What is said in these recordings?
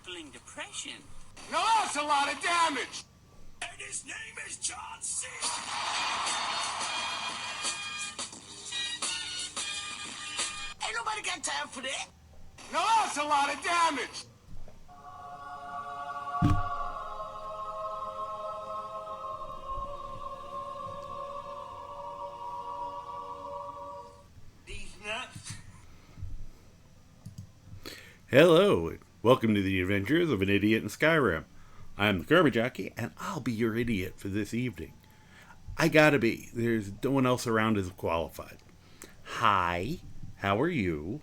crippling depression. Now that's a lot of damage! And his name is John C. Ain't nobody got time for that. Now that's a lot of damage! These nuts. Hello, and welcome to the adventures of an idiot in Skyrim. I'm the Karma Jockey, and I'll be your idiot for this evening. I gotta be. There's no one else around as qualified. Hi, how are you?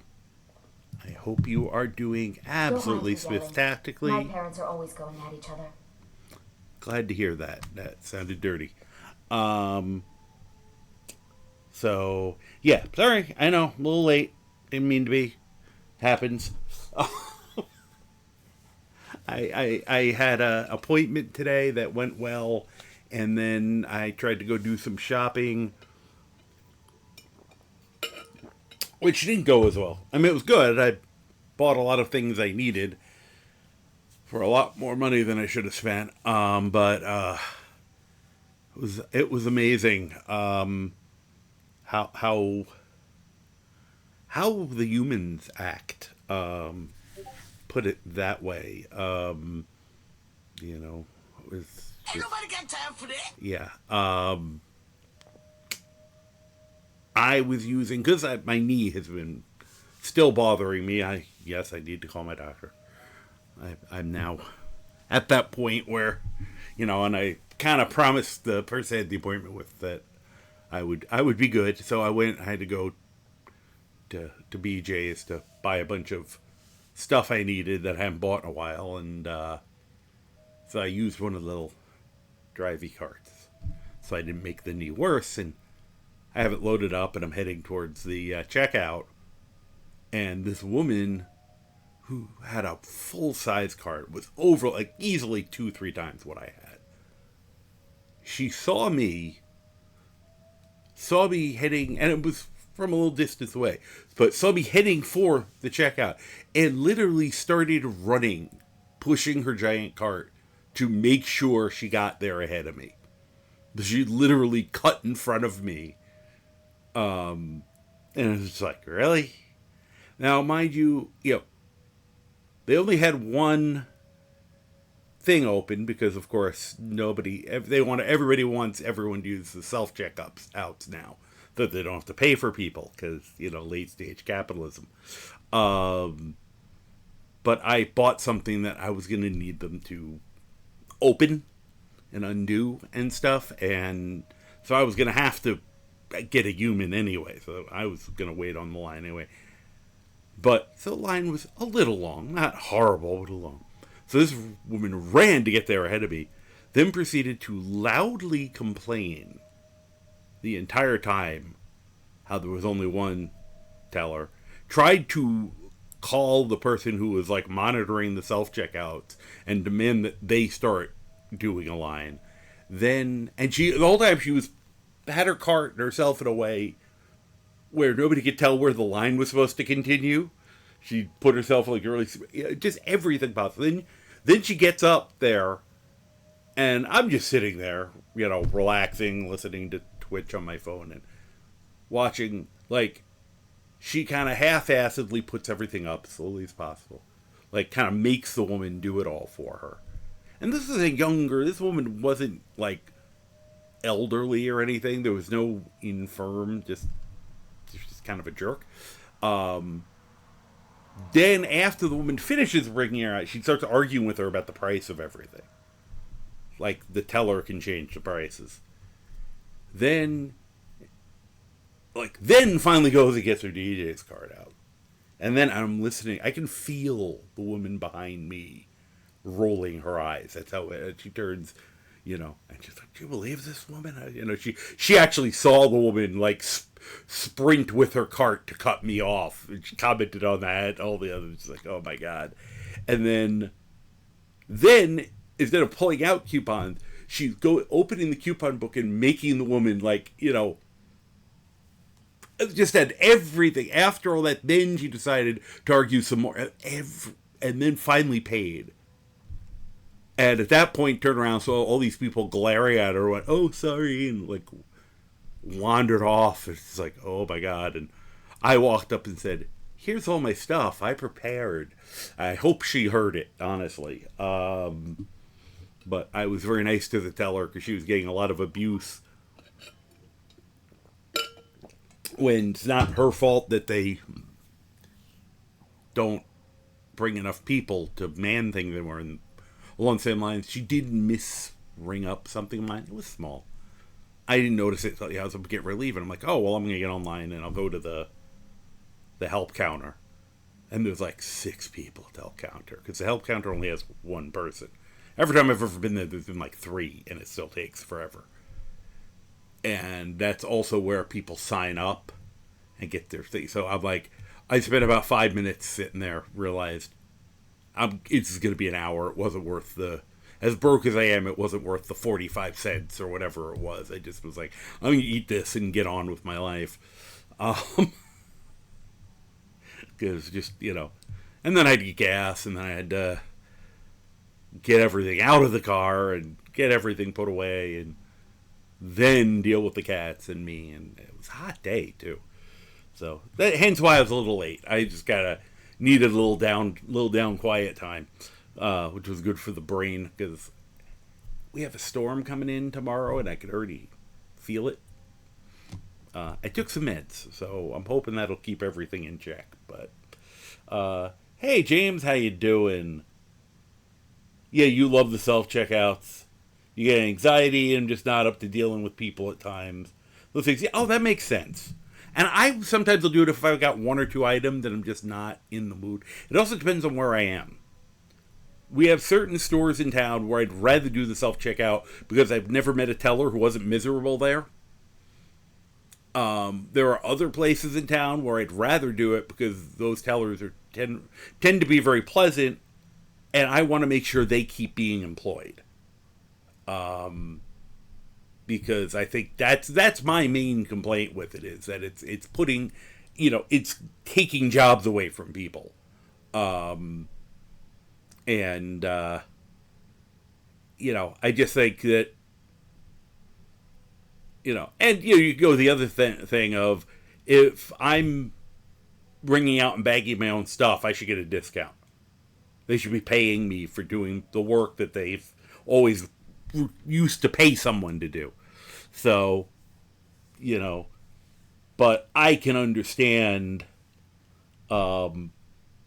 I hope you are doing absolutely spectacularly. My parents are always going at each other. Glad to hear that. That sounded dirty. So, yeah, sorry, I know, a little late. Didn't mean to be. Happens. I had an appointment today that went well, and then I tried to go do some shopping, which didn't go as well. I mean, it was good. I bought a lot of things I needed for a lot more money than I should have spent. But it was amazing how the humans act. Put it that way. You know, it was Ain't nobody got time for that. yeah. I was using, because my knee has been still bothering me. I need to call my doctor. I'm now at that point where, you know, and I kind of promised the person I had the appointment with that I would be good. So I had to go to BJ's to buy a bunch of stuff I needed that I haven't bought in a while, and so I used one of the little drivey carts, so I didn't make the knee worse. And I have it loaded up, and I'm heading towards the checkout, and this woman who had a full-size cart was over, like, easily 2-3 times what I had. She saw me heading, and it was from a little distance away, but saw me heading for the checkout, and literally started running, pushing her giant cart to make sure she got there ahead of me. She literally cut in front of me. And it was like, really? Now, mind you, they only had one thing open because, of course, everybody wants everyone to use the self-checkouts outs now, so that they don't have to pay for people because, late-stage capitalism. But I bought something that I was going to need them to open and undo and stuff, and so I was going to have to get a human anyway, so I was going to wait on the line anyway. But the line was a little long, not horrible, but long. So this woman ran to get there ahead of me, then proceeded to loudly complain the entire time how there was only one teller, tried to call the person who was like monitoring the self-checkouts and demand that they start doing a line. And she, the whole time she had her cart and herself in a way where nobody could tell where the line was supposed to continue. She put herself like really, just everything possible. Then she gets up there, and I'm just sitting there, relaxing, listening to Twitch on my phone and watching, like, she kind of half-assedly puts everything up as slowly as possible. Like, kind of makes the woman do it all for her. And this woman wasn't, like, elderly or anything. There was no infirm, just kind of a jerk. Then after the woman finishes ringing her out, she starts arguing with her about the price of everything. Like, the teller can change the prices. Then finally goes and gets her DJ's card out. And then I'm listening. I can feel the woman behind me rolling her eyes. That's how she turns, and she's like, do you believe this woman? She actually saw the woman, like, sprint with her cart to cut me off. And she commented on that, all the others. Like, oh my God. And then instead of pulling out coupons, she's opening the coupon book and making the woman, like, just had everything. After all that, then she decided to argue some more. and then finally paid. And at that point, turned around, saw all these people glaring at her, went, "Oh, sorry," and like wandered off. It's like, oh my God. And I walked up and said, "Here's all my stuff. I prepared." I hope she heard it, honestly. But I was very nice to the teller because she was getting a lot of abuse when it's not her fault that they don't bring enough people to man things anymore. And along the same lines, she did ring up something of mine. It was small. I didn't notice it. So I was going to get relief, and I'm like, oh, well, I'm going to get online, and I'll go to the help counter. And there's like 6 people at the help counter, because the help counter only has 1 person. Every time I've ever been there, there's been like 3, and it still takes forever. And that's also where people sign up and get their thing. So I'm like, I spent about 5 minutes sitting there, realized it's going to be an hour. It wasn't worth as broke as I am, it wasn't worth the 45 cents or whatever it was. I just was like, I'm going to eat this and get on with my life. Because just, and then I had to get gas, and then I had to get everything out of the car and get everything put away, and then deal with the cats and me. And it was a hot day too. So hence why I was a little late. I just needed a little down quiet time, which was good for the brain, because we have a storm coming in tomorrow, and I could already feel it. I took some meds, so I'm hoping that'll keep everything in check. But hey, James, how you doing? Yeah, you love the self-checkouts. You get anxiety and just not up to dealing with people at times. Those things. Yeah, oh, that makes sense. And I sometimes will do it if I've got 1 or 2 items that I'm just not in the mood. It also depends on where I am. We have certain stores in town where I'd rather do the self-checkout because I've never met a teller who wasn't miserable there. There are other places in town where I'd rather do it because those tellers tend to be very pleasant, and I want to make sure they keep being employed. Because I think that's my main complaint with it, is that it's putting, it's taking jobs away from people. I just think that, and you go the other thing of, if I'm bringing out and bagging my own stuff, I should get a discount. They should be paying me for doing the work that they've always used to pay someone to do. So, but I can understand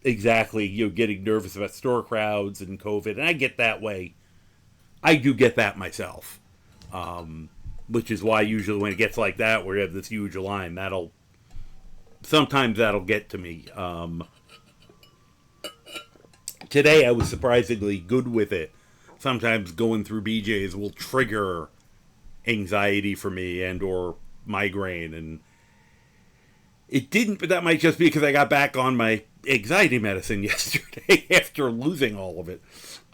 exactly, getting nervous about store crowds and COVID, and I get that way. I do get that myself, which is why usually when it gets like that, where you have this huge line, sometimes that'll get to me. Today I was surprisingly good with it. Sometimes going through BJ's will trigger anxiety for me and or migraine, and it didn't, but that might just be because I got back on my anxiety medicine yesterday after losing all of it,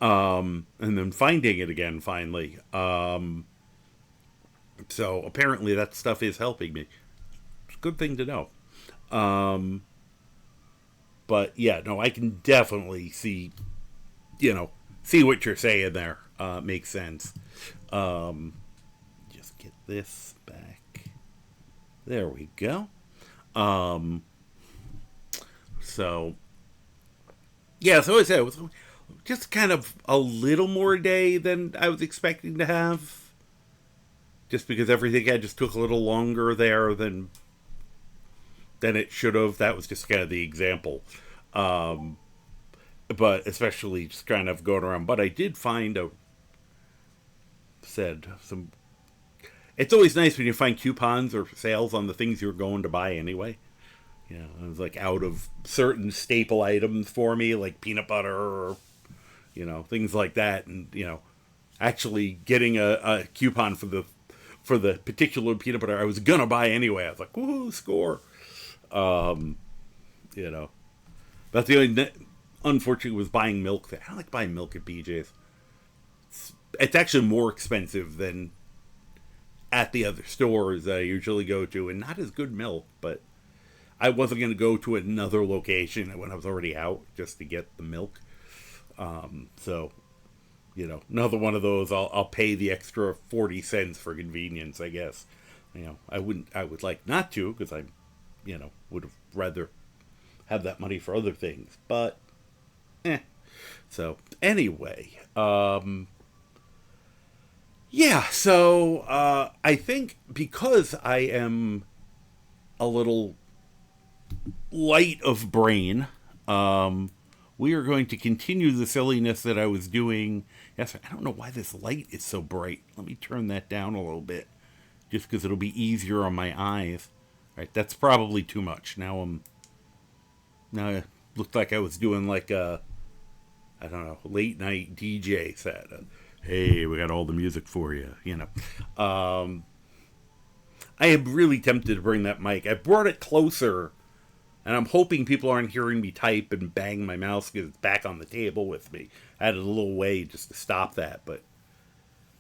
and then finding it again finally. So apparently that stuff is helping me. It's a good thing to know. But yeah, no, I can definitely see what you're saying there. Makes sense. Just get this back. There we go. So I said, it was just kind of a little more day than I was expecting to have. Just because everything just took a little longer there than it should have. That was just kind of the example. But especially just kind of going around. But I did find it's always nice when you find coupons or sales on the things you're going to buy anyway. It was like out of certain staple items for me, like peanut butter or, things like that. And, actually getting a coupon for the particular peanut butter I was going to buy anyway. I was like, woohoo, score. But the only unfortunately was buying milk there. I don't like buying milk at BJ's. It's actually more expensive than at the other stores that I usually go to, and not as good milk, but I wasn't going to go to another location when I was already out just to get the milk. So, another one of those. I'll pay the extra 40 cents for convenience, I guess. I would like not to, because I, would have rather have that money for other things. But, So, anyway, yeah, so I think because I am a little light of brain, we are going to continue the silliness that I was doing. Yes, I don't know why this light is so bright. Let me turn that down a little bit, just because it'll be easier on my eyes. All right, that's probably too much. Now it looked like I was doing like a, I don't know, late night DJ set. Hey, we got all the music for you, I am really tempted to bring that mic. I brought it closer, and I'm hoping people aren't hearing me type and bang my mouse because it's back on the table with me. I had a little way just to stop that, but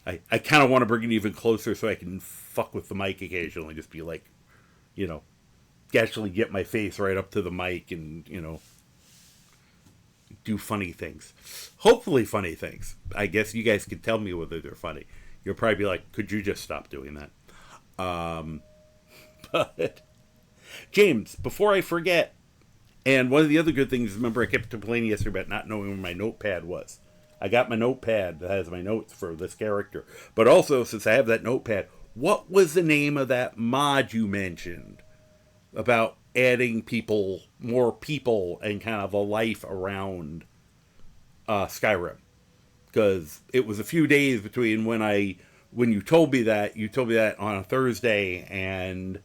I kind of want to bring it even closer so I can fuck with the mic occasionally. Just be like, actually get my face right up to the mic and, do funny things. Hopefully funny things. I guess you guys can tell me whether they're funny. You'll probably be like, could you just stop doing that? But James, before I forget, and one of the other good things, remember I kept complaining yesterday about not knowing where my notepad was. I got my notepad that has my notes for this character. But also, since I have that notepad, what was the name of that mod you mentioned about adding more people, and kind of a life around Skyrim? Because it was a few days between when you told me that on a Thursday, and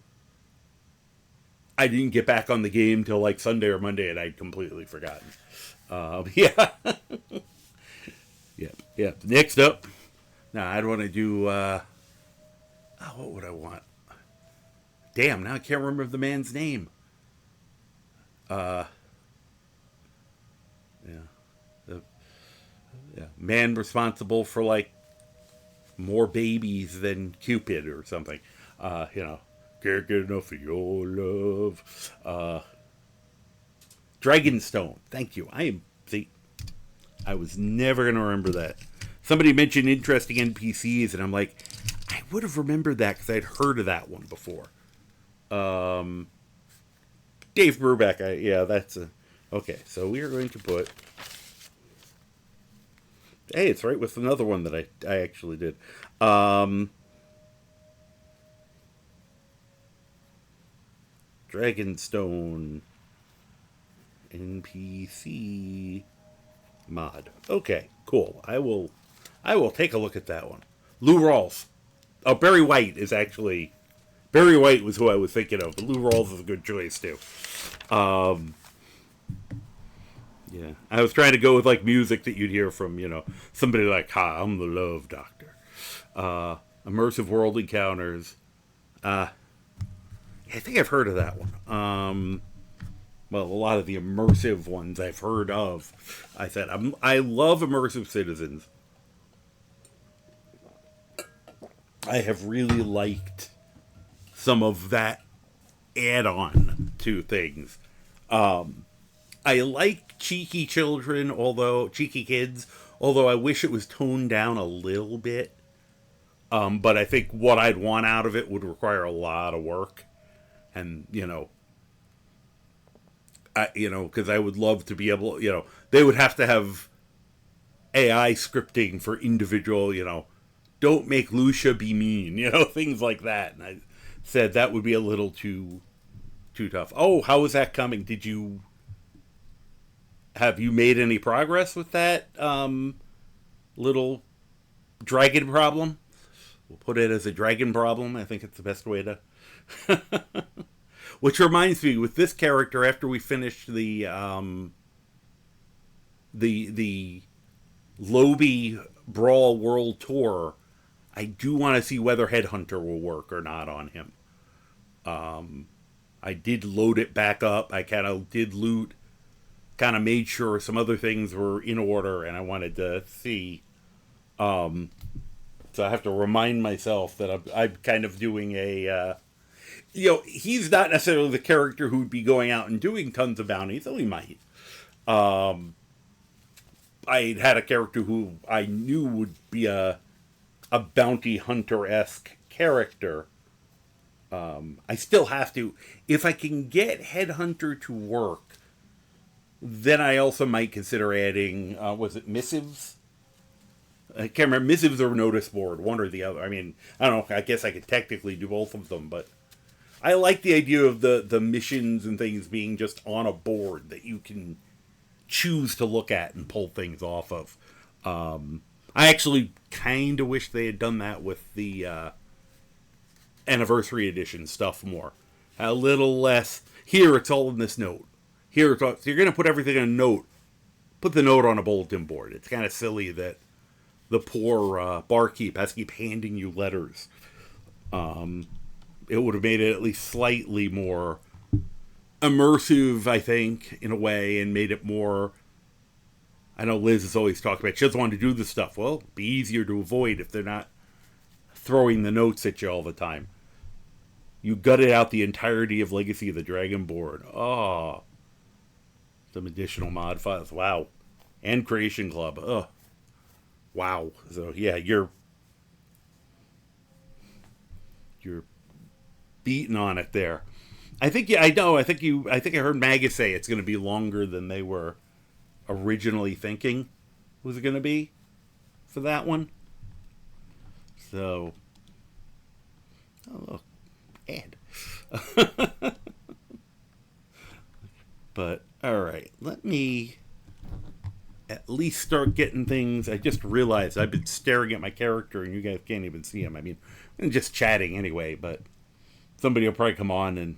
I didn't get back on the game till like Sunday or Monday, and I'd completely forgotten. Yeah. Yeah. Next up, now I'd want to do, what would I want? Damn, now I can't remember the man's name. Man responsible for like more babies than Cupid or something. Can't get enough of your love. Dragonstone. Thank you. I was never going to remember that. Somebody mentioned interesting NPCs, and I'm like, I would have remembered that because I'd heard of that one before. Dave Brubeck. Okay, so we are going to put... Hey, it's right with another one that I actually did. Dragonstone NPC mod. Okay, cool. I will take a look at that one. Lou Rawls. Oh, Barry White was who I was thinking of, but Lou Rawls is a good choice too. Yeah, I was trying to go with like music that you'd hear from, somebody like, "Hi, I'm the Love Doctor." Immersive World Encounters. I think I've heard of that one. Well, a lot of the immersive ones I've heard of. I love Immersive Citizens. I have really liked some of that add-on to things. I like Cheeky Kids, although I wish it was toned down a little bit. But I think what I'd want out of it would require a lot of work. And, because I would love to be able, they would have to have AI scripting for individual, don't make Lucia be mean, things like that. And I said that would be a little too tough. Oh, how is that coming? Have you made any progress with that little dragon problem? We'll put it as a dragon problem. I think it's the best way to... Which reminds me, with this character, after we finish the Lobby Brawl World Tour, I do want to see whether Headhunter will work or not on him. I did load it back up. I kind of did loot, kind of made sure some other things were in order, and I wanted to see. So I have to remind myself that I'm kind of doing a... he's not necessarily the character who would be going out and doing tons of bounties, though he might. But I had a character who I knew would be a bounty hunter-esque character. I still have to, if I can get Headhunter to work, then I also might consider adding, was it Missives? I can't remember, Missives or Notice Board, one or the other. I mean, I don't know, I guess I could technically do both of them, but I like the idea of the missions and things being just on a board that you can choose to look at and pull things off of. I actually kind of wish they had done that with the Anniversary Edition stuff more. A little less, here it's all in this note. Here it's all, so you're going to put everything in a note. Put the note on a bulletin board. It's kind of silly that the poor barkeep has to keep handing you letters. It would have made it at least slightly more immersive, I think, in a way, and made it more... I know Liz has always talked about, she doesn't want to do this stuff. Well, it'd be easier to avoid if they're not throwing the notes at you all the time. You gutted out the entirety of Legacy of the Dragon board. Oh. Some additional mod files. Wow. And Creation Club. Oh. Wow. So, yeah, you're beating on it there. I think, yeah, I know. I think I heard Magus say it's going to be longer than they were originally thinking was going to be for that one. So, oh look, ad. But all right, let me at least start getting things. I just realized I've been staring at my character, and you guys can't even see him. I mean, I'm just chatting anyway, but somebody will probably come on and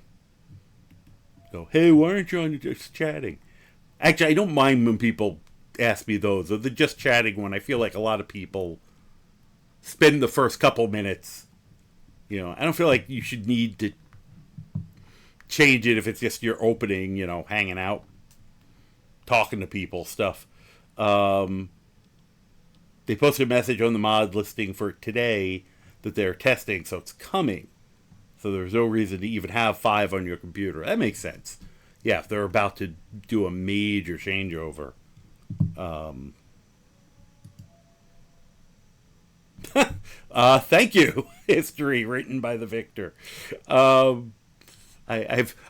go, "Hey, why aren't you on just chatting?" Actually, I don't mind when people ask me those. Or they're just chatting when I feel like a lot of people spend the first couple minutes. You know, I don't feel like you should need to change it if it's just your opening, you know, hanging out, talking to people, stuff. They posted a message on the mod listing for today that they're testing, so it's coming. So there's no reason to even have 5 on your computer. That makes sense. Yeah, if they're about to do a major changeover. Thank you. History written by the victor. I've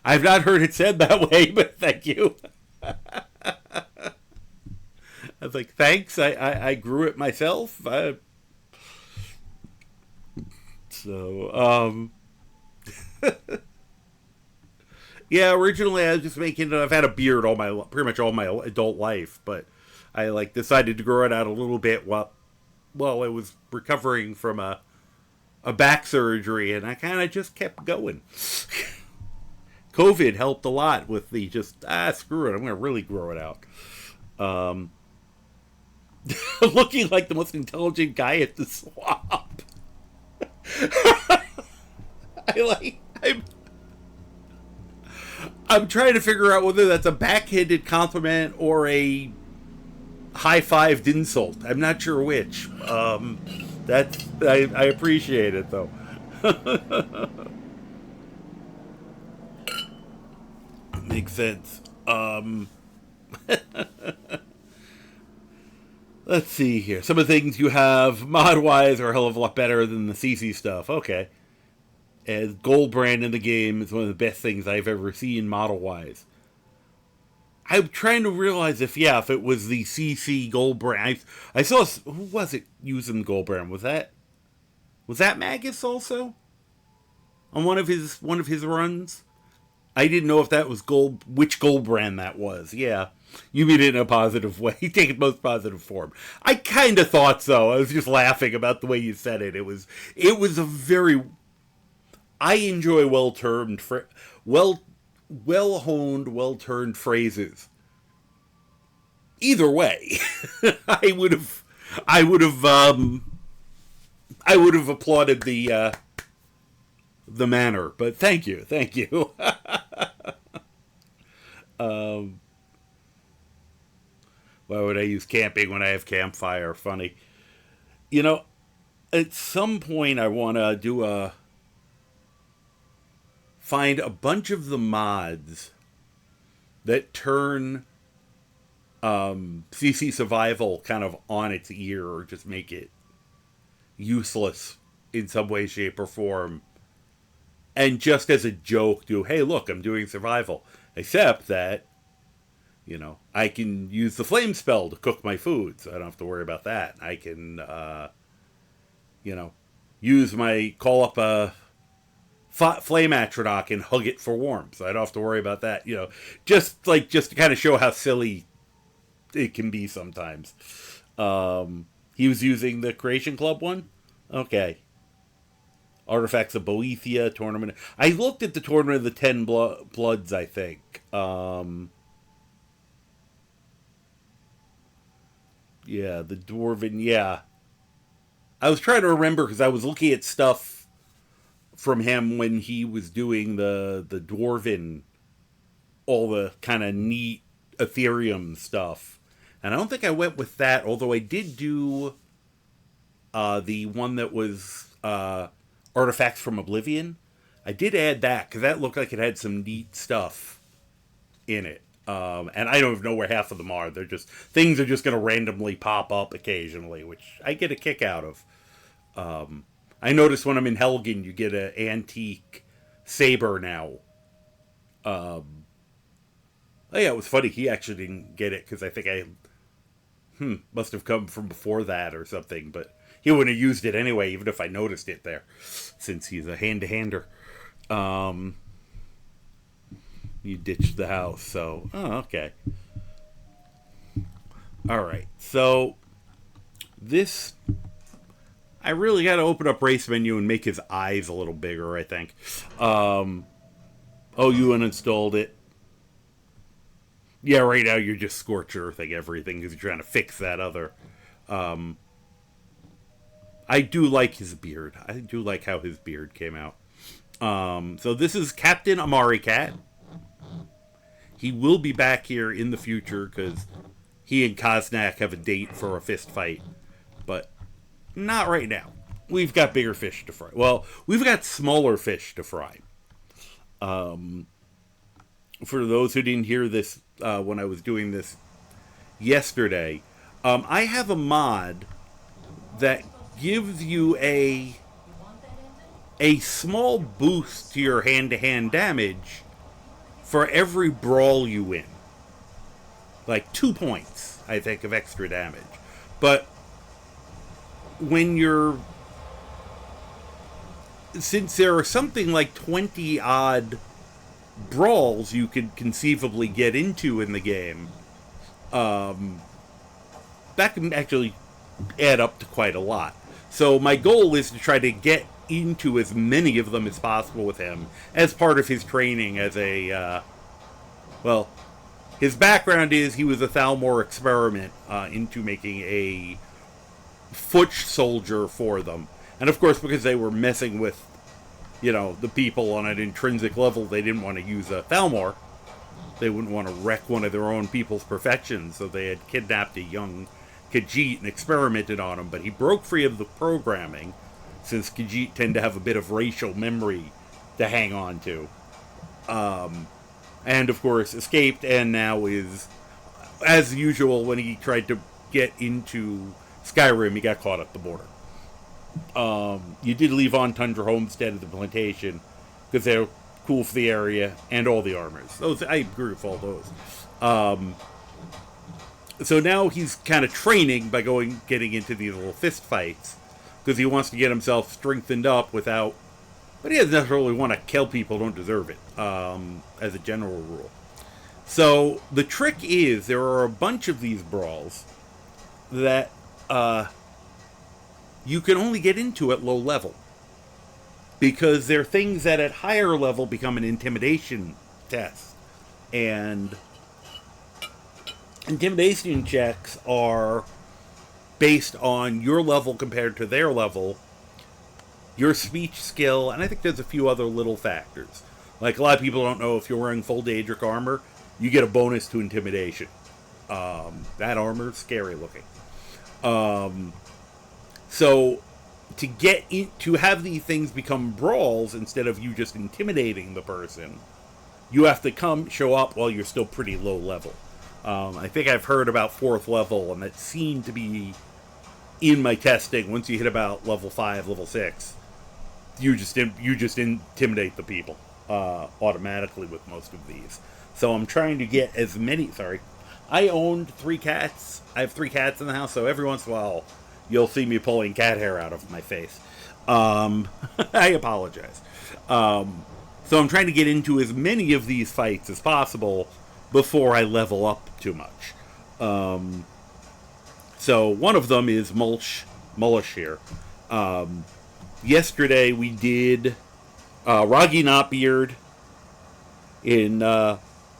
not heard it said that way, but thank you. I was like, thanks. I grew it myself. Yeah, originally I was just making. I've had a beard pretty much all my adult life, but I decided to grow it out a little bit while I was recovering from a back surgery, and I kind of just kept going. COVID helped a lot with the just screw it, I'm going to really grow it out. Looking like the most intelligent guy at the swap. I'm trying to figure out whether that's a backhanded compliment or a high-fived insult. I'm not sure which. I appreciate it, though. Makes sense. Let's see here. Some of the things you have mod-wise are a hell of a lot better than the CC stuff. Okay. As gold brand in the game is one of the best things I've ever seen model-wise. I'm trying to realize if it was the CC gold brand. I saw, who was it using gold brand? Was that Magus also? On one of his runs? I didn't know if that was gold, which gold brand that was. Yeah. You mean it in a positive way. You take it most positive form. I kind of thought so. I was just laughing about the way you said it. It was a very... I enjoy well-honed, well-turned phrases. Either way, I would have applauded the manner. But thank you. Why would I use camping when I have campfire? Funny. You know, at some point I want to find a bunch of the mods that turn CC Survival kind of on its ear, or just make it useless in some way, shape, or form. And just as a joke, do, hey, look, I'm doing survival. Except that, I can use the flame spell to cook my food, so I don't have to worry about that. I can, call up a flame atronach and hug it for warmth, so I don't have to worry about that. Just to kind of show how silly it can be sometimes. He was using the Creation Club one? Okay. Artifacts of Boethia, Tournament. I looked at the Tournament of the Ten Bloods, I think. Yeah, the Dwarven, yeah. I was trying to remember because I was looking at stuff from him when he was doing the Dwarven, all the kind of neat Ethereum stuff. And I don't think I went with that, although I did do the one that was Artifacts from Oblivion. I did add that because that looked like it had some neat stuff in it. And I don't even know where half of them are. They're just, things are just going to randomly pop up occasionally, which I get a kick out of. I noticed when I'm in Helgen, you get an antique saber now. Oh yeah, it was funny. He actually didn't get it because I think must have come from before that or something, but he wouldn't have used it anyway, even if I noticed it there, since he's a hand-to-hander. You ditched the house, so... Oh, okay. Alright, so... This... I really gotta open up race menu and make his eyes a little bigger, I think. Oh, you uninstalled it. Yeah, right now you're just scorch earthing everything because you're trying to fix that other... I do like his beard. I do like how his beard came out. So this is Captain Amari-cat. He will be back here in the future because he and Koznak have a date for a fist fight. But not right now. We've got bigger fish to fry. Well, we've got smaller fish to fry. For those who didn't hear this when I was doing this yesterday, I have a mod that gives you a small boost to your hand-to-hand damage for every brawl you win. Like 2 points, I think, of extra damage. But when you're... Since there are something like 20-odd brawls you could conceivably get into in the game, that can actually add up to quite a lot. So my goal is to try to get into as many of them as possible with him as part of his training as a, his background is he was a Thalmor experiment into making a foot soldier for them. And of course, because they were messing with, the people on an intrinsic level, they didn't want to use a Thalmor. They wouldn't want to wreck one of their own people's perfections, so they had kidnapped a young Khajiit and experimented on him, but he broke free of the programming, since Khajiit tend to have a bit of racial memory to hang on to. And of course escaped, and now is, as usual, when he tried to get into Skyrim, he got caught at the border. You did leave on Tundra Homestead at the plantation, because they're cool for the area, and all the armors. Those, I agree with all those. So now he's kind of training by getting into these little fist fights, because he wants to get himself strengthened up without... But he doesn't necessarily want to kill people who don't deserve it, as a general rule. So the trick is, there are a bunch of these brawls that you can only get into at low level, because they're things that at higher level become an intimidation test. And intimidation checks are based on your level compared to their level, your speech skill, and I think there's a few other little factors. Like, a lot of people don't know, if you're wearing full Daedric armor, you get a bonus to intimidation. That armor is scary looking. So, to have these things become brawls, instead of you just intimidating the person, you have to show up while you're still pretty low level. I think I've heard about 4th level, and that seemed to be in my testing. Once you hit about level 5, level 6, you just intimidate the people automatically with most of these. So I'm trying to get as many. Sorry, I owned 3 cats. I have 3 cats in the house, so every once in a while you'll see me pulling cat hair out of my face. I apologize. So I'm trying to get into as many of these fights as possible before I level up too much. So one of them is Mulch here. Yesterday we did Roggy Knotbeard in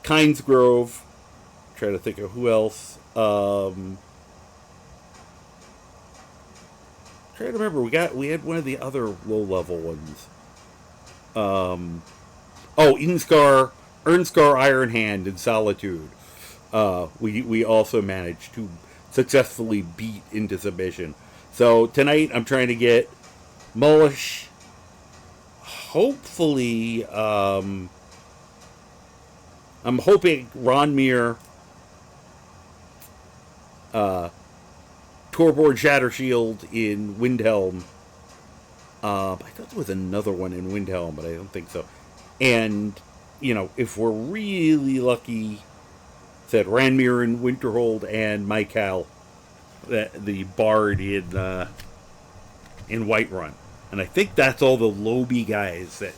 Kynes Grove. Trying to think of who else. Trying to remember, we had one of the other low level ones. Ernskar Iron Hand in Solitude. We also managed to successfully beat into submission. So tonight I'm trying to get Mullish. Hopefully, I'm hoping Ronmir, Torborg Shattershield in Windhelm. I thought there was another one in Windhelm, but I don't think so. And, if we're really lucky, said Ranmir in Winterhold and Michael, the Bard in Whiterun. And I think that's all the Lobby guys that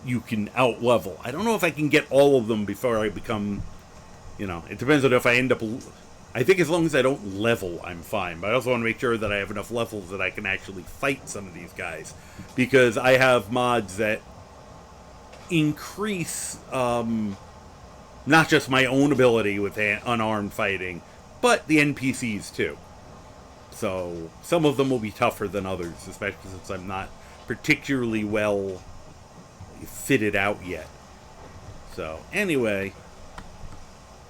you can out-level. I don't know if I can get all of them before I become, it depends on if I end up... I think as long as I don't level, I'm fine. But I also want to make sure that I have enough levels that I can actually fight some of these guys. Because I have mods that increase not just my own ability with unarmed fighting, but the NPCs too. So some of them will be tougher than others, especially since I'm not particularly well fitted out yet. So anyway,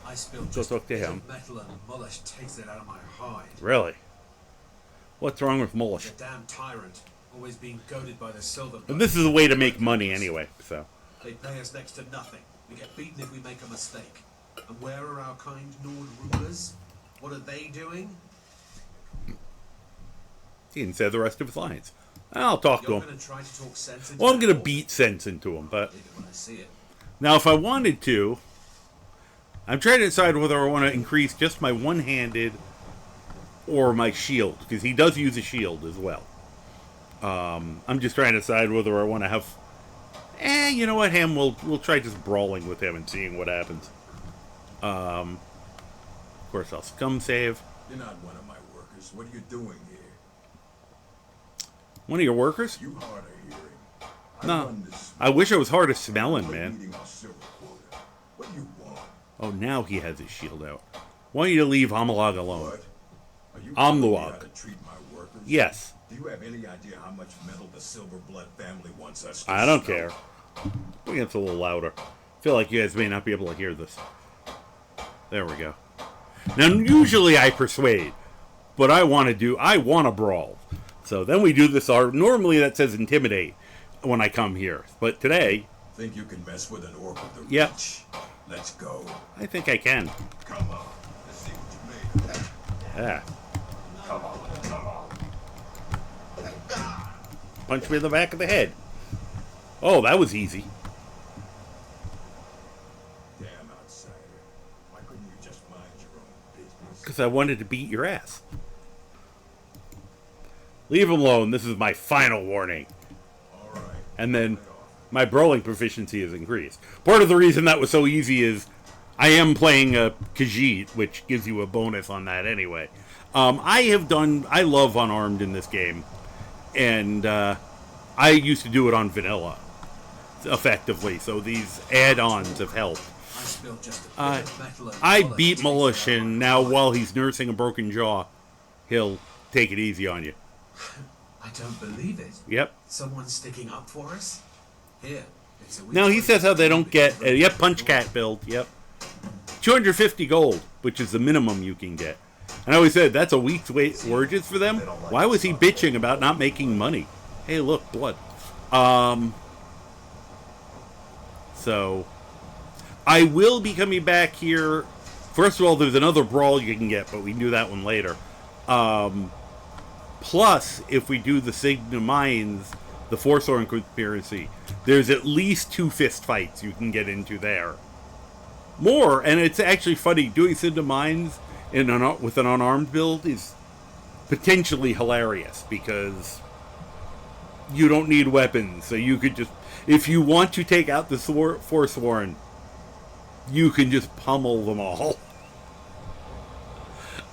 I spilled go talk to him. Metal and Mullish takes it out of my hide. Really? What's wrong with Mullish? The damn tyrant, always being goaded by the silver. And this is a way to make money anyway, so. They pay us next to nothing. We get beaten if we make a mistake. And where are our kind Nord rulers? What are they doing? He didn't say the rest of his lines. I'll talk to You're him. gonna try to talk sense into Well, I'm that going to or- beat sense into him, but... Believe it when I see it. Now, if I wanted to, I'm trying to decide whether I want to increase just my one-handed or my shield, because he does use a shield as well. I'm just trying to decide whether I want to have... you know what, Ham? We'll try just brawling with him and seeing what happens. Of course, I'll scum save. You're not one of my workers. What are you doing here? One of your workers? You hard of hearing. No. run this I wish I was hard of smelling, We're man. meeting our silver quota. What do you want? Oh, now he has his shield out. Want you to leave Amalag alone. What? Are you I'm telling me Luog. how to treat my workers? Yes. Do you have any idea how much metal the Silver Blood family wants us to I don't stow? care. Bring it a little louder. I feel like you guys may not be able to hear this. There we go. Now, usually I persuade, but I want to brawl. So then we do this. Normally that says intimidate when I come here, but today, Think you can mess with an orc with the Yep. reach? Let's go. I think I can. Come on. Let's see what you made of. Yeah. Come on. Come on. Punch me in the back of the head. Oh, that was easy. Damn outsider. Why couldn't you just mind your own business? Because I wanted to beat your ass. Leave him alone. This is my final warning. All right. And then my brawling proficiency is increased. Part of the reason that was so easy is I am playing a Khajiit, which gives you a bonus on that anyway. I love unarmed in this game. And I used to do it on vanilla, effectively. So these add-ons have helped. I spilled just a bit of metal and I Mullish beat takes Mullish, it out of and my now hide. while he's nursing a broken jaw, he'll take it easy on you. I don't believe it. Yep. Someone's sticking up for us? Here. It's a Now he weak says how they don't get... point. yep, Punch Cat build. Yep. 250 gold, which is the minimum you can get. And I always said, that's a week's wages for them? Why was he bitching about not making money? Hey, look, blood. So, I will be coming back here First of all, there's another brawl you can get, but we can do that one later. Plus, if we do the Sigma Mines, the Forsworn conspiracy, there's at least 2 fist fights you can get into there. More, and it's actually funny, doing Sigma Mines with an unarmed build is potentially hilarious, because you don't need weapons, so you could just, if you want to take out the Forsworn, you can just pummel them all.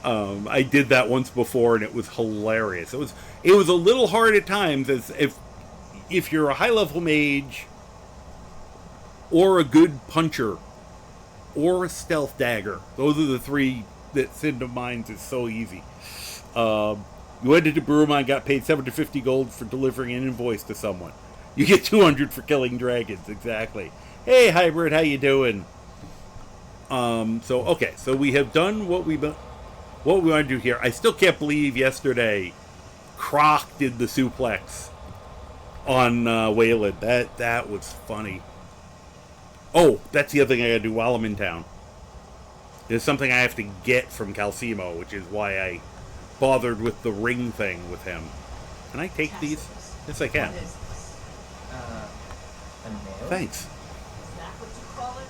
I did that once before, and it was hilarious. It was a little hard at times, as if you're a high-level mage, or a good puncher, or a stealth dagger. Those are the 3 that Sin of Mines is so easy. You went into Brewmine, got paid 750 gold for delivering an invoice to someone. You get 200 for killing dragons, exactly. Hey, Hybrid, how you doing? So we have done what we want to do here. I still can't believe yesterday Croc did the suplex on Wayland. That was funny. Oh, that's the other thing I gotta do while I'm in town. There's something I have to get from Calcimo, which is why I bothered with the ring thing with him. Can I take these? Yes, I can. What is this? A nail? Thanks. Is that what you call it?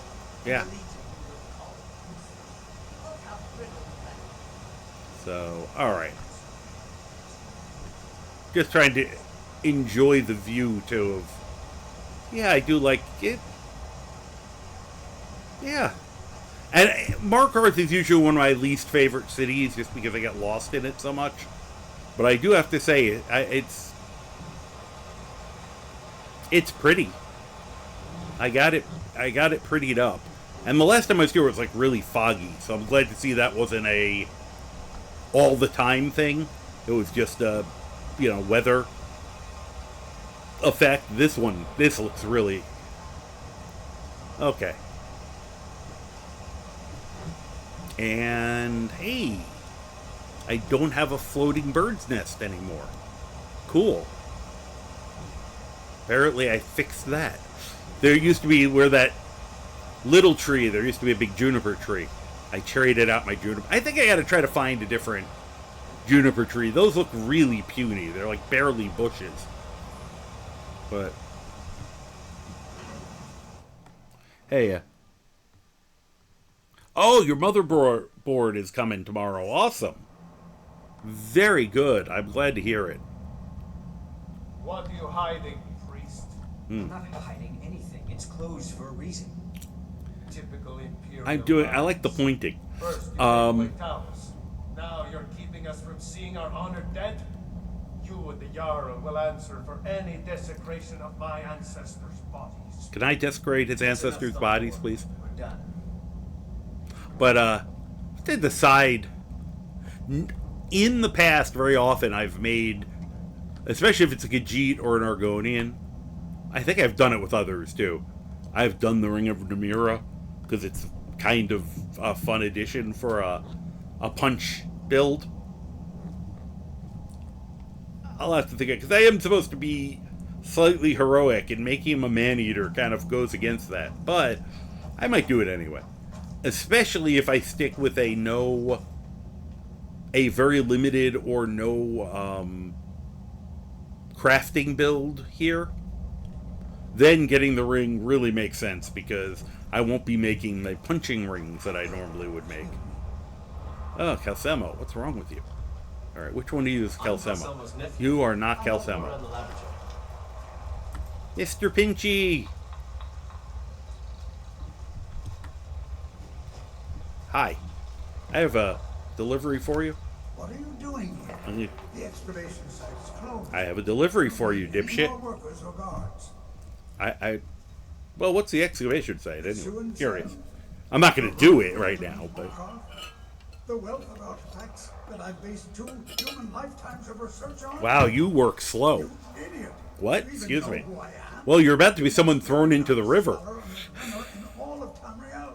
Yeah. The Legion would call it. Look how brittle that is. So, alright. Just trying to enjoy the view, too, of... Yeah, I do like it. Yeah. And Markarth is usually one of my least favorite cities, just because I get lost in it so much. But I do have to say, it's pretty. I got it prettied up. And the last time I was here, it was like really foggy, so I'm glad to see that wasn't a all the time thing. It was just a, weather effect. This looks really okay. And hey, I don't have a floating bird's nest anymore. Cool. Apparently I fixed that. There used to be, where that little tree, there used to be a big juniper tree. I traded out my juniper. I think I gotta try to find a different juniper tree. Those look really puny. They're like barely bushes. But hey, oh, your motherboard is coming tomorrow. Awesome. Very good. I'm glad to hear it. What are you hiding, priest? I'm not hiding anything. It's closed for a reason. Typical imperial. I like the pointing. First you take Taos. Now you're keeping us from seeing our honored dead. You and the Jarl will answer for any desecration of my ancestors' bodies. Can I desecrate his ancestors' bodies, please? We're done. But, to decide, in the past, very often I've made, especially if it's a Khajiit or an Argonian, I think I've done it with others, too. I've done the Ring of Namira, because it's kind of a fun addition for a punch build. I'll have to think of it, because I am supposed to be slightly heroic, and making him a man-eater kind of goes against that. But I might do it anyway. Especially if I stick with a very limited or no crafting build here. Then getting the ring really makes sense, because I won't be making the punching rings that I normally would make. Oh, Calcemo, what's wrong with you? Alright, which one of you is Calcemo? You are not Calcemo. Mr. Pinchy! Hi. I have a delivery for you. What are you doing here? The excavation site is closed. I have a delivery for you, dipshit. More workers or guards? Well, what's the excavation site? Anyway, curious. I'm not going to do it right now, but... The wealth of artifacts that I've based 2 human lifetimes of research on? Wow, you work slow. You idiot. What? You even Excuse know me. who I am? Well, you're about to be someone thrown into the river. In all of Tamriel.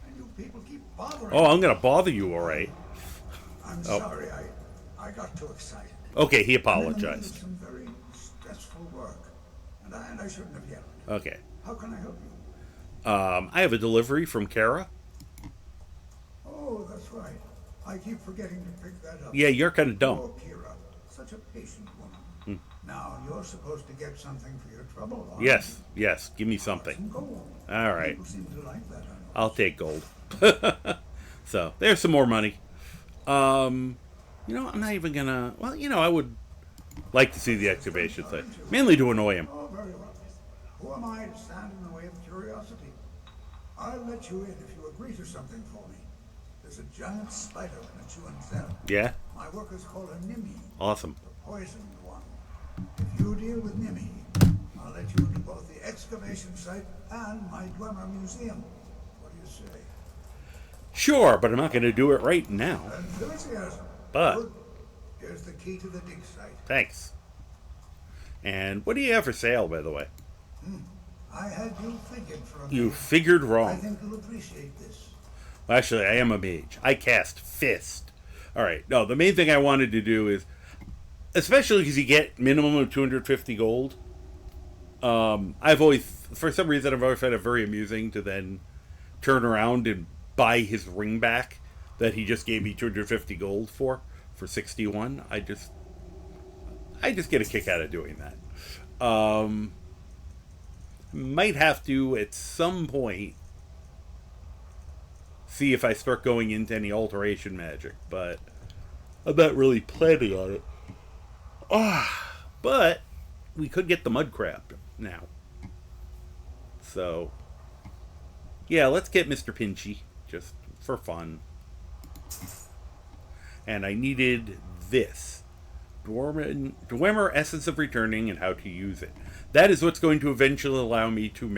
And you people keep bothering Oh, I'm going to bother you, alright. I'm sorry, I got too excited. Okay, he I'm in the middle of apologized. some very stressful work. And I shouldn't have yelled. Okay. How can I help you? I have a delivery from Kara. Oh, Oh, that's right. I keep forgetting to pick that up. Yeah, you're kind of dumb. Oh, Kira, such a patient woman. Now, you're supposed to get something for your trouble, aren't Yes, you? yes. Give me something. Some gold. All right. People seem to like that. I know. I'll take gold. So, there's some more money. You know, I'm not even gonna... Well, you know, I would like to see the excavation site. Mainly to annoy him. Oh, very well. Who am I to stand in the way of curiosity? I'll let you in if you agree to something for me. There's a giant spider in a chewing cell. Yeah? My workers call her Nimi, Awesome. the poisoned one. If you deal with Nimi, I'll let you into both the excavation site and my Dwemer Museum. What do you say? Sure, but I'm not gonna do it right now. Enthusiasm. But- Good. Here's the key to the dig site. Thanks. And what do you have for sale, by the way? I had you figured for a You minute. figured I wrong. think you'll appreciate this. Well, actually, I am a mage. I cast Fist. Alright, no, the main thing I wanted to do is, especially because you get minimum of 250 gold, I've always, for some reason, I've always found it very amusing to then turn around and buy his ring back that he just gave me 250 gold for 61. I just get a kick out of doing that. Might have to, at some point, see if I start going into any alteration magic, but I'm not really planning on it. But we could get the mud crab now. So, yeah, let's get Mr. Pinchy, just for fun. And I needed this. Dwemer Essence of Returning and how to use it. That is what's going to eventually allow me to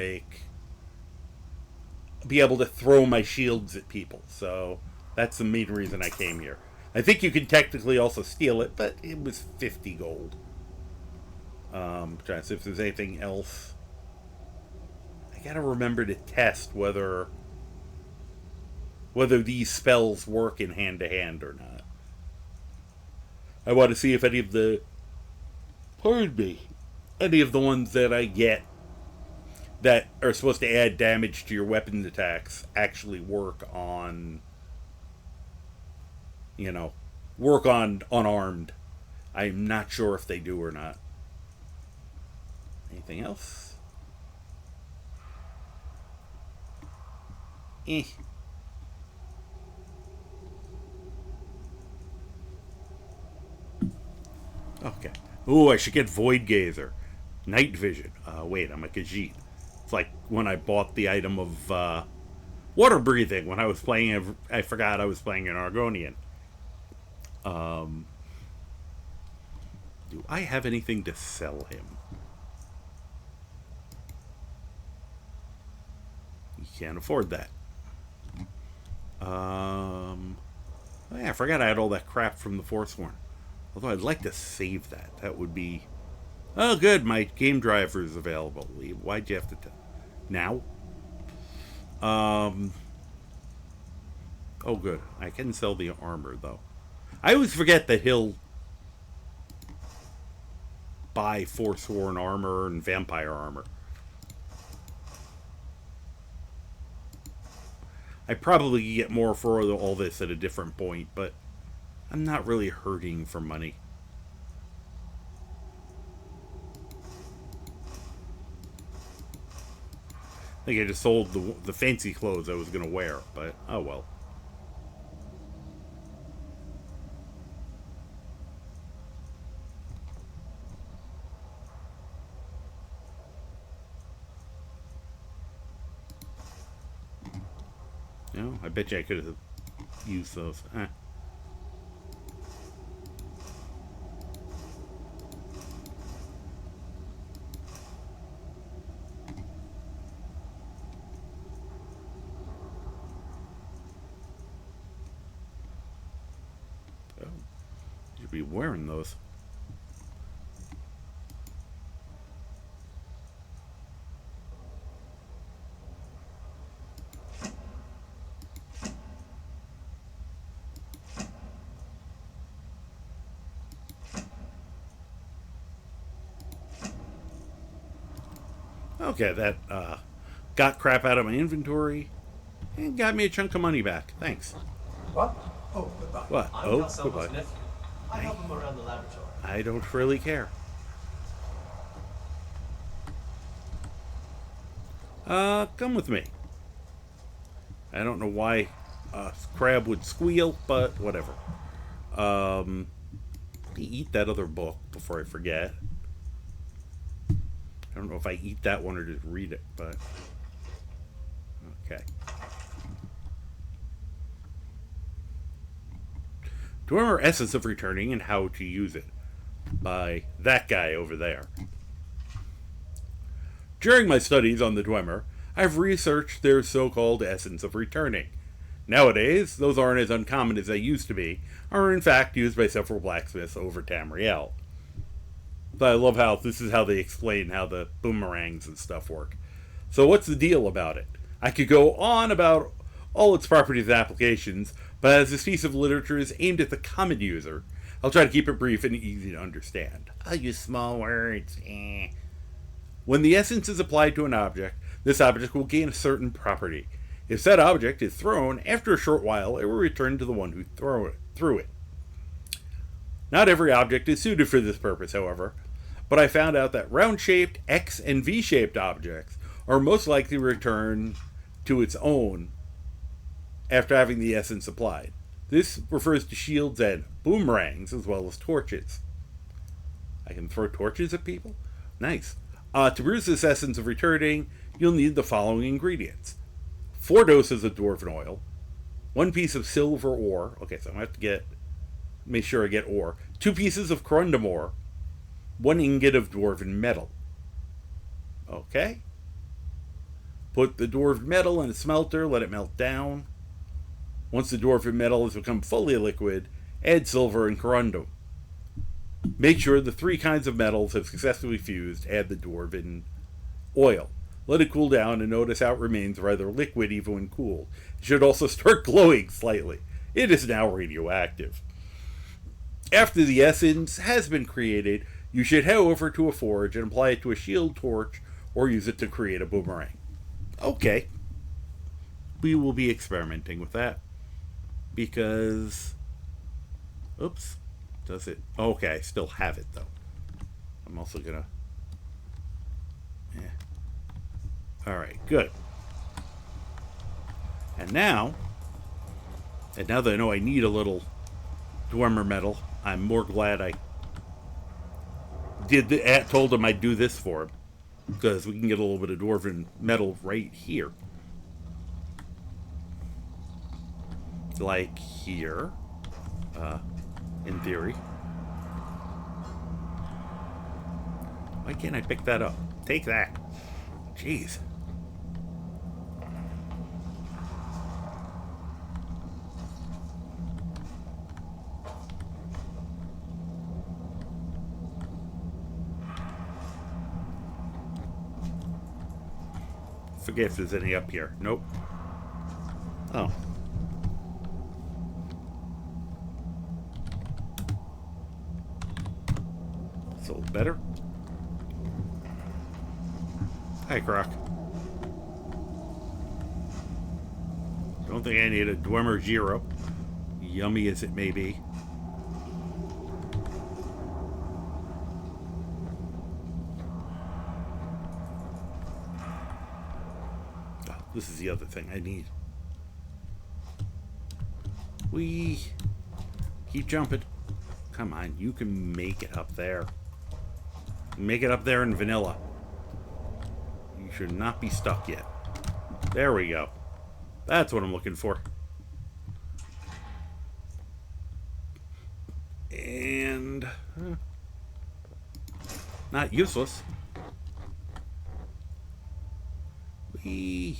be able to throw my shields at people. So that's the main reason I came here. I think you can technically also steal it, but it was 50 gold. Trying to see if there's anything else. I gotta remember to test whether these spells work in hand-to-hand or not. I want to see if any of the... Pardon me. Any of the ones that I get that are supposed to add damage to your weapons attacks actually work on... You know, work on unarmed. I'm not sure if they do or not. Anything else? Eh. Okay. Ooh, I should get Void Gazer. Night Vision. Wait, I'm a Khajiit. It's like when I bought the item of Water Breathing when I was playing... I forgot I was playing an Argonian. Do I have anything to sell him? You can't afford that. Oh yeah, I forgot I had all that crap from the Forsworn. Although I'd like to save that. That would be... Oh, good. My game driver is available. Why'd you have to... Now? Oh, good. I can sell the armor, though. I always forget that he'll buy Forsworn armor and vampire armor. I probably get more for all this at a different point, but I'm not really hurting for money. I think I just sold the fancy clothes I was going to wear, but oh well. No, I bet you I could have used those. You'd be wearing those. Okay, that got crap out of my inventory and got me a chunk of money back. Thanks. What? Oh, goodbye. What? I'm Oh, Calcelmo's goodbye. nephew. I help him around the laboratory. I don't really care. Come with me. I don't know why a crab would squeal, but whatever. Let me eat that other book before I forget. I don't know if I eat that one or just read it, but... Okay. Dwemer Essence of Returning and How to Use It by that guy over there. During my studies on the Dwemer, I've researched their so-called Essence of Returning. Nowadays, those aren't as uncommon as they used to be, are in fact used by several blacksmiths over Tamriel. But I love how this is how they explain how the boomerangs and stuff work. So what's the deal about it? I could go on about all its properties and applications, but as this piece of literature is aimed at the common user, I'll try to keep it brief and easy to understand. I'll use small words. When the essence is applied to an object, this object will gain a certain property. If said object is thrown, after a short while, it will return to the one who threw it. Not every object is suited for this purpose, however, but I found out that round-shaped, X and V-shaped objects are most likely to return to its own after having the essence applied. This refers to shields and boomerangs as well as torches. I can throw torches at people? Nice. To produce this essence of returning, you'll need the following ingredients. 4 doses of dwarven oil, 1 piece of silver ore. Okay, so I'm going to have to make sure I get ore. 2 pieces of corundum ore, 1 ingot of dwarven metal. Okay. Put the dwarven metal in a smelter, let it melt down. Once the dwarven metal has become fully liquid, add silver and corundum. Make sure the 3 kinds of metals have successfully fused, add the dwarven oil. Let it cool down and notice how it remains rather liquid even when cooled. It should also start glowing slightly. It is now radioactive. After the essence has been created, you should head over to a forge and apply it to a shield torch or use it to create a boomerang. Okay. We will be experimenting with that. Because... Oops. Does it? Okay, I still have it though. I'm also gonna... Yeah. Alright, good. And now that I know I need a little Dwemer metal, I'm more glad I told him I'd do this for him. Because we can get a little bit of dwarven metal right here. Like here. In theory. Why can't I pick that up? Take that. Jeez. Forget if there's any up here. Nope. Oh. It's a little better. Hi, Croc. Don't think I need a Dwemer Zero. Yummy as it may be. This is the other thing I need. We keep jumping. Come on, you can make it up there. Make it up there in vanilla. You should not be stuck yet. There we go. That's what I'm looking for. And not useless. We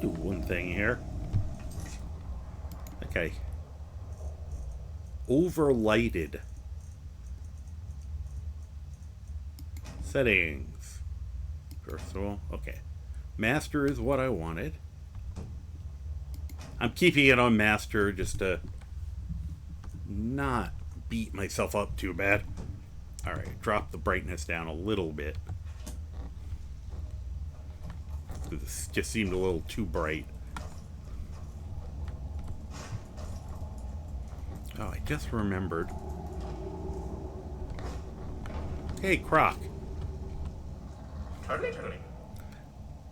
do one thing here. Okay. Overlighted. Settings. First of all, okay. Master is what I wanted. I'm keeping it on master just to not beat myself up too bad. Alright, drop the brightness down a little bit. This just seemed a little too bright. Oh, I just remembered. Hey, Croc. I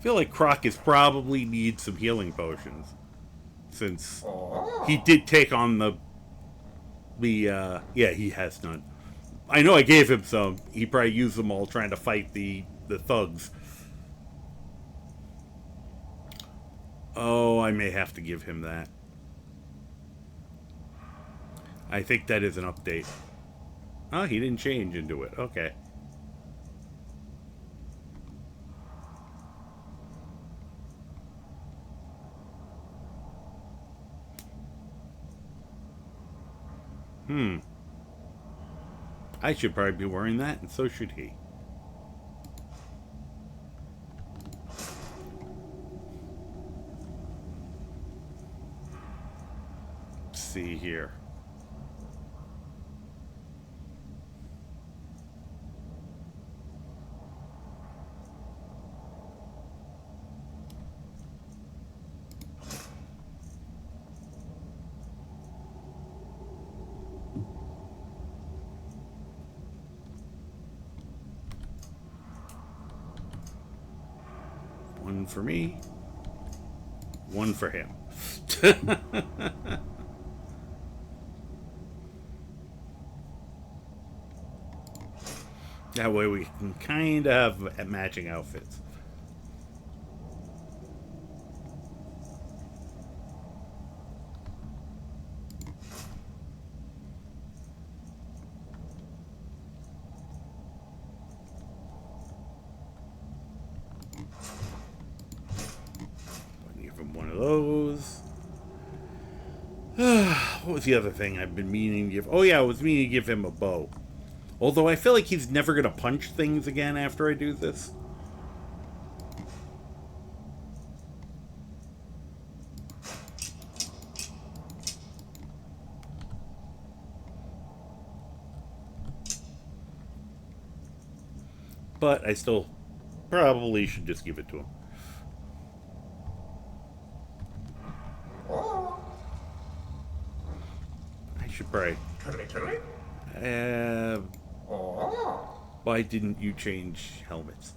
feel like Croc is probably needs some healing potions. Since he did take on yeah, he has none. I know I gave him some. He probably used them all trying to fight the thugs. Oh, I may have to give him that. I think that is an update. Oh, he didn't change into it. Okay. I should probably be wearing that, and so should he. Let's see here. One for me. One for him. That way we can kind of have matching outfits. Give him one of those. What was the other thing I've been meaning to give? Oh yeah, I was meaning to give him a bow. Although I feel like he's never going to punch things again after I do this. But I still probably should just give it to him. I should probably... Why didn't you change helmets?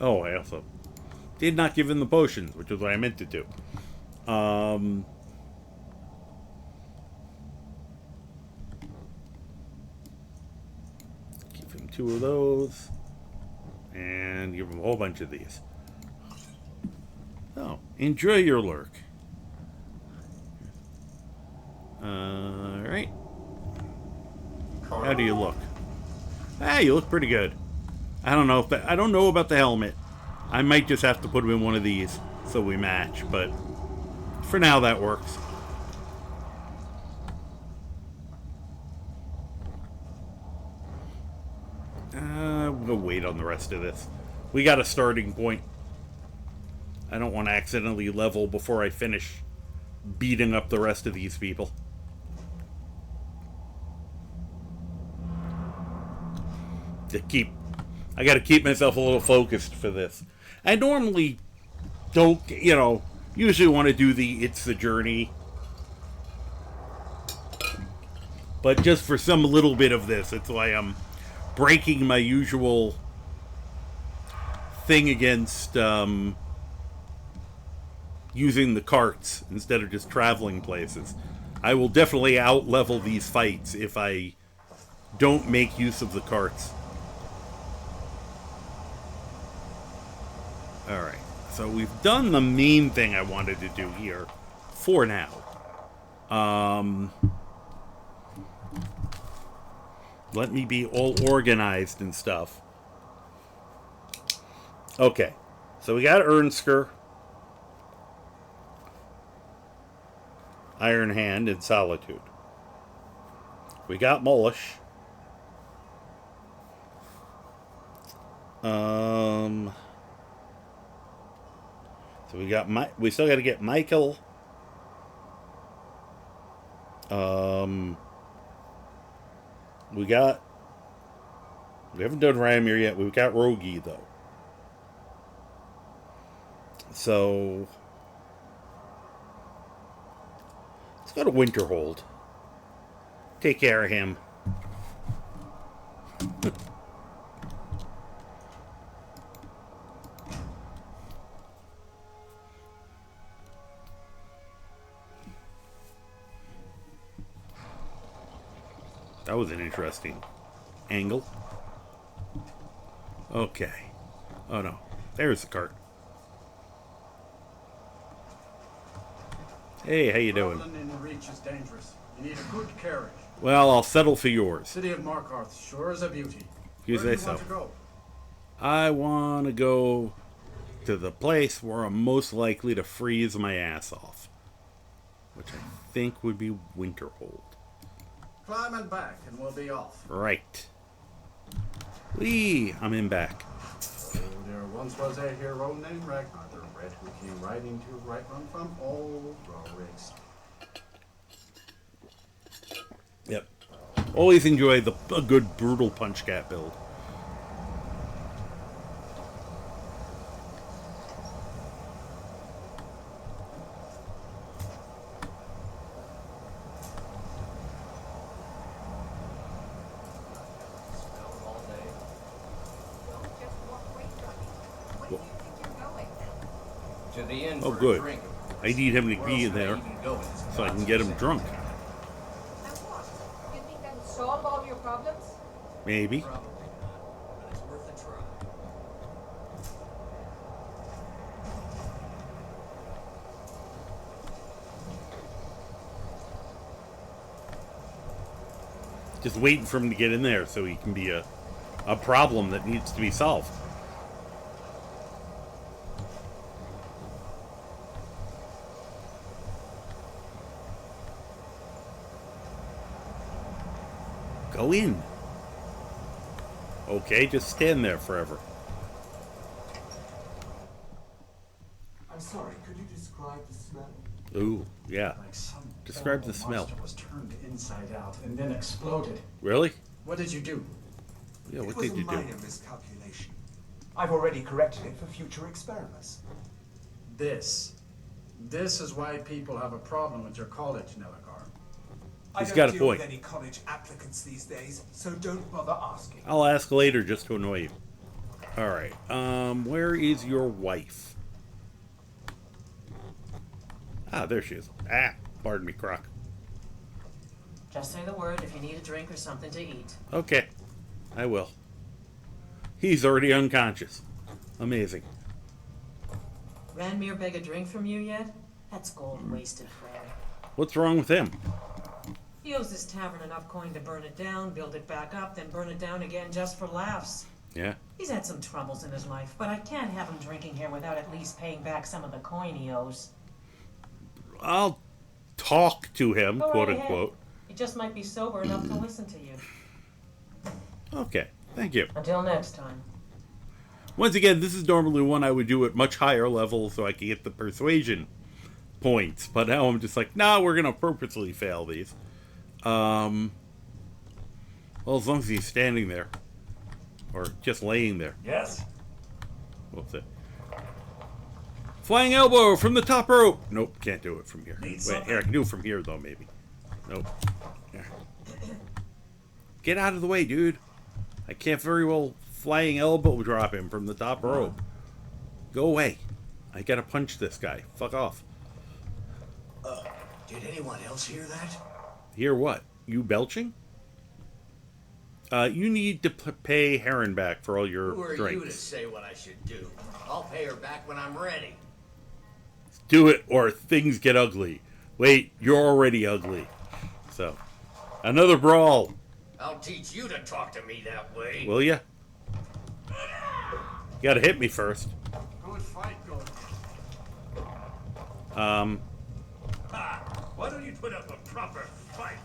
Oh, I also did not give him the potions, which is what I meant to do. Give him 2 of those. And give him a whole bunch of these. Oh, enjoy your lurk. Alright. How do you look? Ah, you look pretty good. I don't know if I don't know about the helmet. I might just have to put him in one of these so we match, but for now that works. We'll wait on the rest of this. We got a starting point. I don't want to accidentally level before I finish beating up the rest of these people. I gotta keep myself a little focused for this. I normally don't, usually want to do it's the journey. But just for some little bit of this, it's why I'm breaking my usual thing against using the carts instead of just traveling places. I will definitely out-level these fights if I don't make use of the carts. Alright, so we've done the main thing I wanted to do here for now. Let me be all organized and stuff. Okay, so we got Ernsker. Iron Hand, and Solitude. We got Molish. So we still got to get Michael. We haven't done Ramir yet. We've got Rogi though. So let's go to Winterhold. Take care of him. That was an interesting angle. Okay. Oh no. There's the cart. Hey, how you doing? Traveling in reach is dangerous. You need a good carriage. Well, I'll settle for yours. City of Markarth sure is a beauty. You Where say do you so. want to go? I want to go to the place where I'm most likely to freeze my ass off, which I think would be Winterhold. Climb and back and we'll be off. Right. Whee! I'm in back. Oh, there once was a hero named Ragnar the Red who came riding to Whiterun from old Rorix. Yep. Always enjoy a good brutal punch cat build. To the inn Oh, for a good. drink. I need him to Where be else in would I there even go in this so I can get him drunk. And what? You think that would solve all your problems? Maybe. Probably not, but it's worth a try. Just waiting for him to get in there so he can be a problem that needs to be solved. Go in. Okay, just stand there forever. I'm sorry, could you describe the smell? Ooh, yeah. Like some Describe the terrible smell. monster was turned inside out and then exploded. Really? What did you do? Yeah, what It was did you a minor do? miscalculation. I've already corrected it for future experiments. This is why people have a problem with your college, Nelagar. I He's don't got a deal with point. any college applicants these days, so don't bother asking. I'll ask later just to annoy you. Alright, where is your wife? Ah, there she is. Ah, pardon me, Croc. Just say the word if you need a drink or something to eat. Okay, I will. He's already unconscious. Amazing. Ranmir beg a drink from you yet? That's gold wasted, Fred. What's wrong with him? He owes this tavern enough coin to burn it down, build it back up, then burn it down again just for laughs. Yeah. He's had some troubles in his life, but I can't have him drinking here without at least paying back some of the coin he owes. I'll talk to him, Go quote right ahead. unquote. He just might be sober enough to listen to you. Okay, thank you. Until next time. Once again, this is normally one I would do at much higher level so I could get the persuasion points. But now I'm just like, nah, we're going to purposely fail these. Well, as long as he's standing there. Or just laying there. Yes? What's it? Flying elbow from the top rope. Nope, can't do it from here. Need Wait, something? here, I can do it from here, though, maybe. Nope. There. Get out of the way, dude. I can't very well flying elbow drop him from the top rope. Go away. I gotta punch this guy. Fuck off. Did anyone else hear that? Hear what? You belching? You need to pay Heron back for all your Who are drinks. you to say what I should do? I'll pay her back when I'm ready. Do it or things get ugly. Wait, you're already ugly. So, another brawl. I'll teach you to talk to me that way. Will ya? You gotta hit me first. Good fight, good. Why don't you put up a proper fight.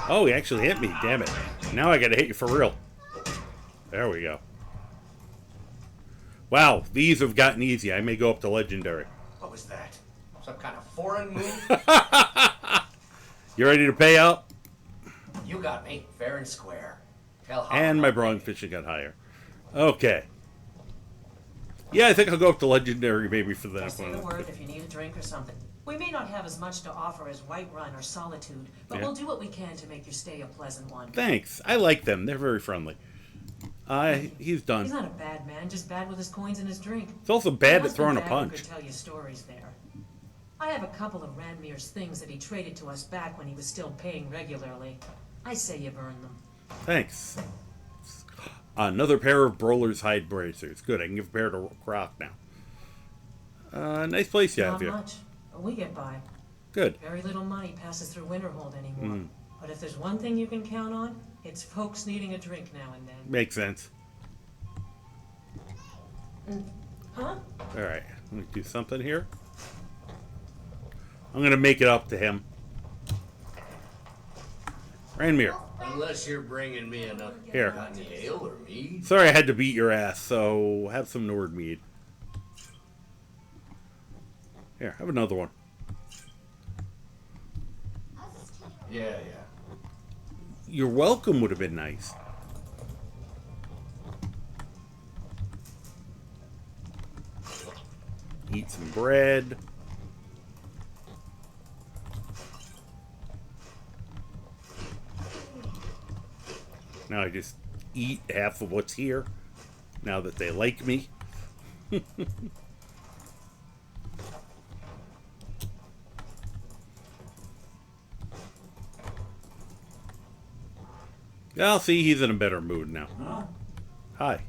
Oh, he actually hit me. Damn it. Now I gotta hit you for real. There we go. Wow, these have gotten easy. I may go up to legendary. What was that? Some kind of foreign move? You ready to pay up? You got me fair and square. Tell how. And my bronze fishing got higher. Okay. Yeah, I think I'll go up to legendary maybe for the next Just say the one. word if you need a drink or something. We may not have as much to offer as Whiterun or Solitude, but Yeah. we'll do what we can to make your stay a pleasant one. Thanks. I like them. They're very friendly. He's done. He's not a bad man, just bad with his coins and his drink. It's also bad at Husband throwing a Dagger punch. could tell you stories there. I have a couple of Ranmir's things that he traded to us back when he was still paying regularly. I say you burn them. Thanks. Another pair of Brawler's hide bracers. Good, I can give a pair to Croc now. Nice place you have Not here. much, but we get by. Good. Very little money passes through Winterhold anymore. But if there's one thing you can count on, it's folks needing a drink now and then. Makes sense. Huh? Alright, let me do something here. I'm gonna make it up to him. Ranmir. Unless you're bringing me enough Here. got any ale or mead. Sorry I had to beat your ass, so have some Nord mead. Here, have another one. Yeah. You're welcome would have been nice. Eat some bread. Now I just eat half of what's here. Now that they like me. I'll see he's in a better mood now. Hi.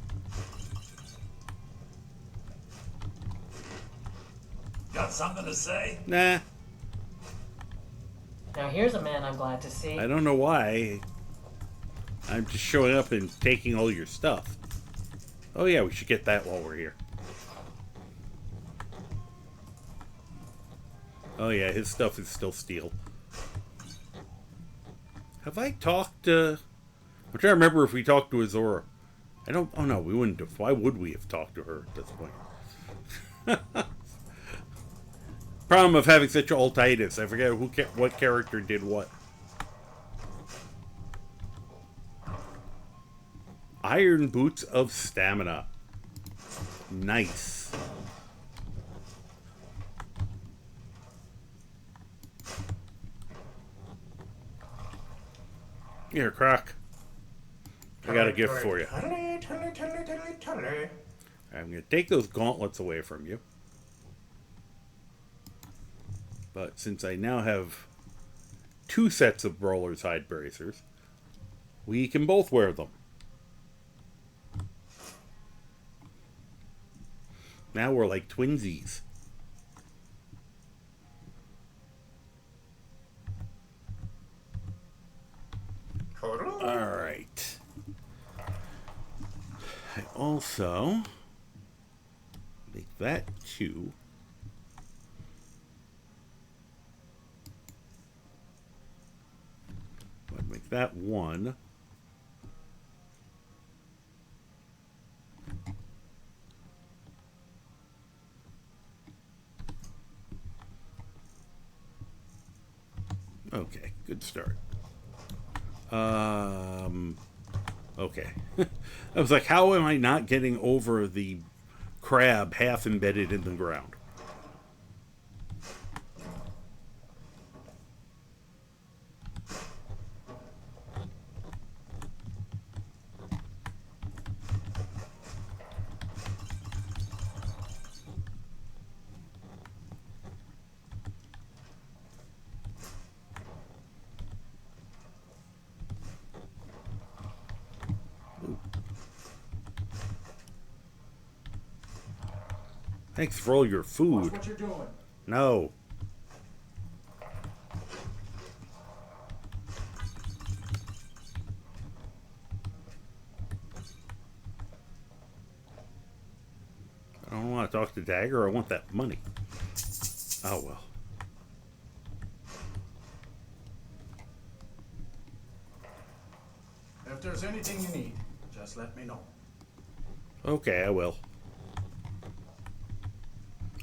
Got something to say? Nah, Now here's a man I'm glad to see. I don't know why. I'm just showing up and taking all your stuff. Oh yeah, we should get that while we're here. Oh yeah, his stuff is still steel. Have I talked to... I'm trying to remember if we talked to Azora. I don't... Oh no, we wouldn't have. Why would we have talked to her at this point? Problem of having such altitis. I forget what character did what. Iron Boots of Stamina. Nice. Here, Croc. I got a gift for you. I'm going to take those gauntlets away from you. But since I now have 2 sets of Brawler's hide bracers, we can both wear them. Now we're like twinsies. Alright. I also make that 2. I'd make that 1. Okay, good start. Okay. I was like, how am I not getting over the crab half embedded in the ground? Thanks for all your food. Watch what you're doing. No. I don't want to talk to Dagger. I want that money. Oh, well. If there's anything you need, just let me know. Okay, I will.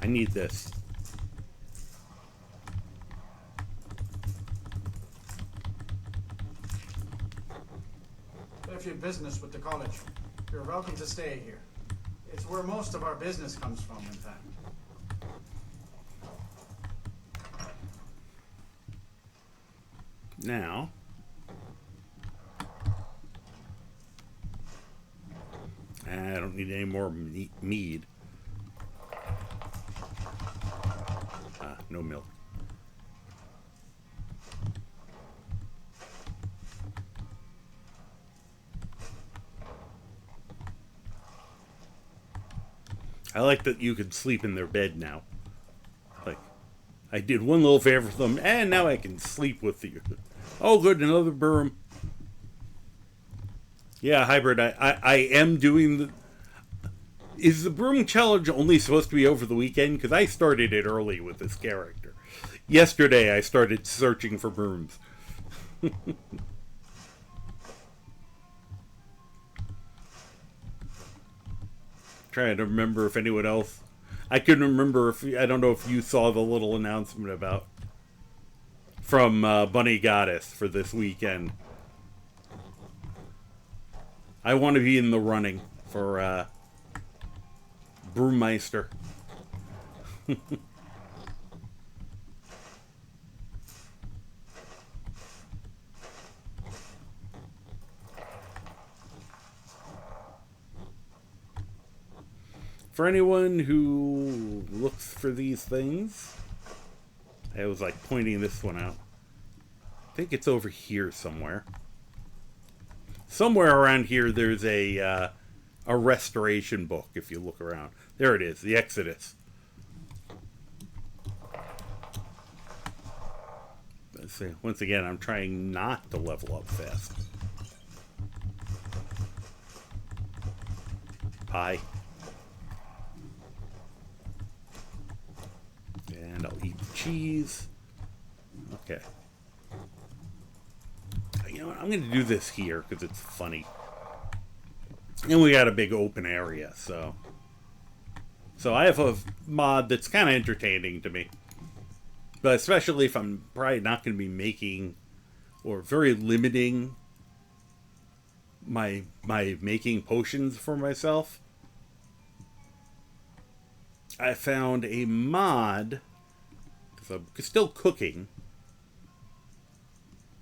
I need this. If you have business with the college, you're welcome to stay here. It's where most of our business comes from, in fact. Now, I don't need any more mead. No milk. I like that you can sleep in their bed now. Like, I did one little favor for them, and now I can sleep with you. Oh, good, another broom. Yeah, Hybrid, I am doing the... Is the broom challenge only supposed to be over the weekend? Because I started it early with this character. Yesterday, I started searching for brooms. Trying to remember if anyone else... I couldn't remember if... I don't know if you saw the little announcement about... From Bunny Goddess for this weekend. I want to be in the running for Brewmeister. For anyone who looks for these things, I was like pointing this one out. I think it's over here somewhere. Somewhere around here there's a restoration book if you look around. There it is, the Exodus. Let's see. Once again, I'm trying not to level up fast. Pie. And I'll eat the cheese. Okay. You know what? I'm going to do this here because it's funny. And we got a big open area, so... So I have a mod that's kind of entertaining to me. But especially if I'm probably not going to be making... Or very limiting... My making potions for myself. I found a mod... Because I'm still cooking...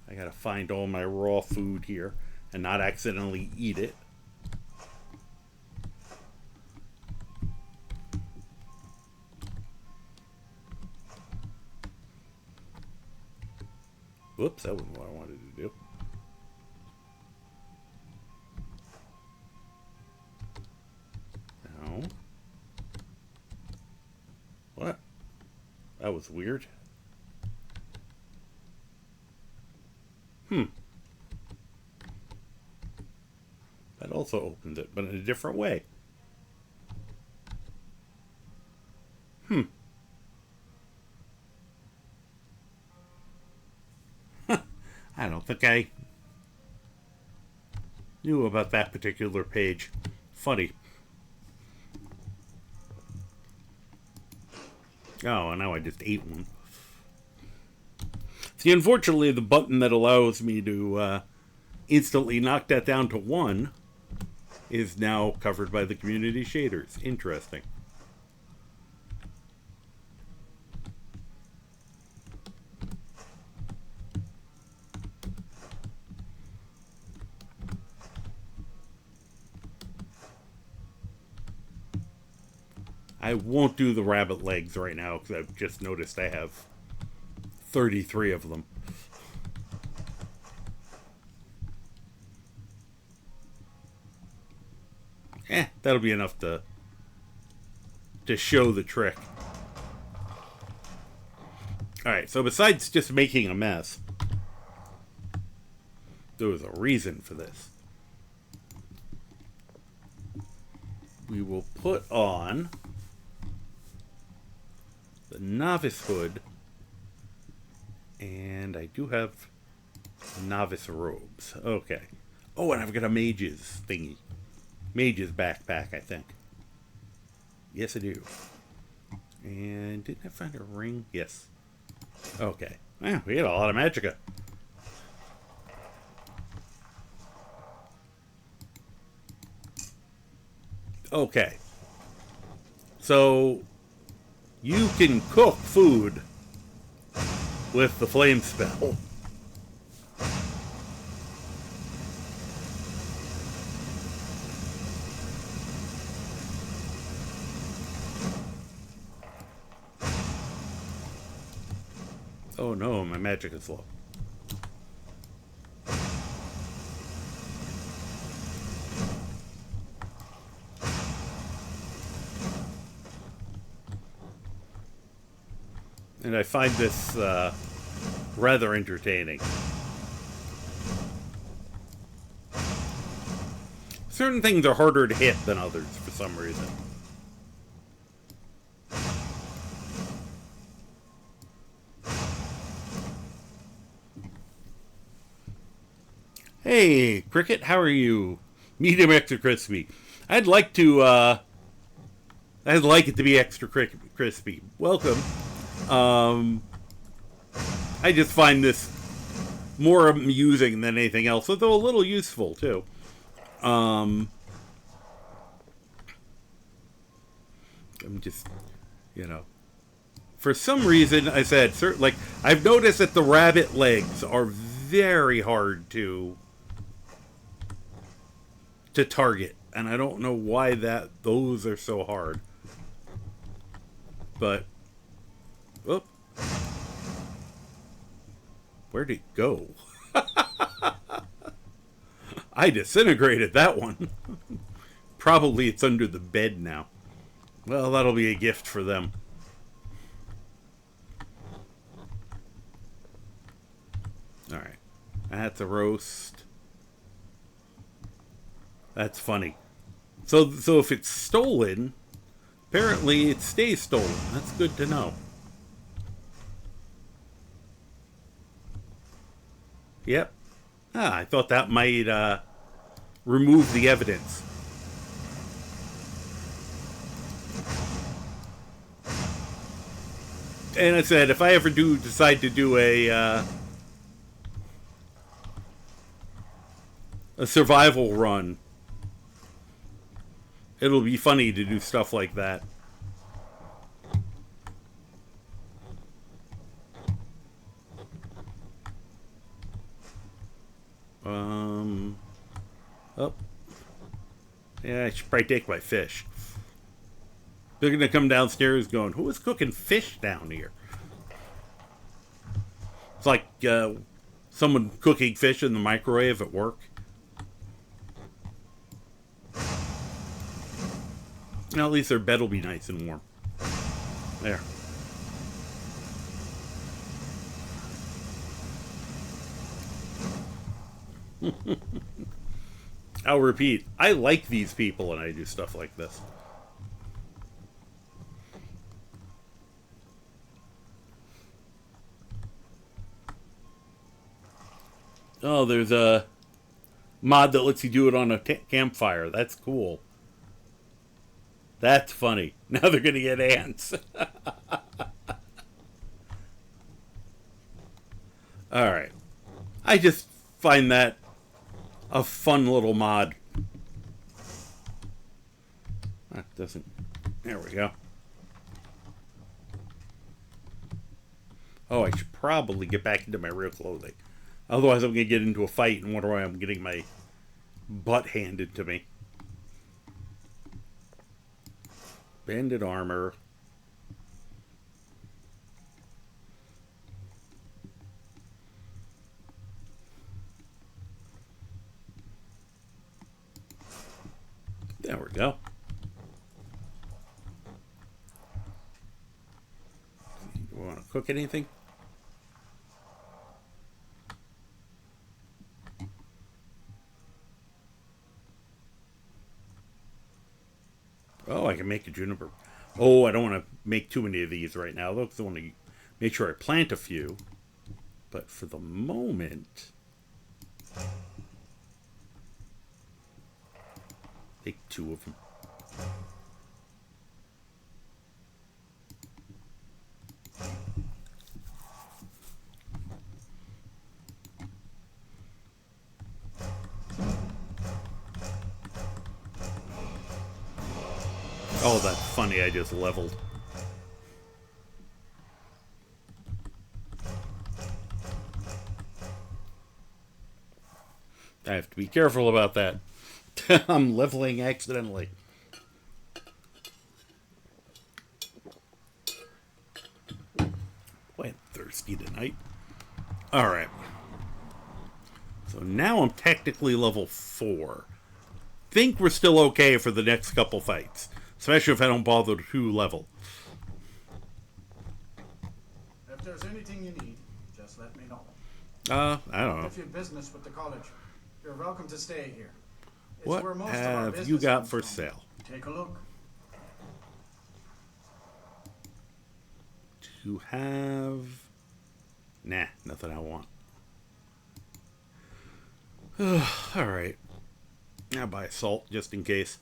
I gotta find all my raw food here and not accidentally eat it. Whoops, that wasn't what I wanted to do. No. What? That was weird. That also opens it, but in a different way. I don't think I knew about that particular page. Funny. Oh, and now I just ate one. See, unfortunately, the button that allows me to instantly knock that down to 1 is now covered by the community shaders. Interesting. I won't do the rabbit legs right now because I've just noticed I have 33 of them. That'll be enough to show the trick. Alright, so besides just making a mess, there was a reason for this. We will put on novice hood. And I do have novice robes. Okay. Oh, and I've got a mage's thingy. Mage's backpack, I think. Yes, I do. And didn't I find a ring? Yes. Okay. Yeah, we had a lot of magicka. Okay. So, you can cook food with the flame spell. Oh no, my magic is low. And I find this rather entertaining. Certain things are harder to hit than others for some reason. Hey, Cricket, how are you? Medium extra crispy. I'd like it to be extra crispy. Welcome. I just find this more amusing than anything else, although a little useful too. I'm just, for some reason, I said, like, I've noticed that the rabbit legs are very hard to target, and I don't know why those are so hard. But, oh, where'd it go? I disintegrated that one. Probably it's under the bed now. Well, that'll be a gift for them. Alright. That's a roast. That's funny. So if it's stolen, apparently it stays stolen. That's good to know. Yep. I thought that might remove the evidence. And I said, if I ever decide to do a survival run, it'll be funny to do stuff like that. Oh. Yeah, I should probably take my fish. They're gonna come downstairs going, who is cooking fish down here? It's like someone cooking fish in the microwave at work. Well, at least their bed will be nice and warm. There. I'll repeat, I like these people when I do stuff like this. Oh, there's a mod that lets you do it on a campfire. That's cool. That's funny. Now they're gonna get ants. Alright. I just find that a fun little mod. That doesn't... There we go. Oh, I should probably get back into my real clothing. Otherwise I'm going to get into a fight and wonder why I'm getting my butt handed to me. Banded armor. There we go. Do you want to cook anything? Oh, I can make a juniper. Oh, I don't want to make too many of these right now. Though, 'cause I want to make sure I plant a few. But for the moment, take 2 of them. Oh, that's funny. I just leveled. I have to be careful about that. I'm leveling accidentally. Boy, I'm thirsty tonight. Alright. So now I'm technically level 4. Think we're still okay for the next couple fights. Especially if I don't bother to level. If there's anything you need, just let me know. I don't know. If you have business with the college, you're welcome to stay here. It's What where most of our have business you got comes for from. sale? Take a look. To have... Nah, nothing I want. Alright. I'll buy salt just in case.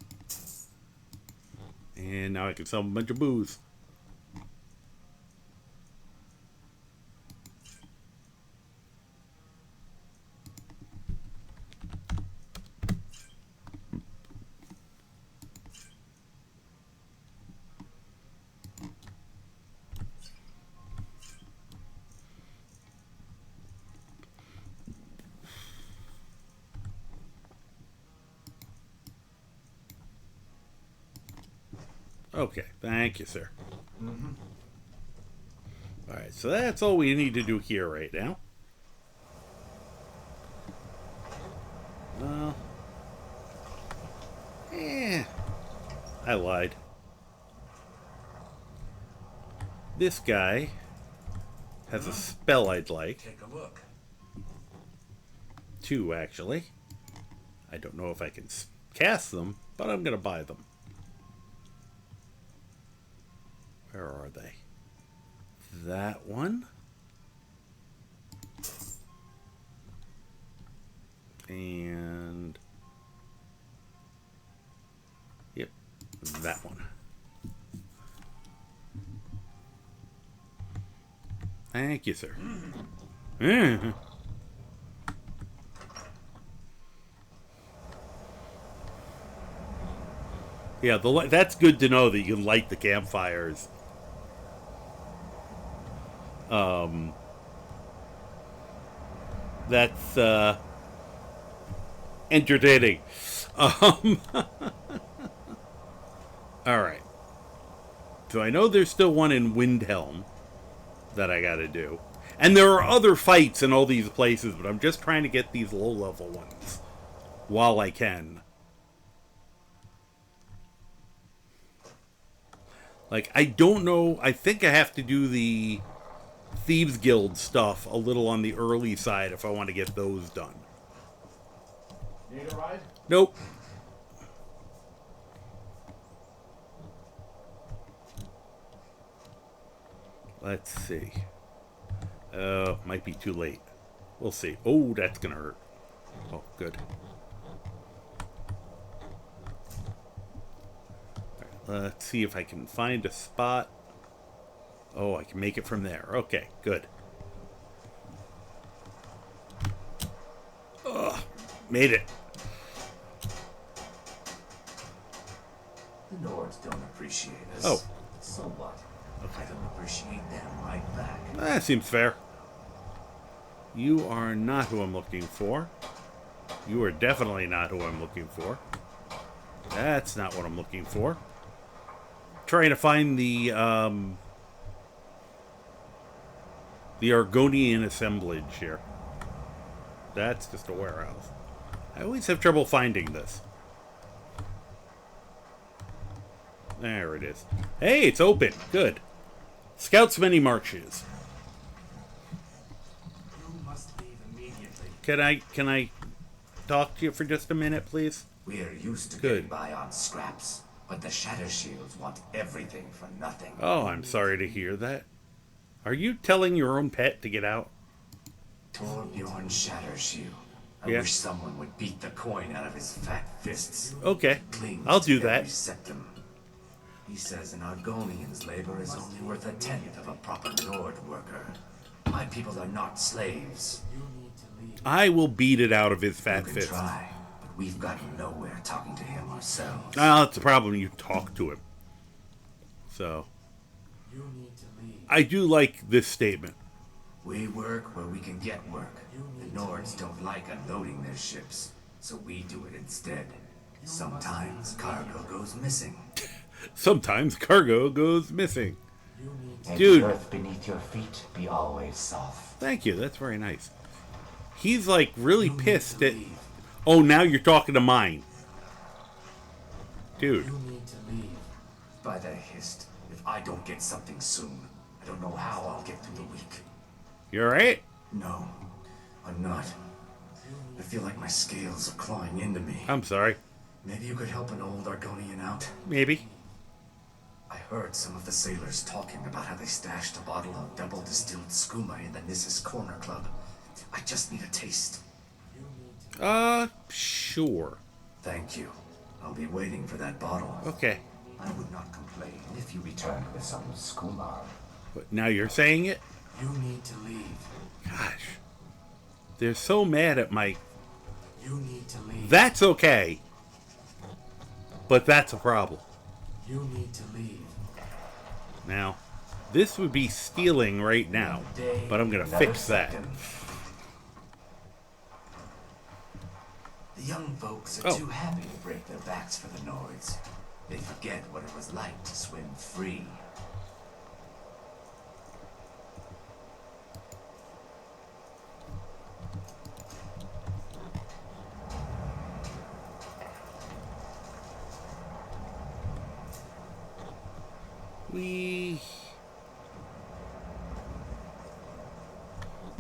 And now I can sell a bunch of booze. Okay, thank you, sir. Alright, so that's all we need to do here right now. I lied. This guy has a spell I'd like. Take a look. 2, actually. I don't know if I can cast them, but I'm going to buy them. Where are they? That one. And... Yep, that one. Thank you, sir. Yeah, that's good to know that you can light the campfires. That's entertaining. Alright. So I know there's still one in Windhelm that I gotta do. And there are other fights in all these places, but I'm just trying to get these low-level ones while I can. Like, I don't know. I think I have to do the Thieves Guild stuff a little on the early side if I want to get those done. Need a ride? Nope. Let's see. Might be too late. We'll see. Oh, that's gonna hurt. Oh, good. Let's see if I can find a spot. Oh, I can make it from there. Okay, good. Ugh, made it. The Nords don't appreciate us. Oh. So what? I don't appreciate them right back. That seems fair. You are not who I'm looking for. You are definitely not who I'm looking for. That's not what I'm looking for. Trying to find the Argonian assemblage here. That's just a warehouse. I always have trouble finding this. There it is. Hey, it's open. Good. Scouts many marches. You must leave immediately. Can I talk to you for just a minute, please? We're used to Good. getting by on scraps. But the Shatter Shields want everything for nothing. Oh, I'm sorry to hear that. Are you telling your own pet to get out? Torbjorn Shatter Shield. I Yeah. wish someone would beat the coin out of his fat fists. Okay, Clings I'll do to every that. septum. He says an Argonian's labor is only worth a tenth of a proper Nord worker. My people are not slaves. I will beat it out of his You fat can fist. try, but we've gotten nowhere talking to him ourselves. Well, that's the problem. You talk to him. So, I do like this statement. We work where we can get work. The Nords don't like unloading their ships, so we do it instead. Sometimes cargo goes missing. Sometimes cargo goes missing. And Dude. the earth beneath your feet be always soft. Thank you. That's very nice. He's like really pissed at. Oh, now you're talking to mine. Dude. By the Hist, if I don't get something soon, I don't know how I'll get through the week. You alright? No, I'm not. I feel like my scales are clawing into me. I'm sorry. Maybe you could help an old Argonian out? Maybe. I heard some of the sailors talking about how they stashed a bottle of double distilled skooma in the Nissus Corner Club. I just need a taste. Sure. Thank you. I'll be waiting for that bottle. Okay. I would not complain if you returned with some skooma. But now you're saying it? You need to leave. Gosh. They're so mad at my... You need to leave. That's okay. But that's a problem. You need to leave. Now, this would be stealing right now. But I'm going to fix that. The young folks are too happy to break their backs for the Nords. They forget what it was like to swim free.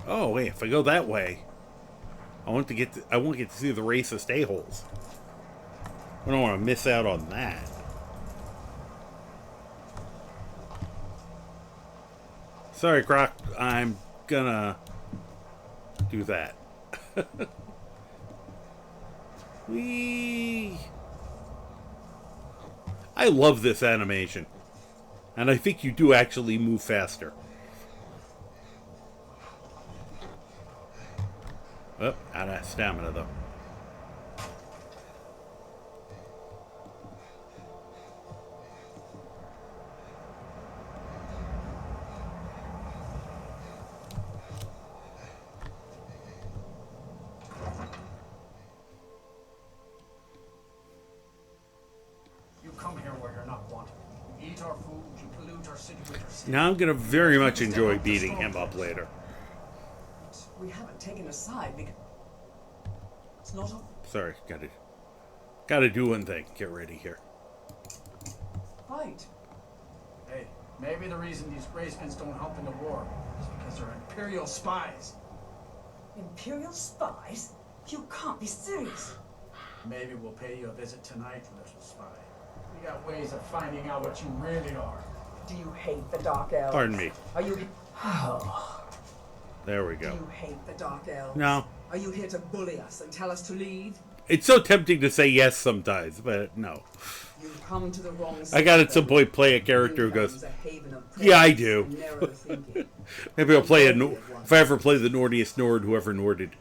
Oh wait, if I go that way, I won't get to see the racist a-holes. I don't want to miss out on that. Sorry, Croc. I'm gonna do that. I love this animation. And I think you do actually move faster. Oh, out of stamina though. You come here where you're not wanted. You eat our food, you pollute our city with your sin. Now I'm gonna very much enjoy beating him up later. We haven't taken a side because it's not a Sorry, gotta do one thing. Get ready here. fight. Hey, maybe the reason these Grayskins don't help in the war is because they're Imperial spies. Imperial spies? You can't be serious. Maybe we'll pay you a visit tonight, little spy. We got ways of finding out what you really are. Do you hate the Dark Elves? Pardon me. Are you... There we Do go. you hate the Dark Elves? No. Are you here to bully us and tell us to leave? It's so tempting to say yes sometimes, but no. You've come to the wrong I got at some point play a character who goes, yeah, I do. Maybe I'll play if I ever play the Nordiest Nord, whoever Norded.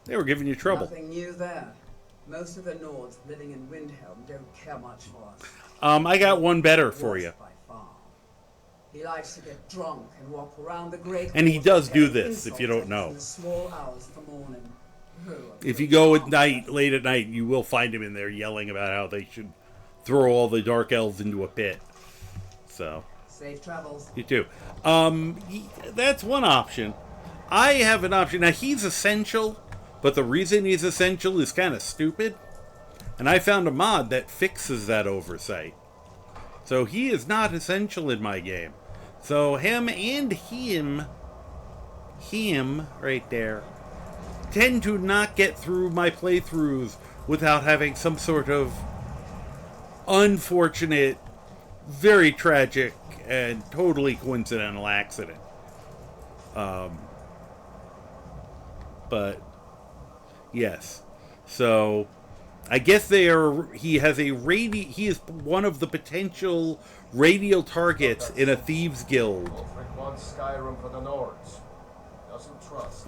They were giving you trouble. Nothing new there. Most of the Nords living in Windhelm don't care much for us. I got one better for you. By far. He likes to get drunk and walk around the great And he halls does do telling this, if you don't insults know. in the small hours of the morning. If you go at night, late at night, you will find him in there yelling about how they should throw all the Dark Elves into a pit. So, Safe travels. you too. That's one option. I have an option. Now, he's essential, but the reason he's essential is kind of stupid. And I found a mod that fixes that oversight. So he is not essential in my game. So him and him right there, tend to not get through my playthroughs without having some sort of unfortunate, very tragic, and totally coincidental accident. But yes, so I guess they are. He has a He is one of the potential radial targets in a thieves guild. Ulfric wants Skyrim for the Nords. Doesn't trust.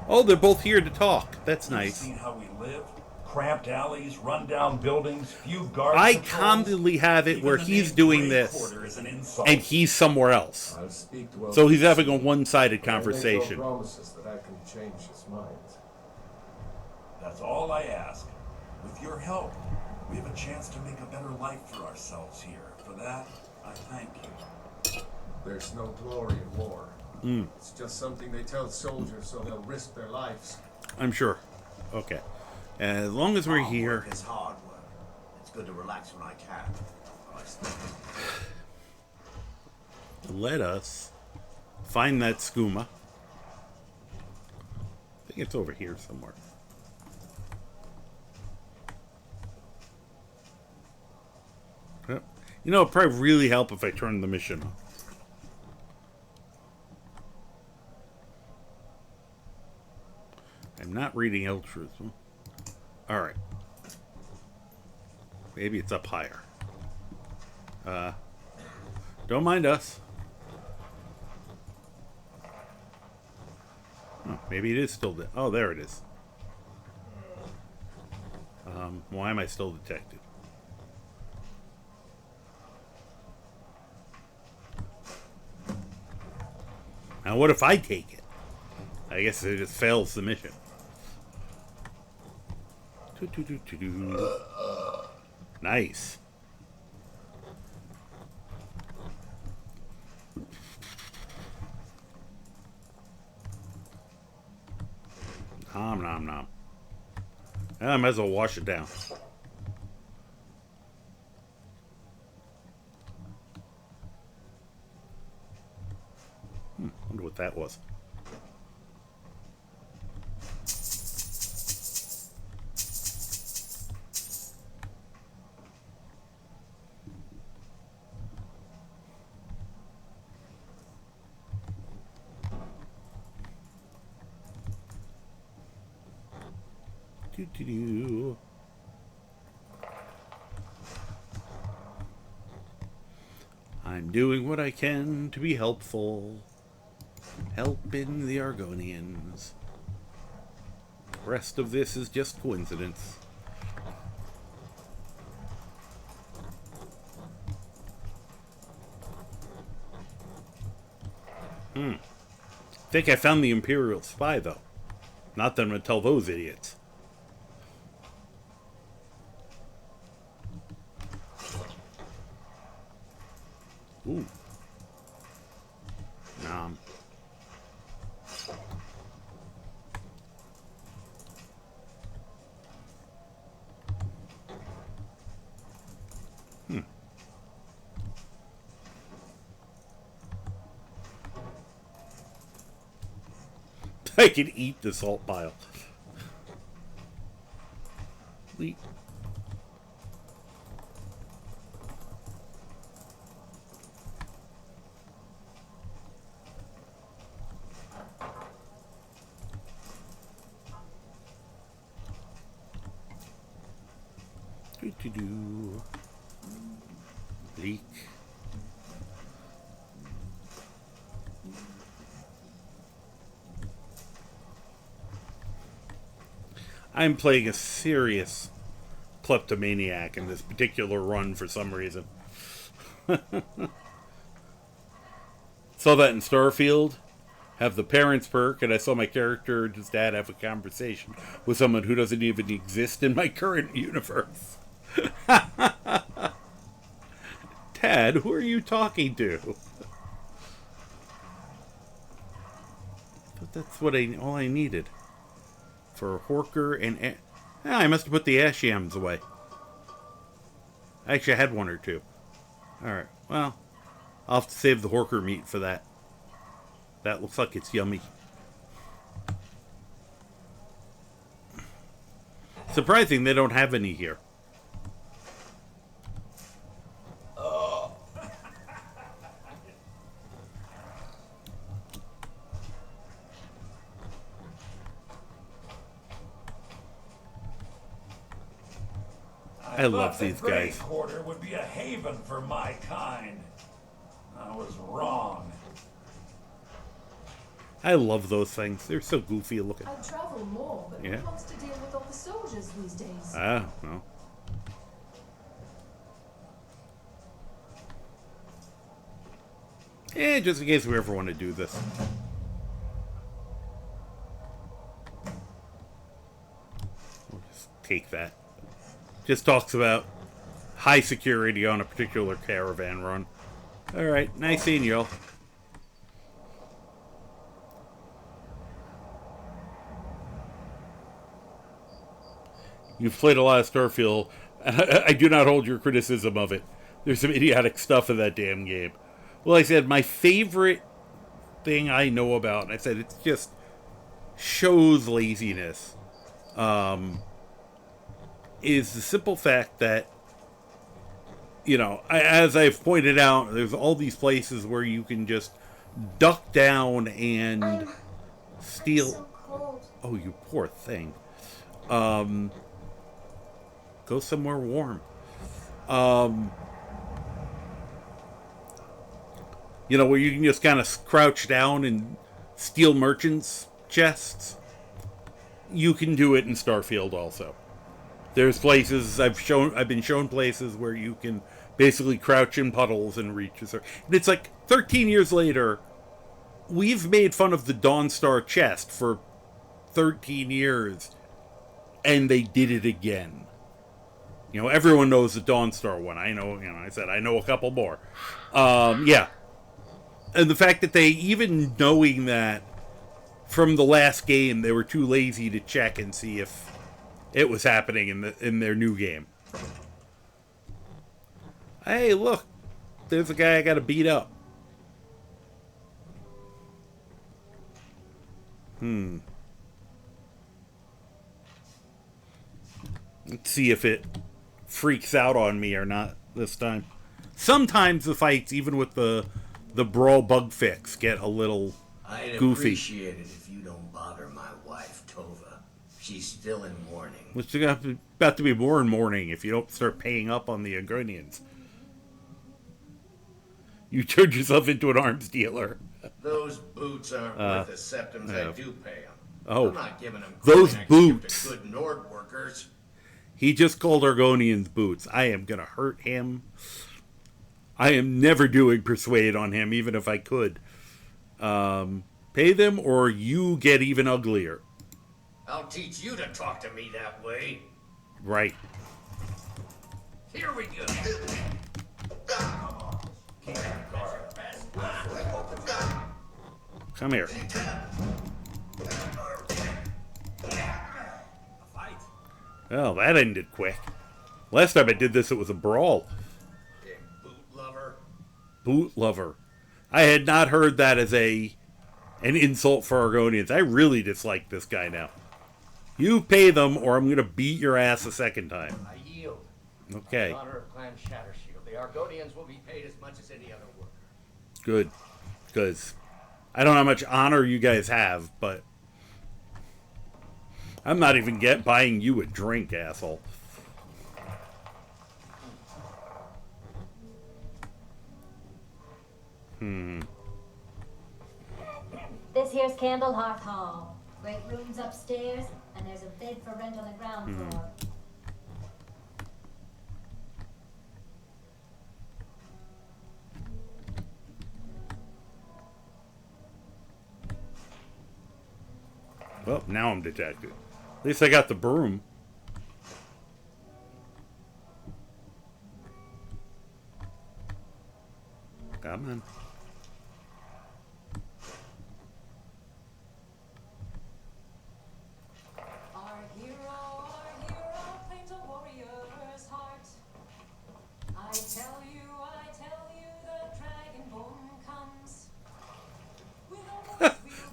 Oh, they're both here to talk. That's nice. Seen how we live? Cramped alleys, run-down buildings, few guard I patrols. constantly have it where Even the he's name doing Grey this, Quarter is an insult. and he's somewhere else. I'll speak to So he's having a Ulfric, one-sided but I make no conversation. promises that I can change his mind. That's all I ask. With your help, we have a chance to make a better life for ourselves here. For that, I thank you. There's no glory in war. It's just something they tell soldiers so they'll risk their lives. I'm sure. Okay. As long as we're Hard here. work is hard work. It's good to relax when I can. Let us find that skooma. I think it's over here somewhere. Yep. You know, it'd probably really help if I turned the mission off. I'm not reading Eltruth. Alright. Maybe it's up higher. Don't mind us. Oh, maybe it is still there. Oh, there it is. Why am I still detected? Now, what if I take it? I guess it just fails the mission. Nice. Nom nom nom. I might as well wash it down. Wonder what that was. Do-do-do. I'm doing what I can to be helpful. Helping the Argonians. The rest of this is just coincidence. I think I found the Imperial spy, though. Not that I'm going to tell those idiots. Ooh. Nom. I can eat the salt pile. Leap. Do-do-do. Leak. I'm playing a serious kleptomaniac in this particular run for some reason. Saw that in Starfield. Have the parents perk, and I saw my character and his dad have a conversation with someone who doesn't even exist in my current universe. Dad, who are you talking to? But that's what all I needed. For Horker and... I must have put the ash yams away. Actually, I had one or two. Alright, well, I'll have to save the Horker meat for that. That looks like it's yummy. Surprising they don't have any here. I love thought the these Grey guys. Quarter would be a haven for my kind. I was wrong. I love those things. They're so goofy looking. I travel more, but Yeah. who wants to deal with all the soldiers these days? Ah, well. Yeah, just in case we ever want to do this. We'll just take that. Just talks about high security on a particular caravan run. Alright, nice seeing y'all. You've played a lot of Starfield, and I do not hold your criticism of it. There's some idiotic stuff in that damn game. Well, I said, my favorite thing I know about, and I said it's just shows laziness, is the simple fact that, you know, as I've pointed out, there's all these places where you can just duck down and steal. I'm so cold. Oh, you poor thing. Go somewhere warm. You know, where you can just kind of crouch down and steal merchants' chests. You can do it in Starfield also. There's places I've been shown places where you can basically crouch in puddles and reach a certain. And it's like 13 years later, we've made fun of the Dawnstar chest for 13 years, and they did it again. You know, everyone knows the Dawnstar one. I know, you know, I said I know a couple more. Yeah. And the fact that they, even knowing that from the last game, they were too lazy to check and see if it was happening in their new game. Hey, look. There's a guy I gotta beat up. Let's see if it freaks out on me or not this time. Sometimes the fights, even with the brawl bug fix, get a little I'd goofy. appreciate it if you don't bother my wife, Tova. She's still in mourning. Which is about to be more in mourning if you don't start paying up on the Agronians. You turned yourself into an arms dealer. Those boots aren't worth the septims I do pay them. Oh, I'm not giving them those coin I can give boots. to good Nord workers. He just called Argonians boots. I am gonna hurt him. I am never doing persuade on him, even if I could. Pay them, or you get even uglier. I'll teach you to talk to me that way. Right. Here we go. Come here. Well, that ended quick. Last time I did this, it was a brawl. Big boot lover. Boot lover. I had not heard that as an insult for Argonians. I really dislike this guy now. You pay them, or I'm going to beat your ass a second time. I yield. Okay. In honor of Clan Shattershield, the Argonians will be paid as much as any other worker. Good. Because I don't know how much honor you guys have, but I'm not even buying you a drink, asshole. This here's Candlehearth Hall. Great rooms upstairs, and there's a bed for rent on the ground floor. Well, now I'm detected. At least I got the broom. Come on. Our hero claims a warrior's heart. I tell you, the dragonborn comes.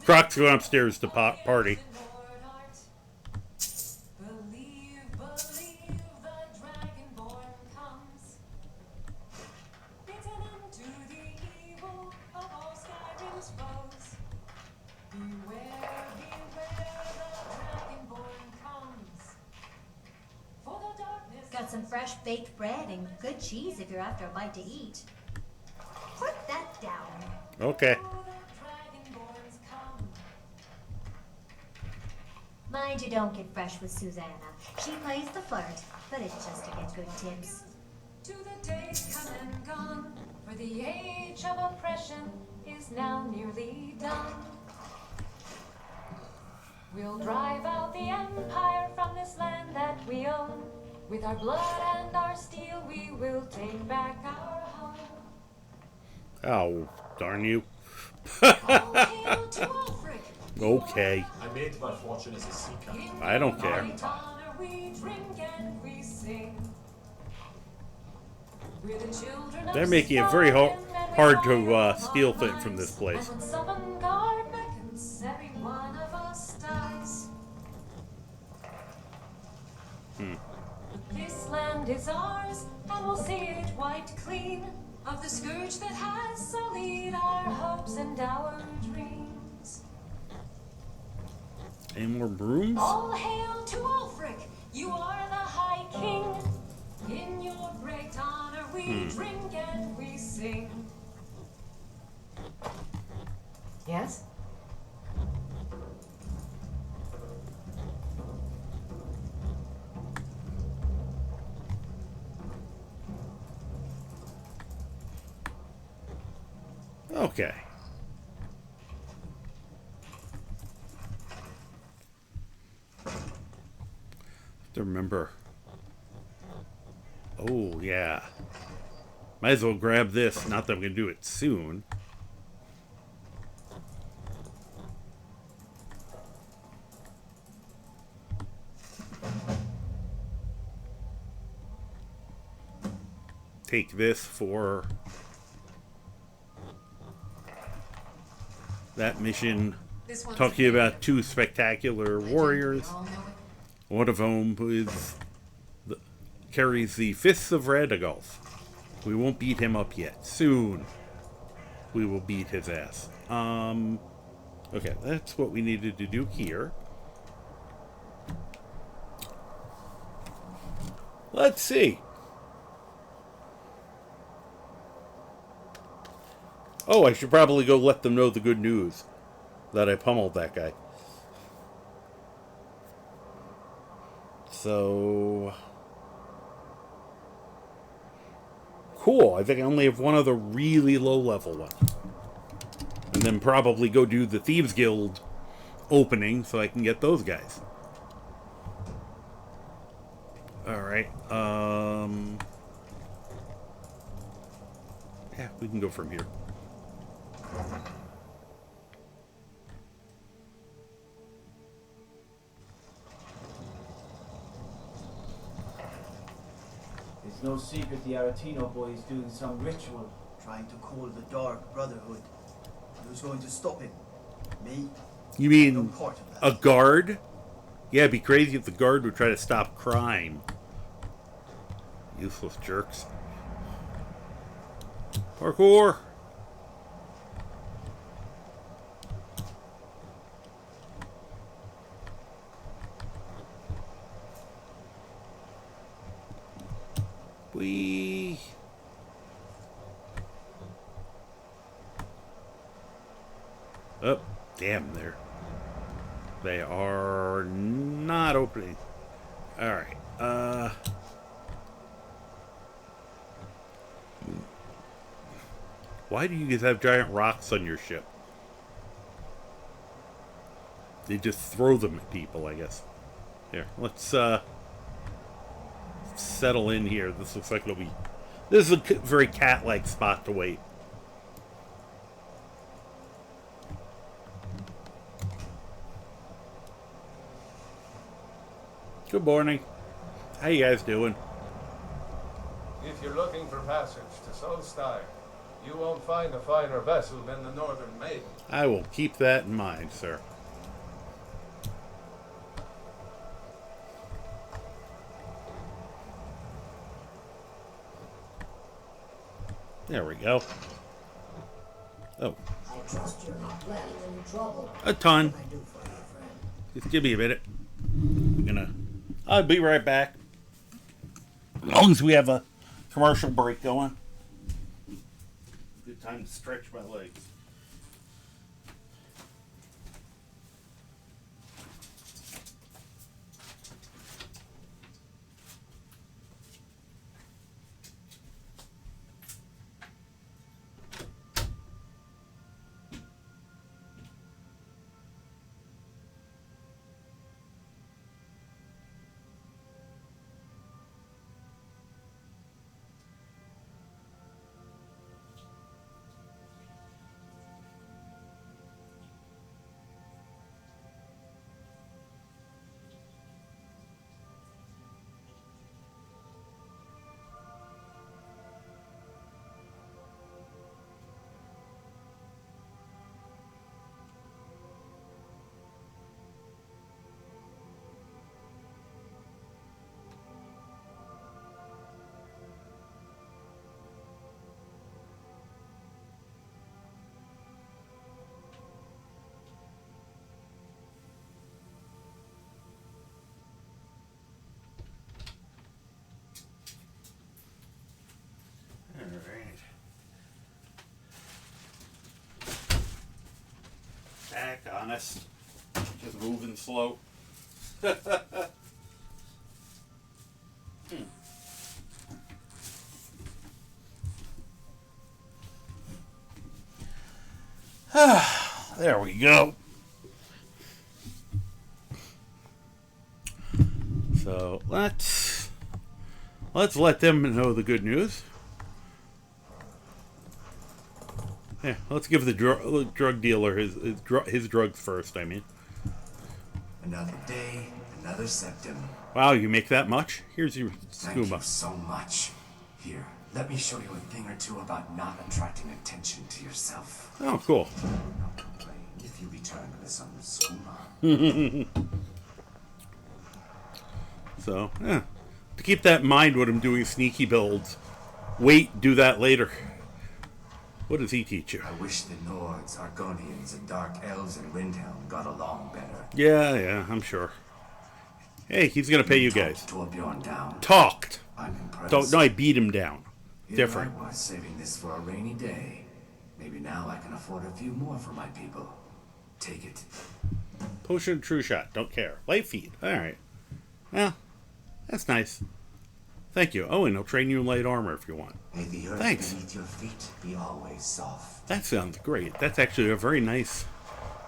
Croc's going upstairs to party. Believe, the dragonborn comes. It's an end to the evil of all Skyrim's foes. Beware, the dragonborn comes. For the darkness got some fresh baked bread and good cheese if you're after a bite to eat. Put that down. Okay. Mind you don't get fresh with Susanna. She plays the flirt, but it's just to get good tips. To the days come and gone, for the age of oppression is now nearly done. We'll drive out the empire from this land that we own. With our blood and our steel, we will take back our home. Oh, darn you. All hail to Ulfric. Okay. I made my fortune as a seeker. I don't care. In honor we drink and we sing. We're the children of They're making it very hard to steal things from this place. And when Sovngarde beckons, every one of us dies. This land is ours, and we'll see it wiped clean of the scourge that has sullied our hopes and our dreams. Any more brooms? All hail to Ulfric, you are the High King. In your great honor we drink and we sing. Yes? Okay. To remember. Oh, yeah. Might as well grab this. Not that I'm going to do it soon. Take this for that mission. Talking about two spectacular warriors. One of whom carries the Fists of Radagolf. We won't beat him up yet. Soon, we will beat his ass. Okay, that's what we needed to do here. Let's see. Oh, I should probably go let them know the good news. That I pummeled that guy. So... Cool, I think I only have one other really low-level one. And then probably go do the Thieves Guild opening so I can get those guys. Alright, yeah, we can go from here. It's no secret the Aretino boy is doing some ritual. Trying to call the Dark Brotherhood. Who's going to stop him? Me? You mean a guard? Yeah, it'd be crazy if the guard would try to stop crime. Useless jerks. Parkour! Whee! Oh, damn, they are not opening. Alright, why do you guys have giant rocks on your ship? They just throw them at people, I guess. Here, let's settle in here. This looks like it'll be... This is a very cat-like spot to wait. Good morning. How you guys doing? If you're looking for passage to Solstheim, you won't find a finer vessel than the Northern Maiden. I will keep that in mind, sir. There we go. Oh. I trust you're not planning any trouble. A ton. What can I do for you, friend? Just give me a minute. I'll be right back. long as we have a commercial break going. Good time to stretch my legs. Back, honest. Just moving slow. There we go. So let's let them know the good news. Yeah, let's give the drug dealer his drugs first. I mean, Another day, another septum. wow, you make that much? Here's your Thank scuba. you so much. Here, let me show you a thing or two about not attracting attention to yourself. Oh, cool. Not complain if you return this on the scuba. So, yeah. To keep that in mind when I'm doing sneaky builds, wait, do that later. What does he teach you? I wish the Nords, Argonians, and Dark Elves in Windhelm got along better. Yeah, I'm sure. Hey, he's gonna pay you guys. Torbjorn down. Talked. I'm impressed. Don't, no, I beat him down. Here Different. I was saving this for a rainy day. Maybe now I can afford a few more for my people. Take it. Potion true shot. Don't care. Light feed. Alright. Well, that's nice. Thank you. Oh, and I'll train you in light armor if you want. May the earth Thanks. beneath your feet be always soft. That sounds great. That's actually a very nice...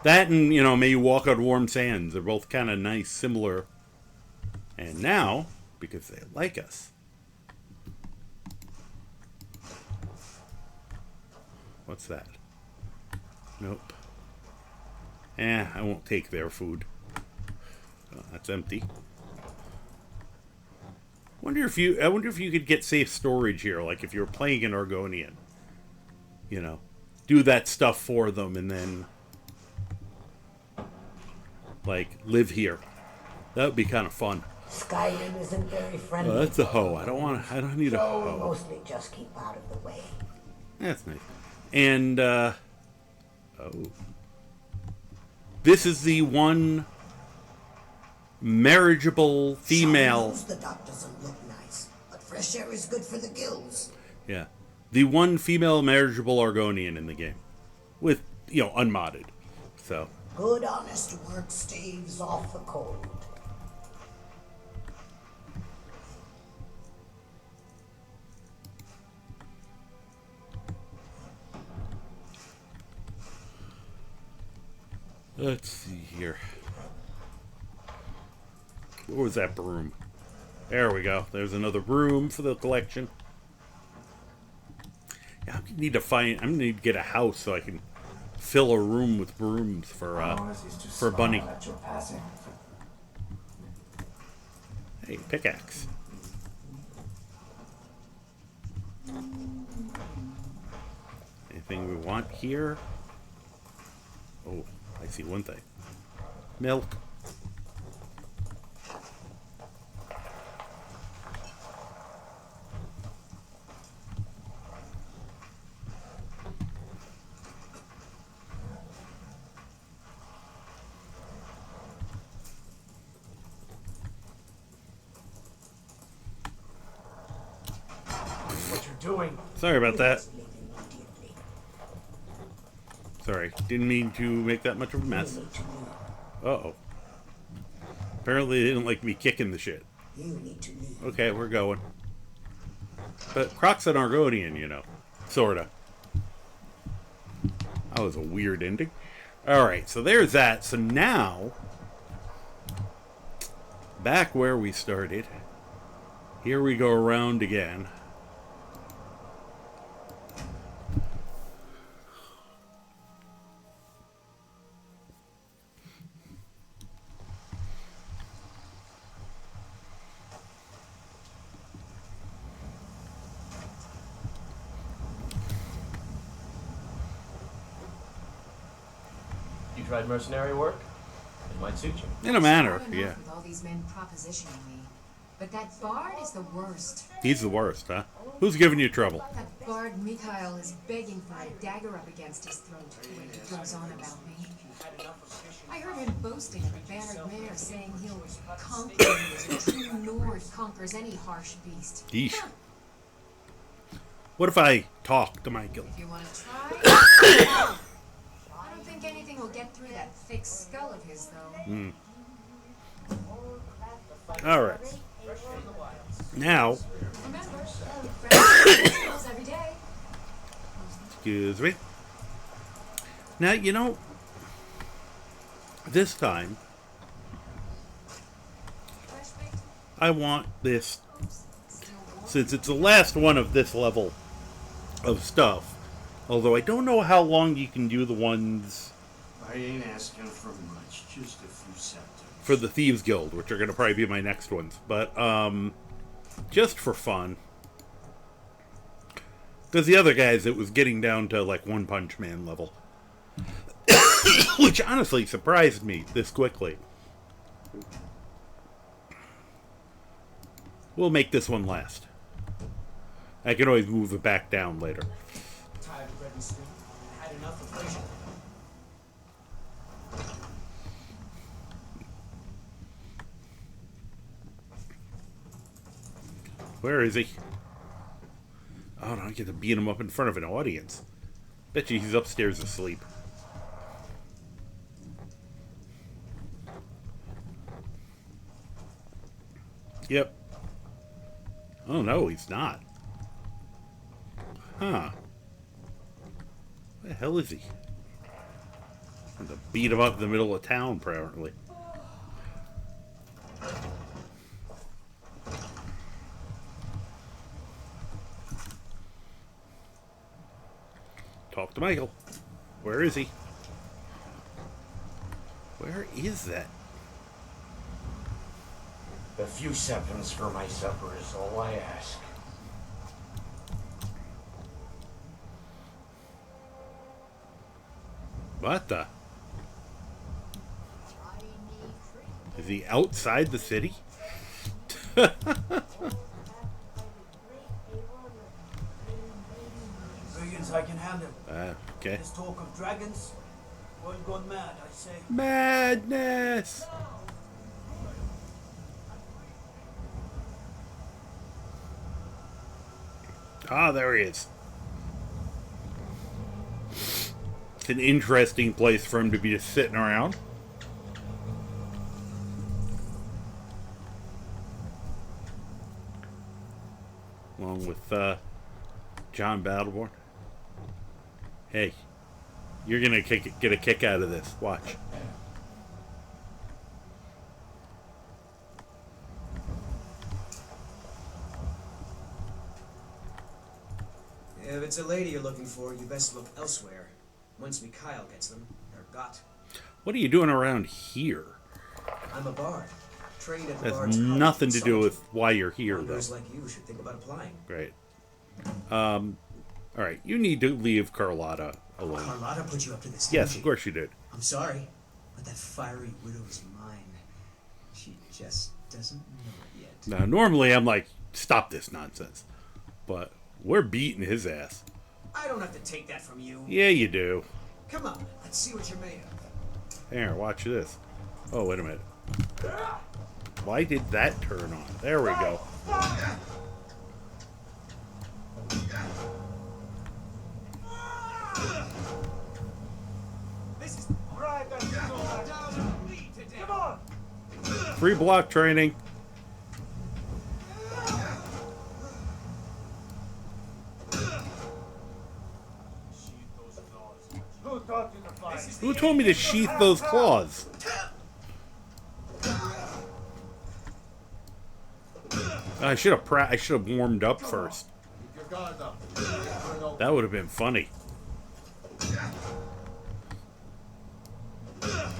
That and, may you walk on warm sands. They're both kind of nice, similar. And now, because they like us... What's that? Nope. I won't take their food. Oh, that's empty. I wonder if you could get safe storage here, like if you're playing an Argonian. Do that stuff for them and then like live here. That would be kind of fun. Skyrim isn't very friendly. Oh, that's a hoe. I don't need a So we hoe. mostly just keep out of the way. That's nice. And this is the one marriageable female. The dock doesn't look nice, but fresh air is good for the gills. Yeah. The one female marriageable Argonian in the game. With, unmodded. So. Good honest work staves off the cold. Let's see here. What was that broom? There we go. There's another broom for the collection. Yeah, I'm gonna need to get a house so I can fill a room with brooms for Bunny. Hey, pickaxe. Anything we want here? Oh, I see one thing. Milk. doing? Sorry about that. Sorry, didn't mean to make that much of a mess. Uh-oh. Apparently they didn't like me kicking the shit. Okay, we're going. But Croc's an Argonian, you know. Sorta. That was a weird ending. Alright, so there's that. So now, back where we started. Here we go around again. You tried mercenary work? It might suit you. In a manner, Hard enough yeah. With all these men propositioning me, but that bard is the worst. He's the worst, huh? Who's giving you trouble? That bard Mikhail is begging for a dagger up against his throat when he goes on about me. I heard him boasting of the bannered mare, saying he'll conquer me as a true Nord conquers any harsh beast. Yeesh. What if I talk to Michael? If you want to try, I don't think anything will get through that thick skull of his, though. Alright. Now, Remember, skills every day. excuse me. Now, you know, this time, I want this, since it's the last one of this level of stuff, although I don't know how long you can do the ones I ain't asking for much, just a few seconds. for the Thieves Guild, which are going to probably be my next ones, but just for fun. Because the other guys, it was getting down to like One Punch Man level. Which honestly surprised me this quickly. We'll make this one last. I can always move it back down later. Tired of red and steel. Had enough of Fraser. Where is he? Oh, no, I get to beat him up in front of an audience. Bet you he's upstairs asleep. Yep. Oh, no, he's not. Huh. Where the hell is he? I'm gonna beat him up in the middle of town, apparently. Talk to Michael. Where is he? Where is that? A few seconds for my supper is all I ask. What the? Is he outside the city? Dragons I can handle. Okay. This talk of dragons, world gone mad, I say. Madness! Ah, there he is. It's an interesting place for him to be just sitting around. Along with John Battleborn. Hey, you're gonna get a kick out of this. Watch. If it's a lady you're looking for, you best look elsewhere. Once Mikhail gets them, they're got. What are you doing around here? I'm a bard. Trained at the That's Bard's nothing to College. do with why you're here, though. Wonders like you should think about applying. Great. Alright, you need to leave Carlotta alone. Carlotta put you up to this. Yes, didn't of course you did. I'm sorry, but that fiery widow's mine. She just doesn't know it yet. Now, normally I'm like, stop this nonsense. But we're beating his ass. I don't have to take that from you. Yeah, you do. Come on, let's see what you're made of. Here, watch this. Oh, wait a minute. Why did that turn on? There we go. This is right. Come on. Free block training. Who taught you to fight? Who told me to sheath those claws? I should have warmed up first. Keep your guard up. That would have been funny.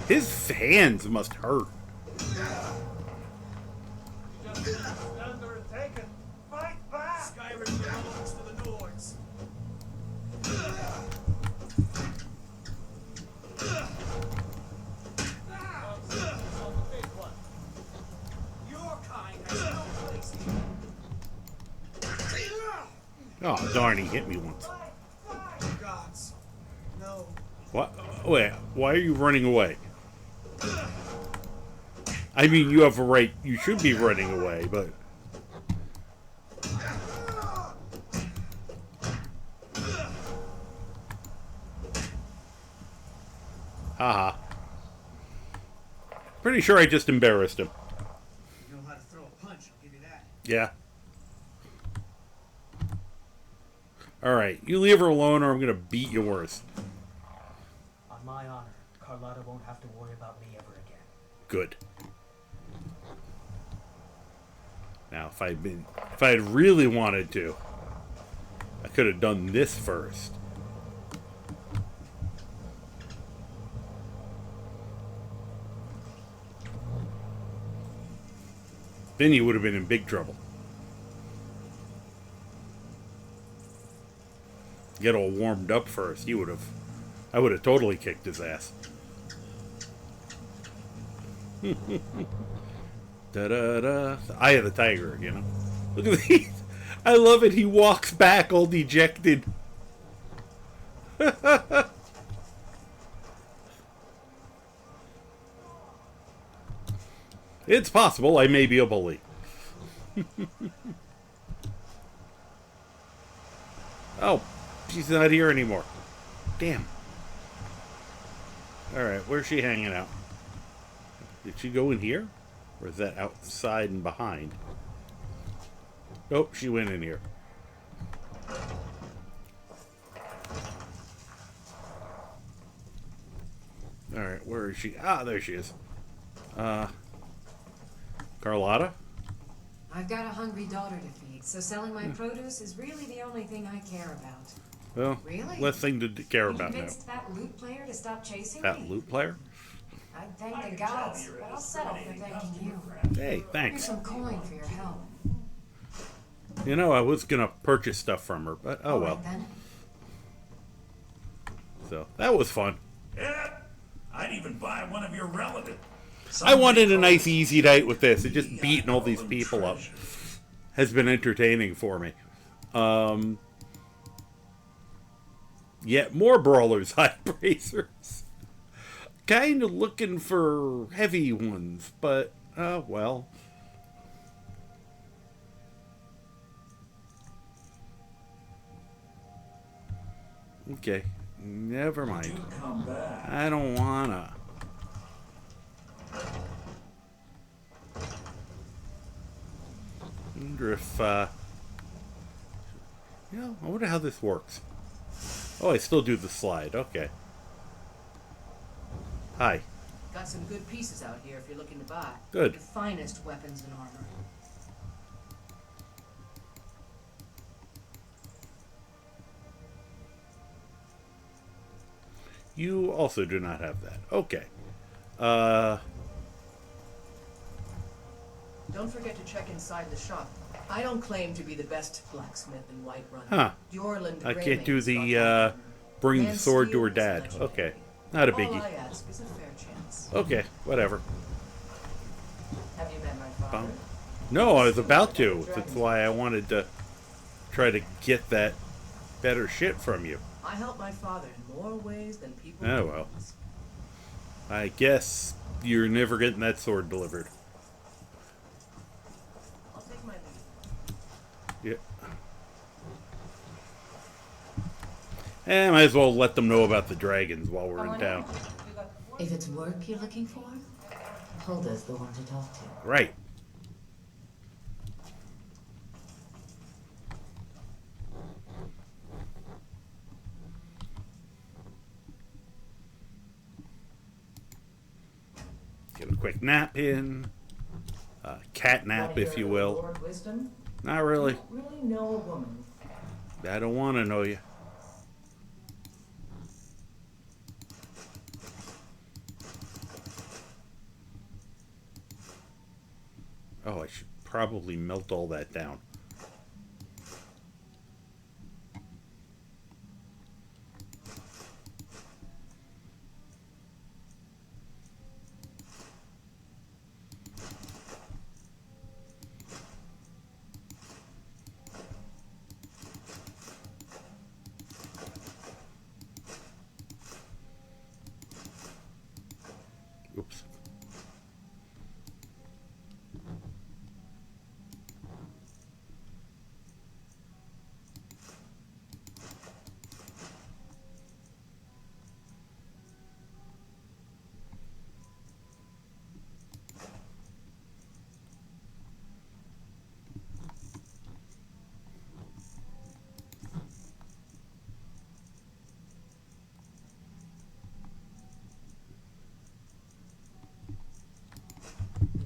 His hands must hurt. Just stand there and take it. Fight back. Skyrim belongs to the Nords. Your kind has no place here. Oh, darn, he hit me once. Gods. No. What? Wait, why are you running away? I mean, you have a right. You should be running away, but... Haha. Pretty sure I just embarrassed him. You know how to throw a punch, I'll give you that. Yeah. Alright, you leave her alone or I'm gonna beat you worse. On my honor, Carlotta won't have to worry about me ever again. Good. Now, if I had really wanted to, I could have done this first. Then you would have been in big trouble. Get all warmed up first. I would have totally kicked his ass. Da-da-da. The Eye of the Tiger, you know. Look at these. I love it. He walks back all dejected. It's possible I may be a bully. Oh, she's not here anymore. Damn. Alright, where's she hanging out? Did she go in here? Or is that outside and behind? Nope, she went in here. Alright, where is she? Ah, there she is. Carlotta? I've got a hungry daughter to feed, so selling my produce is really the only thing I care about. Well, Really? less thing to care You about now. convinced that loot player to stop chasing That me? loot player? I'd thank the gods, but I'll settle for thanking you. Hey, Here's thanks. some coin for your help. You know, I was gonna purchase stuff from her, but oh well. Alright then. So, that was fun. Yeah, I'd even buy one of your relatives. I wanted a nice easy night with this. And just beating all these people up has been entertaining for me. Yet more brawlers, high bracers. Kind of looking for heavy ones, but well. Okay, never mind. I don't wanna. Wonder if, I wonder how this works. Oh, I still do the slide. Okay. Hi. Got some good pieces out here if you're looking to buy. Good. The finest weapons and armor. You also do not have that. Okay. Don't forget to check inside the shop. I don't claim to be the best blacksmith in Whiterun. Huh. Bjorland I Grey can't do Mane's got the, bring the Man sword to steel her is dad. legendary. Okay. Not a All biggie. I ask is a fair chance. Okay, whatever. Have you met my father? No, I was about to. That's why I wanted to try to get that better shit from you. I help my father in more ways than people Oh, realize. well. I guess you're never getting that sword delivered. I'll take my leave. Yeah. Might as well let them know about the dragons while we're in town. If it's work you're looking for, Hulda's the one to talk to. Right. Get a quick nap in. Cat nap, if you will. Lord Wisdom? Not really. You don't really know a woman. I don't want to know you. Oh, I should probably melt all that down. Oops.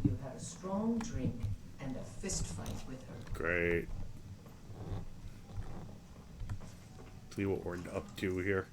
You had a strong drink and a fist fight with her. Great. See what we're up to here.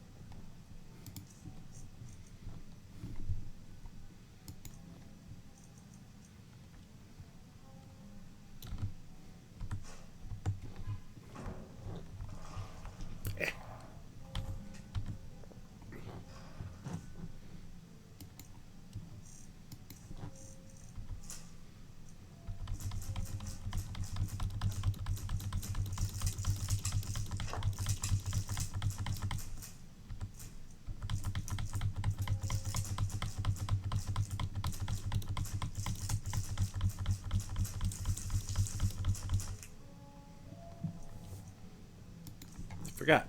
Forgot.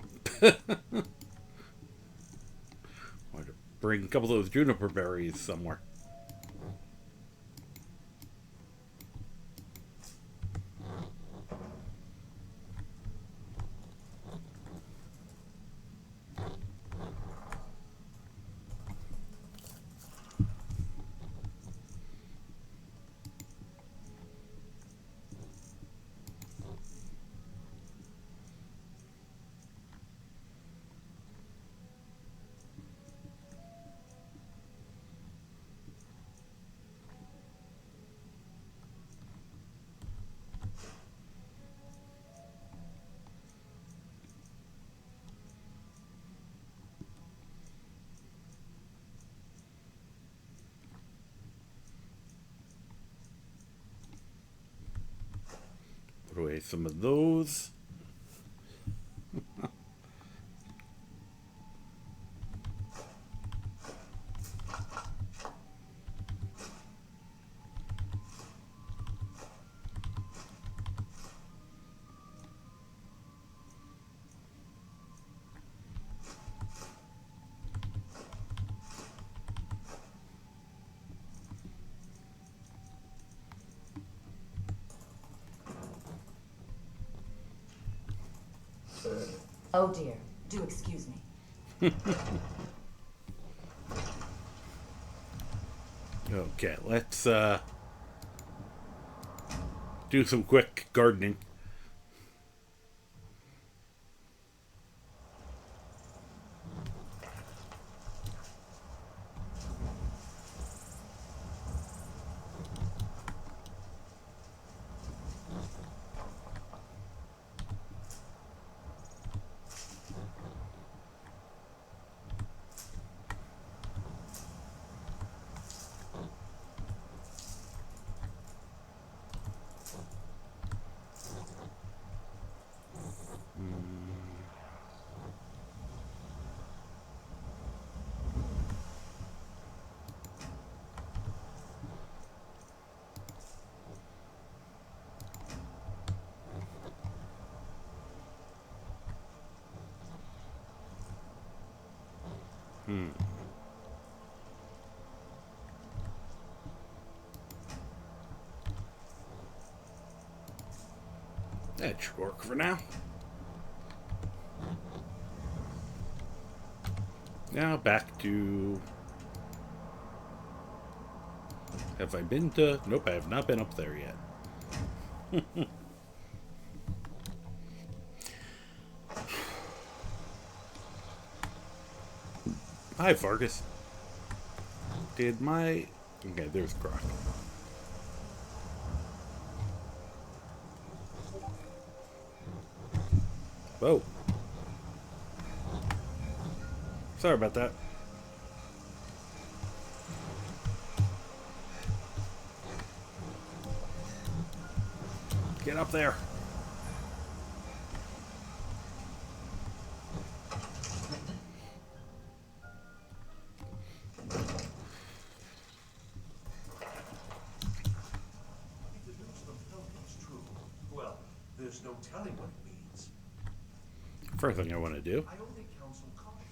Wanted to bring a couple of those juniper berries somewhere. Put away some of those. Oh dear, do excuse me. Okay, let's do some quick gardening. That should work for now. Now back to... Have I been to... Nope, I have not been up there yet. Hi, Vargas. Did my... Okay, there's Croc. Whoa. Sorry about that. Get up there. Well, there's no telling what it means. First thing I want to do. I only counsel caution.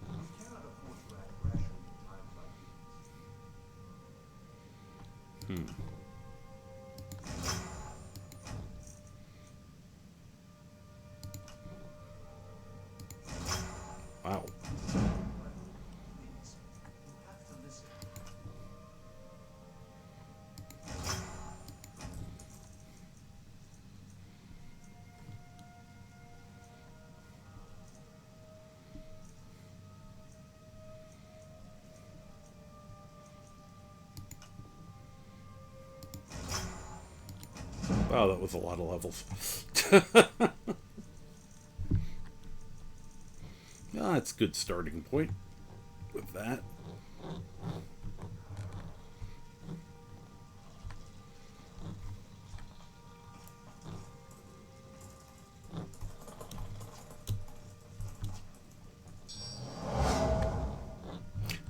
We cannot afford to act rashly in times like these. Wow. Please, you have to listen. Wow, that was a lot of levels. Ah, that's a good starting point with that.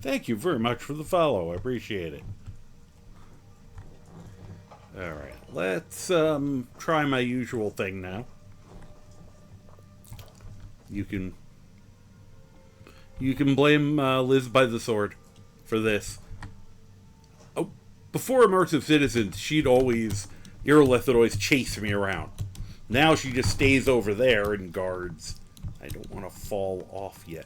Thank you very much for the follow. I appreciate it. Alright, let's try my usual thing now. You can blame Liz by the sword for this. Oh, before Immersive Citizens, Irilith would always chase me around. Now she just stays over there and guards. I don't want to fall off yet.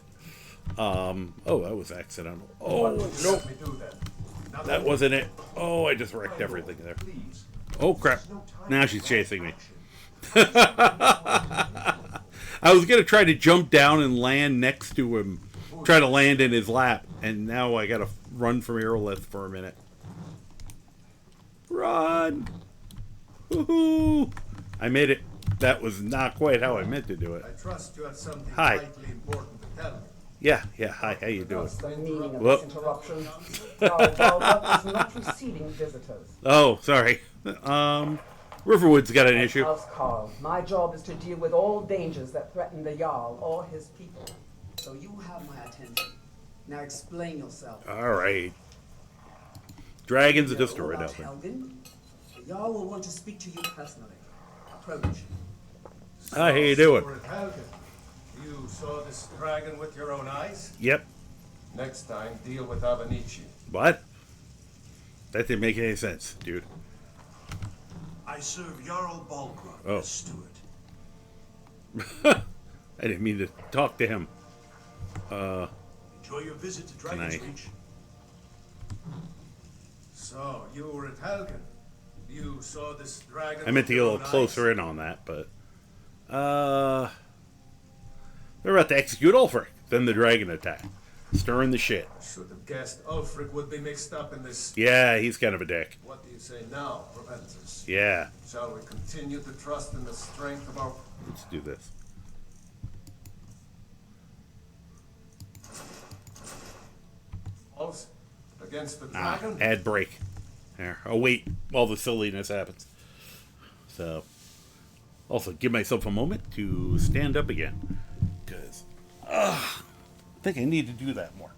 Oh, that was accidental. Oh, nope. That wasn't it. Oh, I just wrecked everything there. Oh, crap. Now she's chasing me. I was going to try to jump down and land next to him. Try to land in his lap. And now I got to run from Irilith for a minute. Run! Woohoo! I made it. That was not quite how I meant to do it. I trust you have something Hi. vitally important to tell me. Yeah, hi, how you doing? What's the meaning of Whoop. this interruption? Valva is not receiving visitors. Oh, sorry. Riverwood's got an issue. Housecarl, my job is to deal with all dangers that threaten the Jarl or his people. So you have my attention. Now explain yourself. Alright. Dragons are You know destroyed about out there. Helgen? The Jarl will want to speak to you personally. Approach. Hi, how you doing? Lord Helgen, you saw this dragon with your own eyes? Yep. Next time, deal with Avenici. What? That didn't make any sense, dude. I serve Jarl Balgrog Oh. as steward. I didn't mean to talk to him. Enjoy your visit to Dragon's Can I- Reach. So, you were at Helgen. You saw this dragon I meant to with get a your little own closer in on that, but... They're about to execute Ulfric. Then the dragon attack. Stirring the shit. eyes. Should have guessed Ulfric would be mixed up in this. Yeah, he's kind of a dick. What do you say now, Proventus? Yeah. Shall we continue to trust in the strength of our... Let's do this. Pulse against the Ah, dragon? ad break. There. I'll wait while the silliness happens. So, also give myself a moment to stand up again. Because, I think I need to do that more.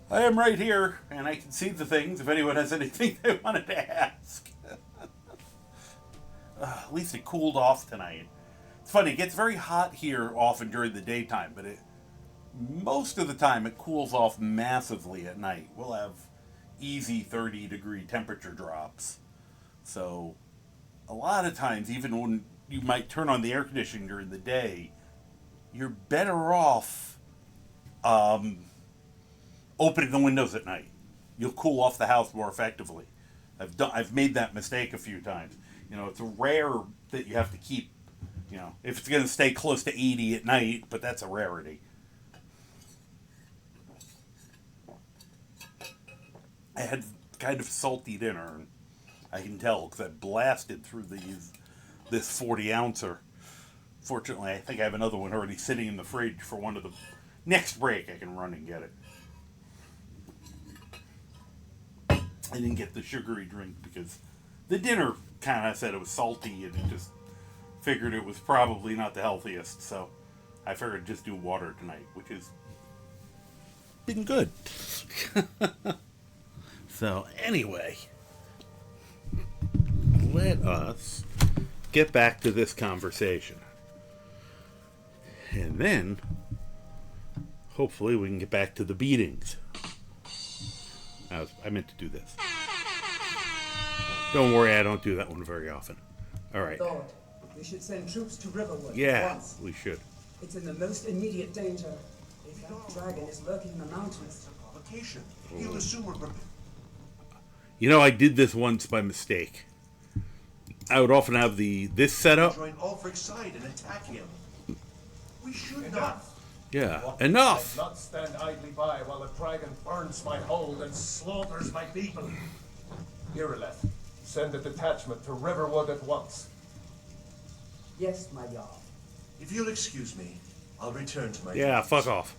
I am right here, and I can see the things if anyone has anything they wanted to ask. At least it cooled off tonight. It's funny, it gets very hot here often during the daytime, but most of the time it cools off massively at night. We'll have easy 30-degree temperature drops. So a lot of times, even when you might turn on the air conditioning during the day, you're better off opening the windows at night. You'll cool off the house more effectively. I've made that mistake a few times. It's rare that you have to keep, if it's going to stay close to 80 at night, but that's a rarity. I had kind of salty dinner, and I can tell because I blasted through this 40-ouncer. Fortunately, I think I have another one already sitting in the fridge for one of the next break. I can run and get it. I didn't get the sugary drink because the dinner kind of said it was salty, and it just figured it was probably not the healthiest. So I figured just do water tonight, which has been good. So anyway, let us get back to this conversation. And then, hopefully we can get back to the beatings. I meant to do this. Don't worry, I don't do that one very often. Alright. Lord, we should send troops to Riverwood at Yeah, once. we should. It's in the most immediate danger. If that dragon is lurking in the mountains. Provocation. He'll assume we're prepared. I did this once by mistake. I would often have this setup. Join Ulfric's side and attack him. We should not. Yeah, enough! Not stand idly by while a dragon burns my hold and slaughters my people. Irileth, send a detachment to Riverwood at once. Yes, my Jarl. If you'll excuse me, I'll return to my Yeah, duties. fuck off.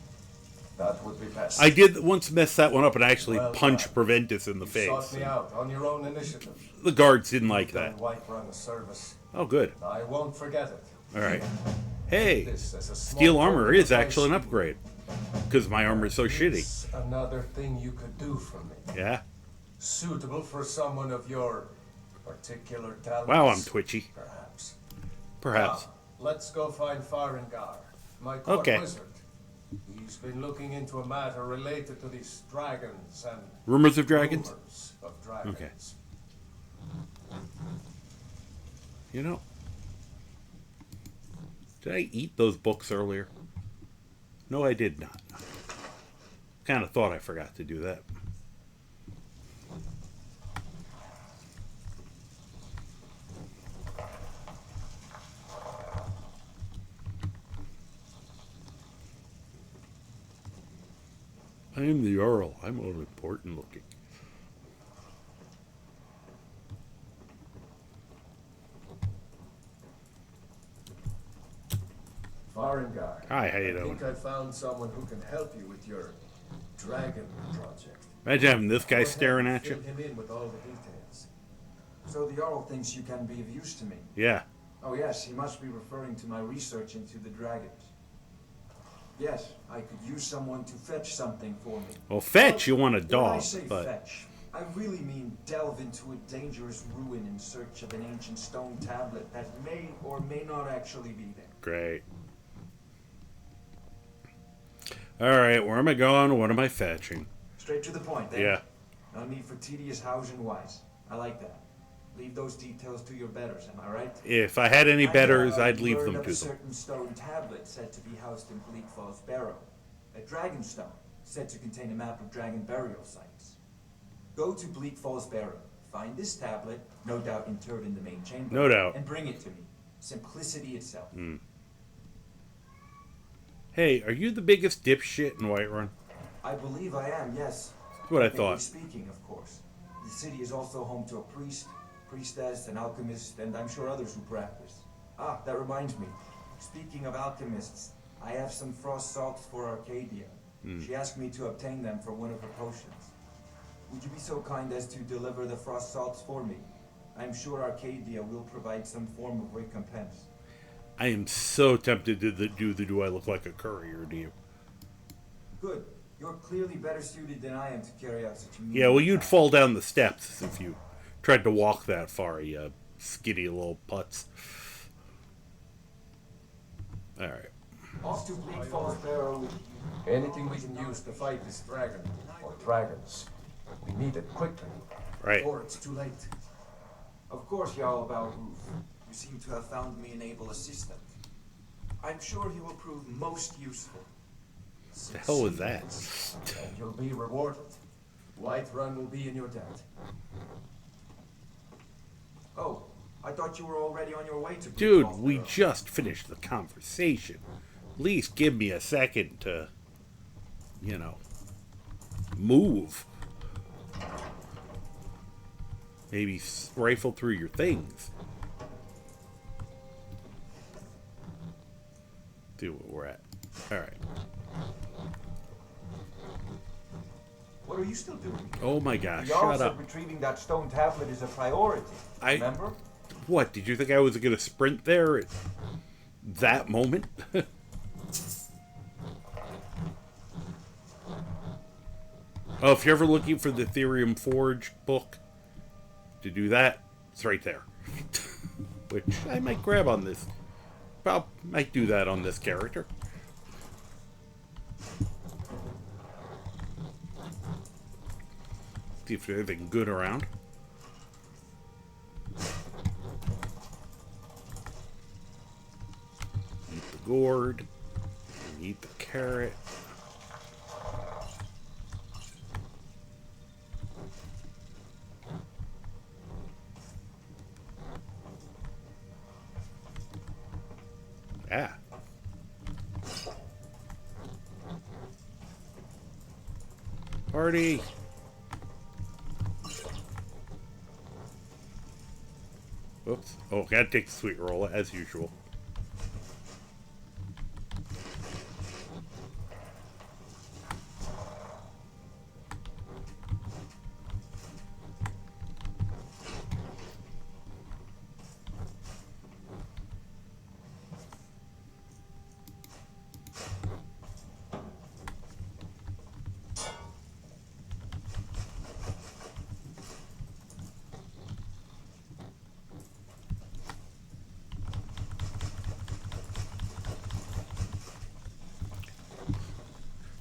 That would be best. I did once mess that one up and actually Well punched done. Proventus in the You face. sought me out on your own initiative. The guards didn't like that. White-run a service. Oh, good. I won't forget it. Alright. Hey, This as a small steel armor token is of my actually an shield. upgrade. Because my armor is so shitty. It's another thing you could do for me. Yeah? Suitable for someone of your particular talents. Wow, I'm twitchy. Perhaps. Perhaps. Now, let's go find Farengar, my court Okay. wizard. He's been looking into a matter related to these dragons and Rumors of dragons? rumors of dragons. Okay. Did I eat those books earlier? No, I did not. Kind of thought I forgot to do that. I am the Earl. I'm all important looking. Farengar. Hi, how you I doing? think I found someone who can help you with your dragon project. Imagine having this guy staring at you. Fill him in with all the details. So the Jarl thinks you can be of use to me. Yeah. Oh yes, he must be referring to my research into the dragons. Yes, I could use someone to fetch something for me. Well, fetch, you want a When I dog, say but... fetch, I really mean delve into a dangerous ruin in search of an ancient stone tablet that may or may not actually be there. Great. Alright, where am I going? What am I fetching? Straight to the point, then. Yeah. No need for tedious hows and whys. I like that. Leave those details to your betters, am I right? If I had any betters, I'd leave learned them of to a them. certain stone tablet said to be housed in Bleak Falls Barrow. A dragon stone said to contain a map of dragon burial sites. Go to Bleak Falls Barrow, find this tablet, no doubt interred in the main chamber. No doubt. And bring it to me. Simplicity itself. Hey, are you the biggest dipshit in Whiterun? I believe I am, yes. That's what I Technically thought. Speaking, of course. The city is also home to a priest, priestess, an alchemist, and I'm sure others who practice. Ah, that reminds me. Speaking of alchemists, I have some frost salts for Arcadia. She asked me to obtain them for one of her potions. Would you be so kind as to deliver the frost salts for me? I'm sure Arcadia will provide some form of recompense. I am so tempted to do I look like a courier to you? Good. You're clearly better suited than I am to carry out such a Yeah, well, you'd fall down the steps if you tried to walk that far, you skitty little putz. to Bleak Falls Barrow with you. Anything we can use to fight this dragon, or dragons. We need it quickly. Right. Or it's too late. Of course, Jarl Balroof. You seem to have found me an able assistant. I'm sure he will prove most useful. The hell was that? And you'll be rewarded. Whiterun will be in your debt. Oh, I thought you were already on your way to Bleak Dude, Falls we Barrow. just finished the conversation. At least give me a second to, you know, move. Maybe rifle through your things. Do what we're at. Alright. What are you still doing? Oh my gosh, The Jarl shut said up. retrieving that stone tablet is a priority. Remember? What, did you think I was going to sprint there at that moment? Oh, if you're ever looking for the Ethereum Forge book to do that, it's right there. Which I might grab on this. Well, might do that on this character. See if there's anything good around. Eat the gourd. Eat the carrot. Yeah. Party. Oops. Oh, gotta take the sweet roll as usual.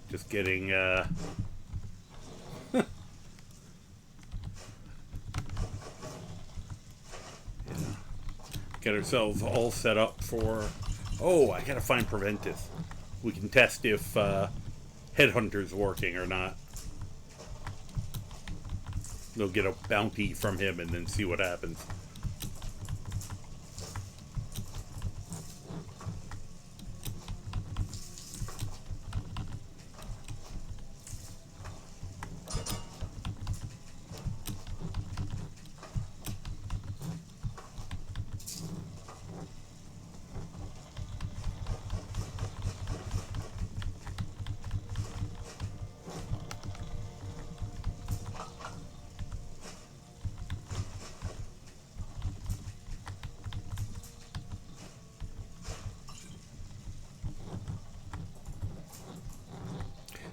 Just getting, get ourselves all set up for... Oh, I gotta find Preventus. We can test if Headhunter's working or not. We'll get a bounty from him and then see what happens.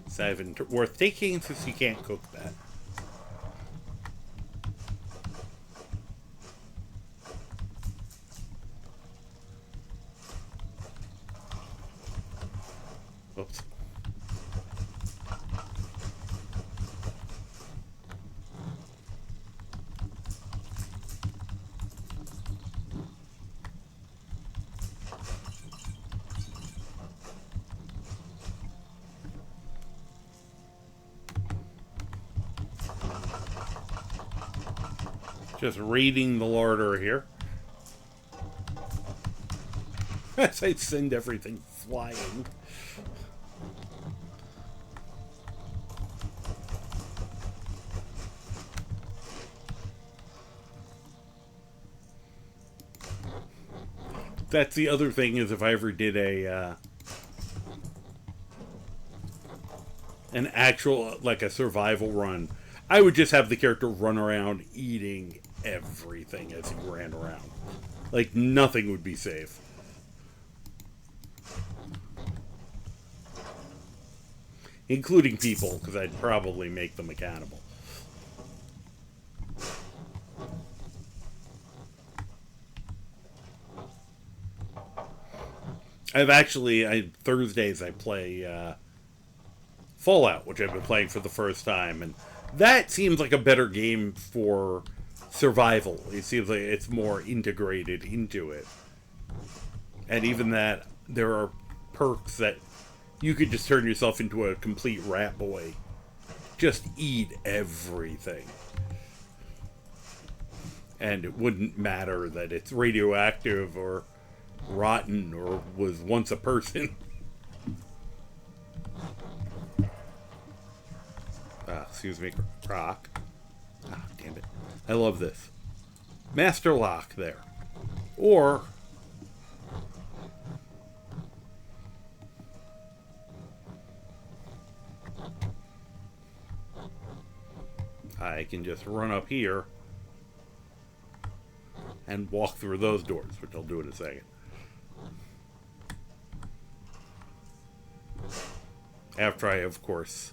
It's not even worth taking since you can't cook that. Oops. Just raiding the larder here. As I send everything flying. That's the other thing, is if I ever did a an actual, like a survival run, I would just have the character run around eating everything as he ran around. Like, nothing would be safe. Including people, because I'd probably make them a cannibal. Thursdays I play Fallout, which I've been playing for the first time, and that seems like a better game for survival. It seems like it's more integrated into it. And even that, there are perks that you could just turn yourself into a complete rat boy. Just eat everything. And it wouldn't matter that it's radioactive or rotten or was once a person. Excuse me, Croc. Damn it. I love this. Master lock there. Or I can just run up here and walk through those doors, which I'll do in a second. After I, of course,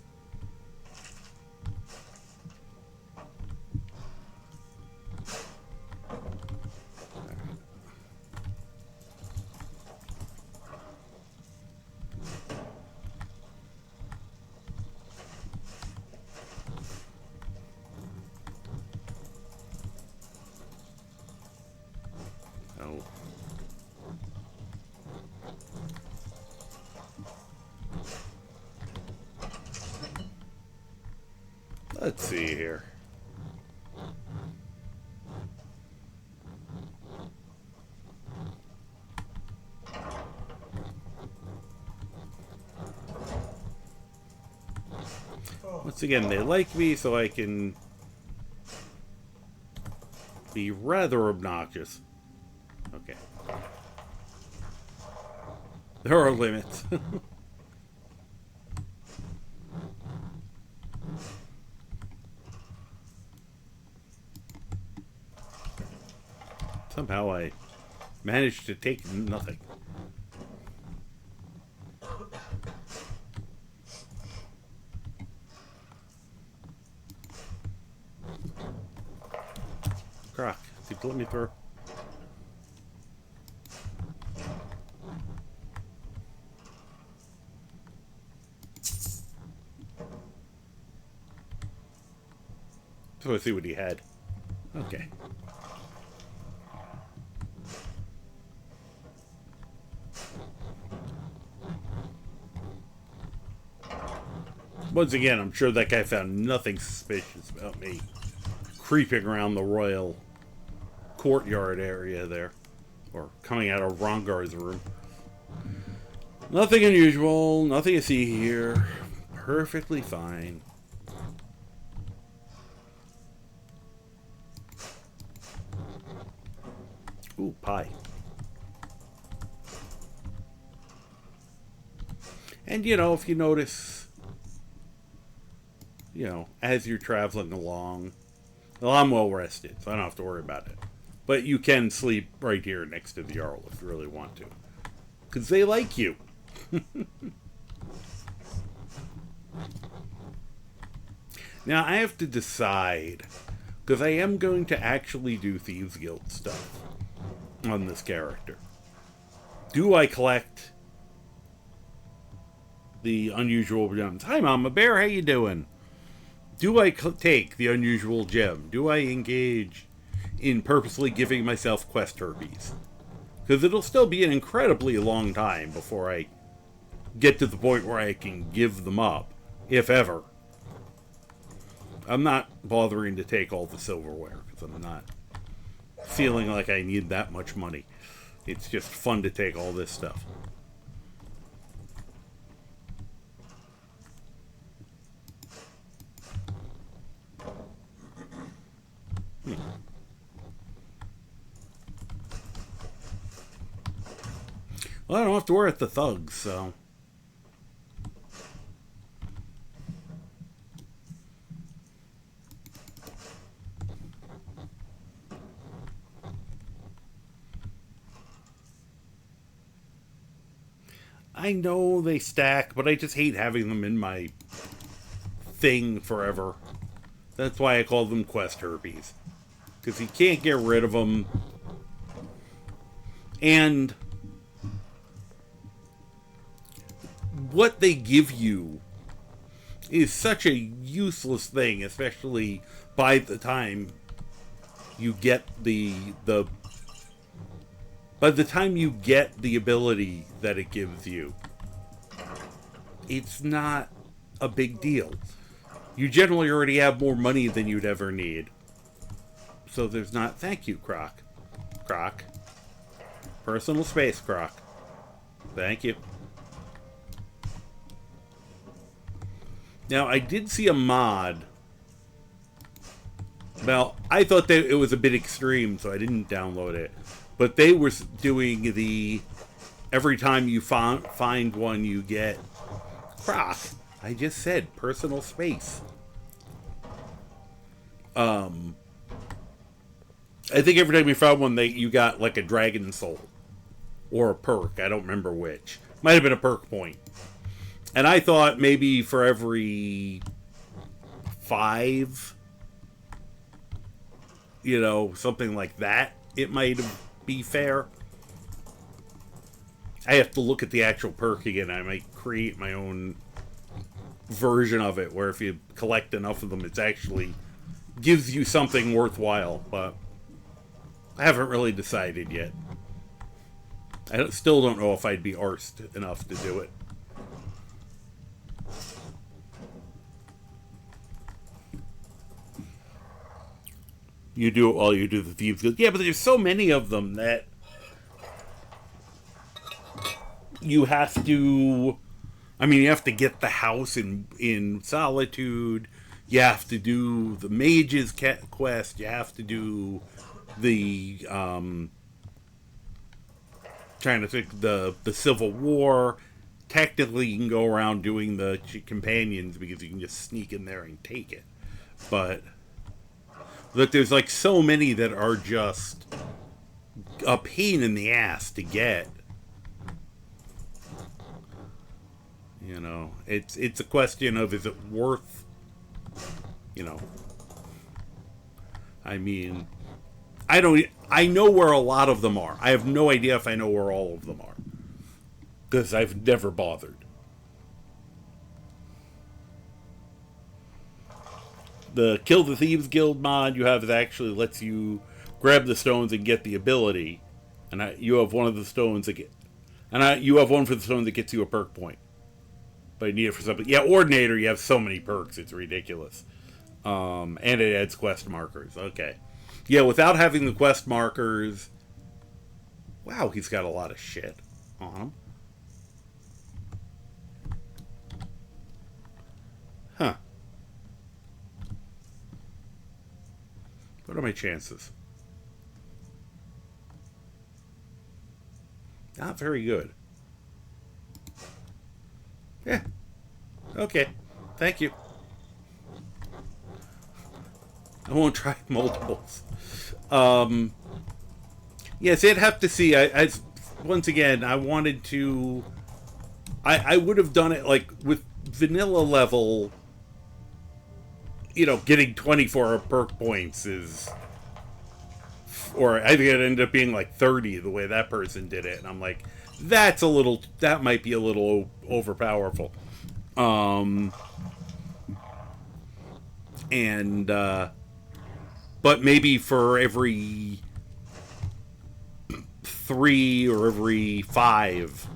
let's see here. Once again, they like me, so I can be rather obnoxious. Okay. There are limits. Somehow I managed to take nothing. Croc, did you let me through? So let's see what he had. Okay. Once again, I'm sure that guy found nothing suspicious about me creeping around the royal courtyard area there. Or coming out of Rongar's room. Nothing unusual, nothing to see here. Perfectly fine. Ooh, pie. And, you know, if you notice, you know, as you're traveling along, well, I'm well rested, so I don't have to worry about it. But you can sleep right here next to the Jarl if you really want to. Because they like you. Now, I have to decide, because I am going to actually do Thieves Guild stuff on this character. Do I collect the unusual gems? Hi, Mama Bear, how you doing? Do I take the unusual gem? Do I engage in purposely giving myself quest herbies? Because it'll still be an incredibly long time before I get to the point where I can give them up, if ever. I'm not bothering to take all the silverware, because I'm not feeling like I need that much money. It's just fun to take all this stuff. Well, I don't have to worry about the thugs, so... I know they stack, but I just hate having them in my thing forever. That's why I call them quest herbies. Because you can't get rid of them. And what they give you is such a useless thing, especially by the time you get by the time you get the ability that it gives you. It's not a big deal. You generally already have more money than you'd ever need. So there's not... Thank you, Croc. Croc. Personal space, Croc. Thank you. Now, I did see a mod. Well, I thought that it was a bit extreme, so I didn't download it. But they were doing the... Every time you find one, you get... Croc. I just said personal space. I think every time you found one, you got like a dragon soul. Or a perk. I don't remember which. Might have been a perk point. And I thought maybe for every 5, something like that, it might be fair. I have to look at the actual perk again. I might create my own version of it, where if you collect enough of them, it actually gives you something worthwhile. But I haven't really decided yet. I still don't know if I'd be arsed enough to do it. You do it while you do the Thieves Guild. Yeah, but there's so many of them that you have to... I mean, you have to get the house in Solitude. You have to do the Mage's quest. You have to do the... trying to think, the Civil War. Technically, you can go around doing the companions because you can just sneak in there and take it. But... Look, there's like so many that are just a pain in the ass to get. It's a question of, is it worth, I mean, I know where a lot of them are. I have no idea if I know where all of them are, because I've never bothered. The Kill the Thieves Guild mod you have actually lets you grab the stones and get the ability. And you have one of the stones that you have one for the stones that gets you a perk point. But you need it for something. Yeah, Ordinator, you have so many perks, it's ridiculous. And it adds quest markers. Okay. Yeah, without having the quest markers... Wow, he's got a lot of shit on him. Huh. What are my chances? Not very good. Yeah. Okay. Thank you. I won't try multiples. Yes, I'd have to see. Once again, I wanted to... I would have done it like with vanilla level... getting 24 perk points is... Or I think it ended up being like 30 the way that person did it. And I'm like, that might be a little overpowerful. But maybe for every 3 or every 5,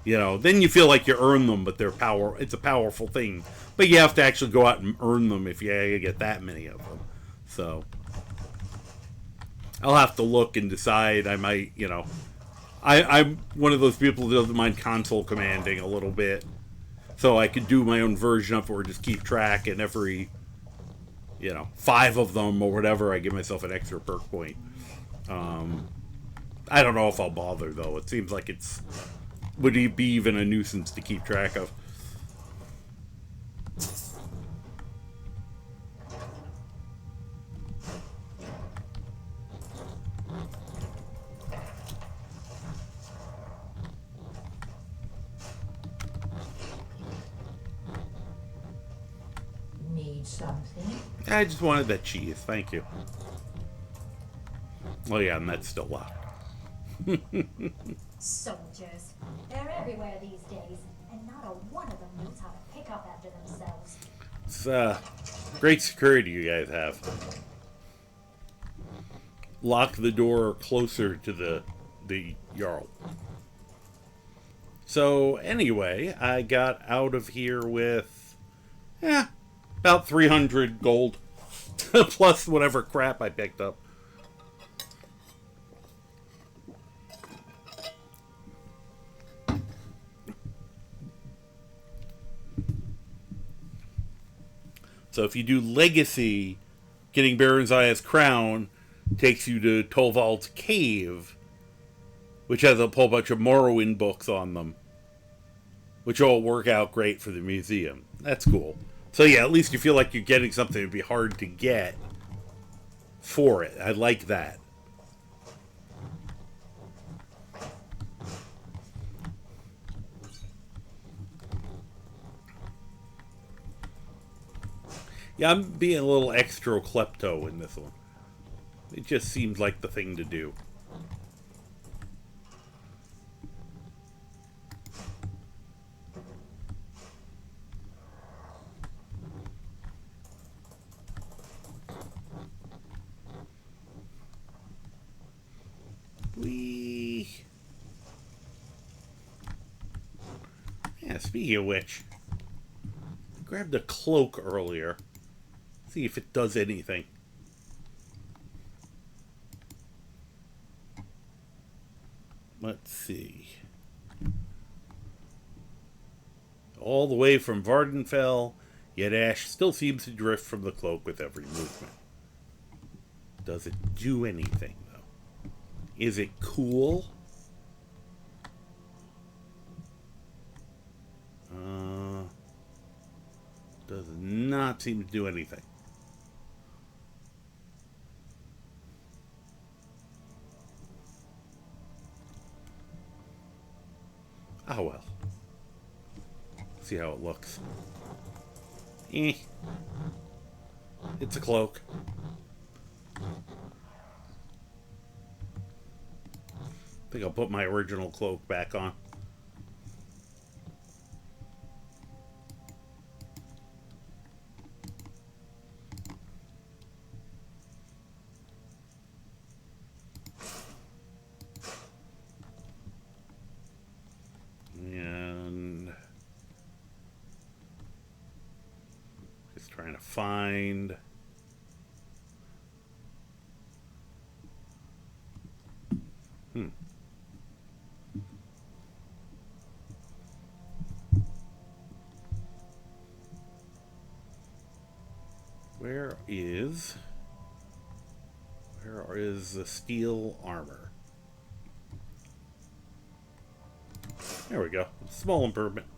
then you feel like you earn them, but it's a powerful thing. But you have to actually go out and earn them if you get that many of them. So I'll have to look and decide. I might, I'm one of those people that doesn't mind console commanding a little bit. So I could do my own version of it or just keep track, and every, 5 of them or whatever, I give myself an extra perk point. I don't know if I'll bother, though. It seems like would be even a nuisance to keep track of. Need something? I just wanted that cheese. Thank you. Oh yeah, and that's still locked. Soldiers. They're everywhere these days, and not Not a one of them knows how to pick up after themselves. It's great security you guys have. Lock the door closer to the Jarl. So anyway, I got out of here with about 300 gold plus whatever crap I picked up. So if you do Legacy, getting Baron Zaya's crown takes you to Torvald's cave, which has a whole bunch of Morrowind books on them, which all work out great for the museum. That's cool. So yeah, at least you feel like you're getting something that'd be hard to get for it. I like that. Yeah, I'm being a little extra klepto in this one. It just seems like the thing to do. Yeah, speaking of which, I grabbed a cloak earlier. See if it does anything. Let's see. All the way from Vardenfell, yet ash still seems to drift from the cloak with every movement. Does it do anything, though? Is it cool? Does not seem to do anything. Oh well. See how it looks. It's a cloak. I think I'll put my original cloak back on. Trying to find where is the steel armor? There we go. Small improvement.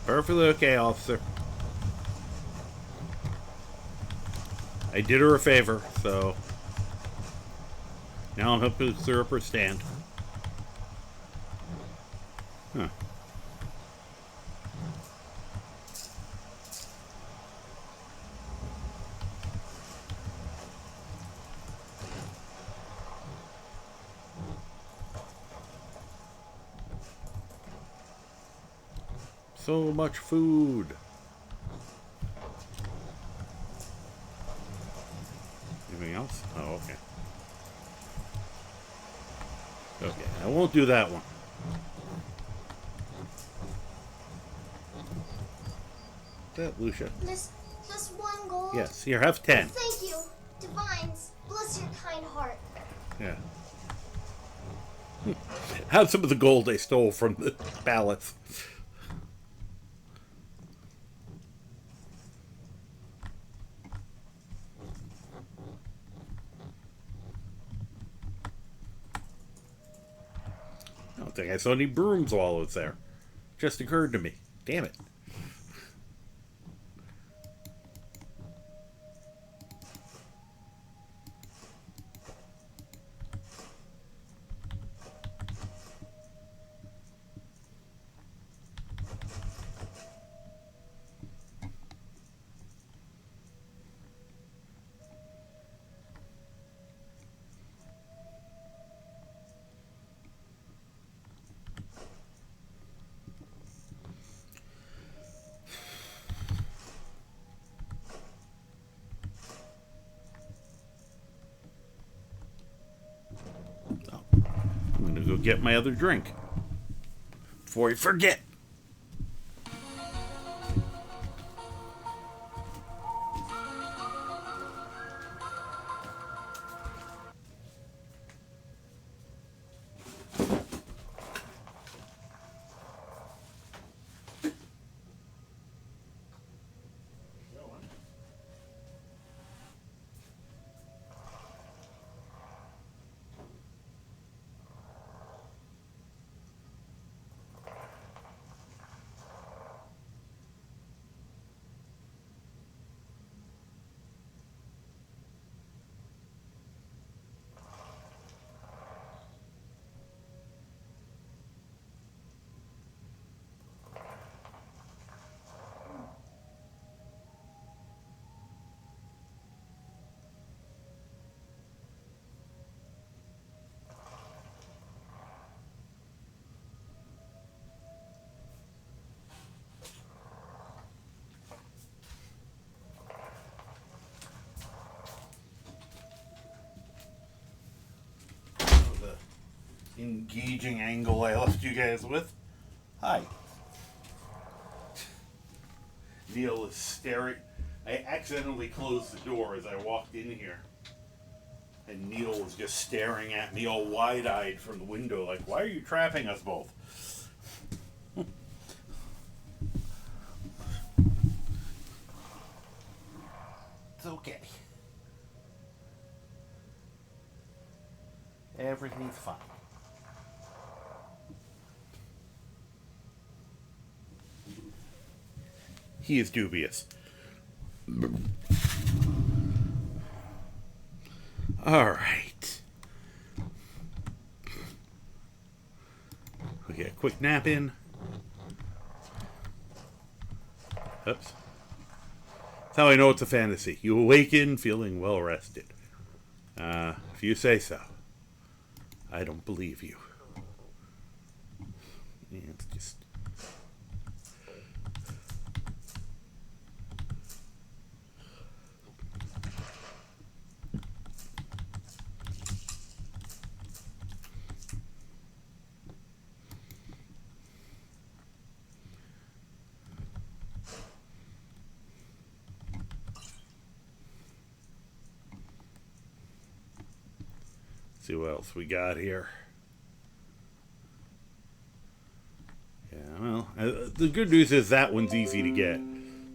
Perfectly okay, officer. I did her a favor, so now I'm helping clear up her stand. Huh. So much food. Anything else? Oh, okay. Okay, I won't do that one. That, Lucia? Just one gold? Yes, here, have 10. Thank you, Divines. Bless your kind heart. Yeah. Have some of the gold I stole from the pallets. I don't think I saw any broom swallows there. Just occurred to me. Damn it. get my other drink before I forget. Engaging angle I left you guys with. Hi. Neil is staring. I accidentally closed the door as I walked in here. And Neil was just staring at me all wide-eyed from the window like, why are you trapping us both? It's okay. Everything's fine. He is dubious. All right. We get a quick nap in. Oops. That's how I know it's a fantasy. You awaken feeling well rested. If you say so. I don't believe you. Yeah, it's just... see what else we got here. Yeah, well, the good news is that one's easy to get.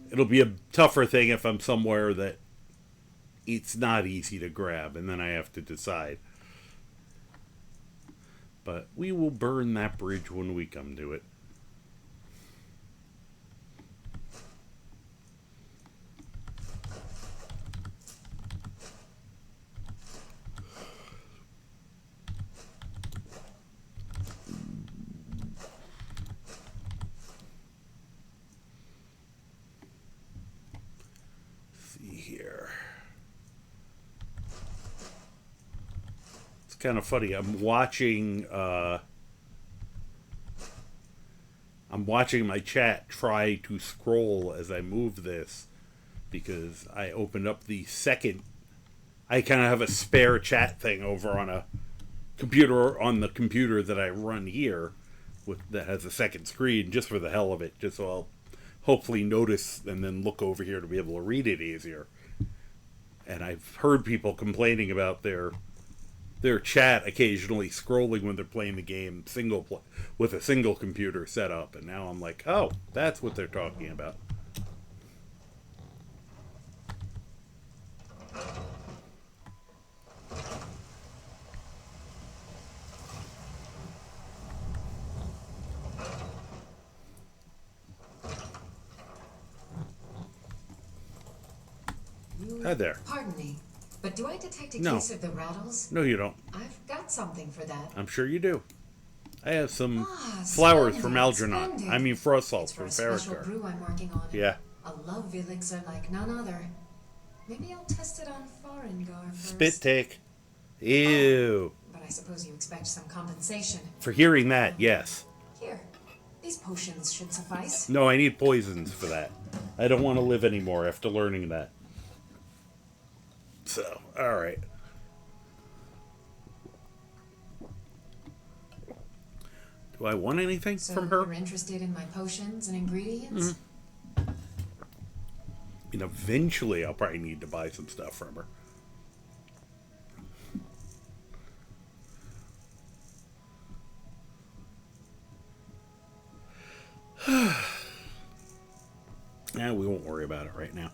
It'll be a tougher thing if I'm somewhere that it's not easy to grab, and then I have to decide. But we will burn that bridge when we come to it. Kind of funny. I'm watching my chat try to scroll as I move this because I opened up the second. I kind of have a spare chat thing over on a computer on the computer that I run here that has a second screen just for the hell of it, just so I'll hopefully notice and then look over here to be able to read it easier. And I've heard people complaining about their chat occasionally scrolling when they're playing the game with a single computer set up, and now I'm like, oh, that's what they're talking about. Hi there. Pardon me, but do I detect a No. case of the rattles? No, you don't. I've got something for that. I'm sure you do. I have some flowers from Algernon. splendid. I mean frost salts For from a special Farrakhan. brew I'm working on. Yeah. A love elixir like none other. Maybe I'll test it on Farengar first. Spit take. Ew. But I suppose you expect some compensation. For hearing that, yes. Here, these potions should suffice. No, I need poisons for that. I don't want to live anymore after learning that. So, alright. Do I want anything So from her? you're interested in my potions and ingredients? I mean, eventually I'll probably need to buy some stuff from her. Yeah, we won't worry about it right now.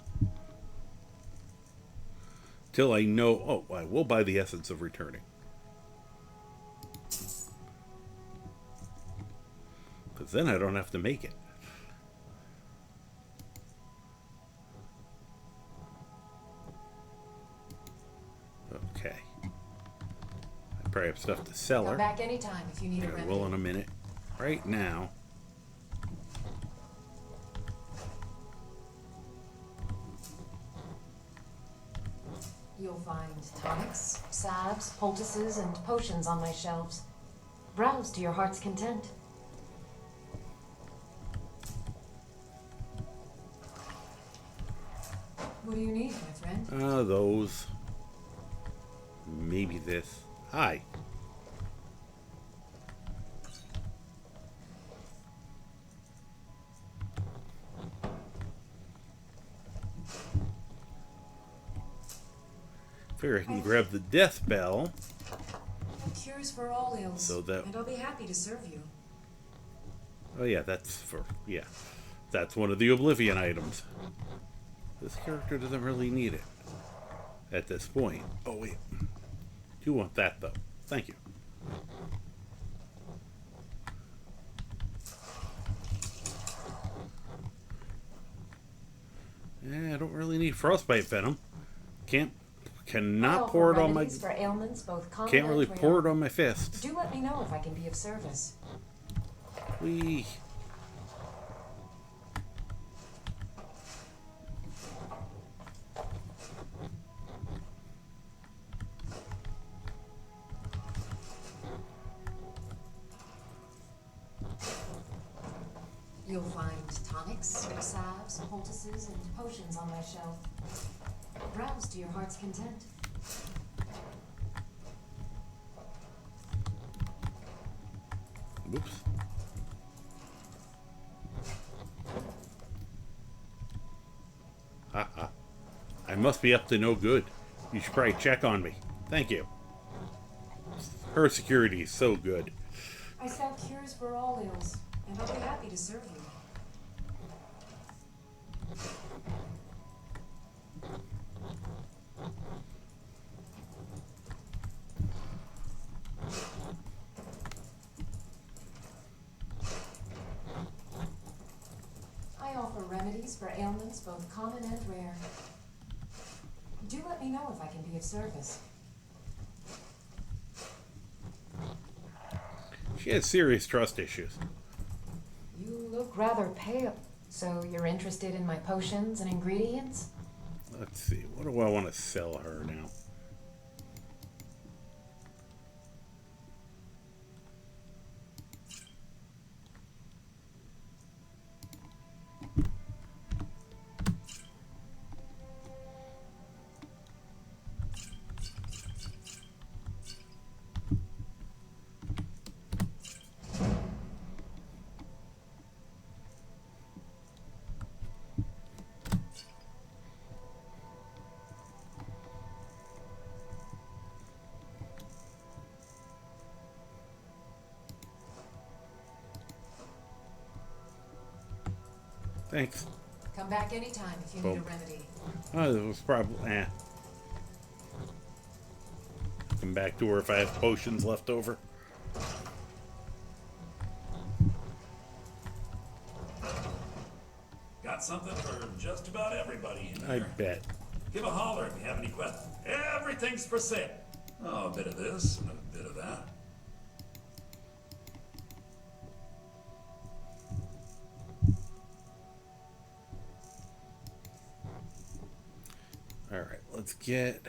Till I know... Oh, I will buy the essence of returning. Because then I don't have to make it. Okay. I probably have stuff to sell her. Come back anytime if you need a I remedy. will in a minute. Right now... You'll find tonics, salves, poultices, and potions on my shelves. Browse to your heart's content. What do you need, my friend? Those. Maybe this. Hi. Figure I can grab the death bell. Cures for all ills. So that- And I'll be happy to serve you. Oh yeah, that's for... Yeah. That's one of the Oblivion items. This character doesn't really need it. At this point. Oh wait. Do want that though. Thank you. Yeah, I don't really need frostbite venom. Cannot pour it on my... remedies for ailments, both common Can't really and pour rare. it on my fists. Do let me know if I can be of service. Whee. You'll find tonics, salves, poultices, and potions on my shelf. Browse to your heart's content. Oops. Haha. I must be up to no good. You should probably check on me. Thank you. Her security is so good. I sell cures for all ills, and I'll be happy to serve you. I offer remedies for ailments, both common and rare. Do let me know if I can be of service. She has serious trust issues. You look rather pale. So you're interested in my potions and ingredients? Let's see. What do I want to sell her now? Thanks. Come back anytime if you need a remedy. Oh, it was probably... Come back to her if I have potions left over. Got something for just about everybody in I here. bet. Give a holler if you have any questions. Everything's for sale. Oh, a bit of this and a bit of that. Alright, let's get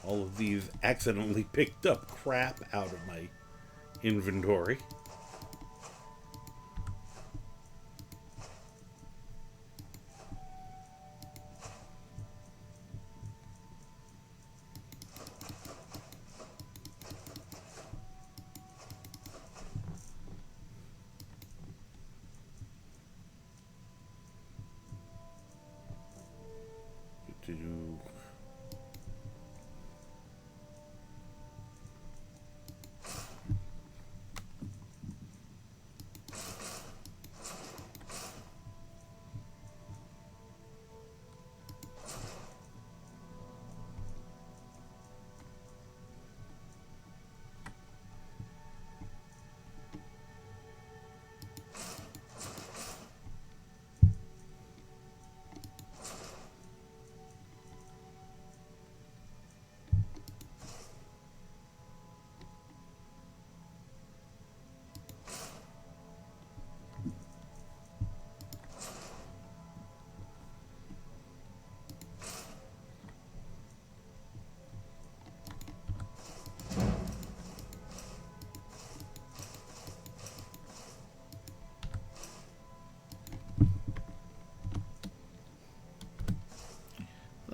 all of these accidentally picked up crap out of my inventory.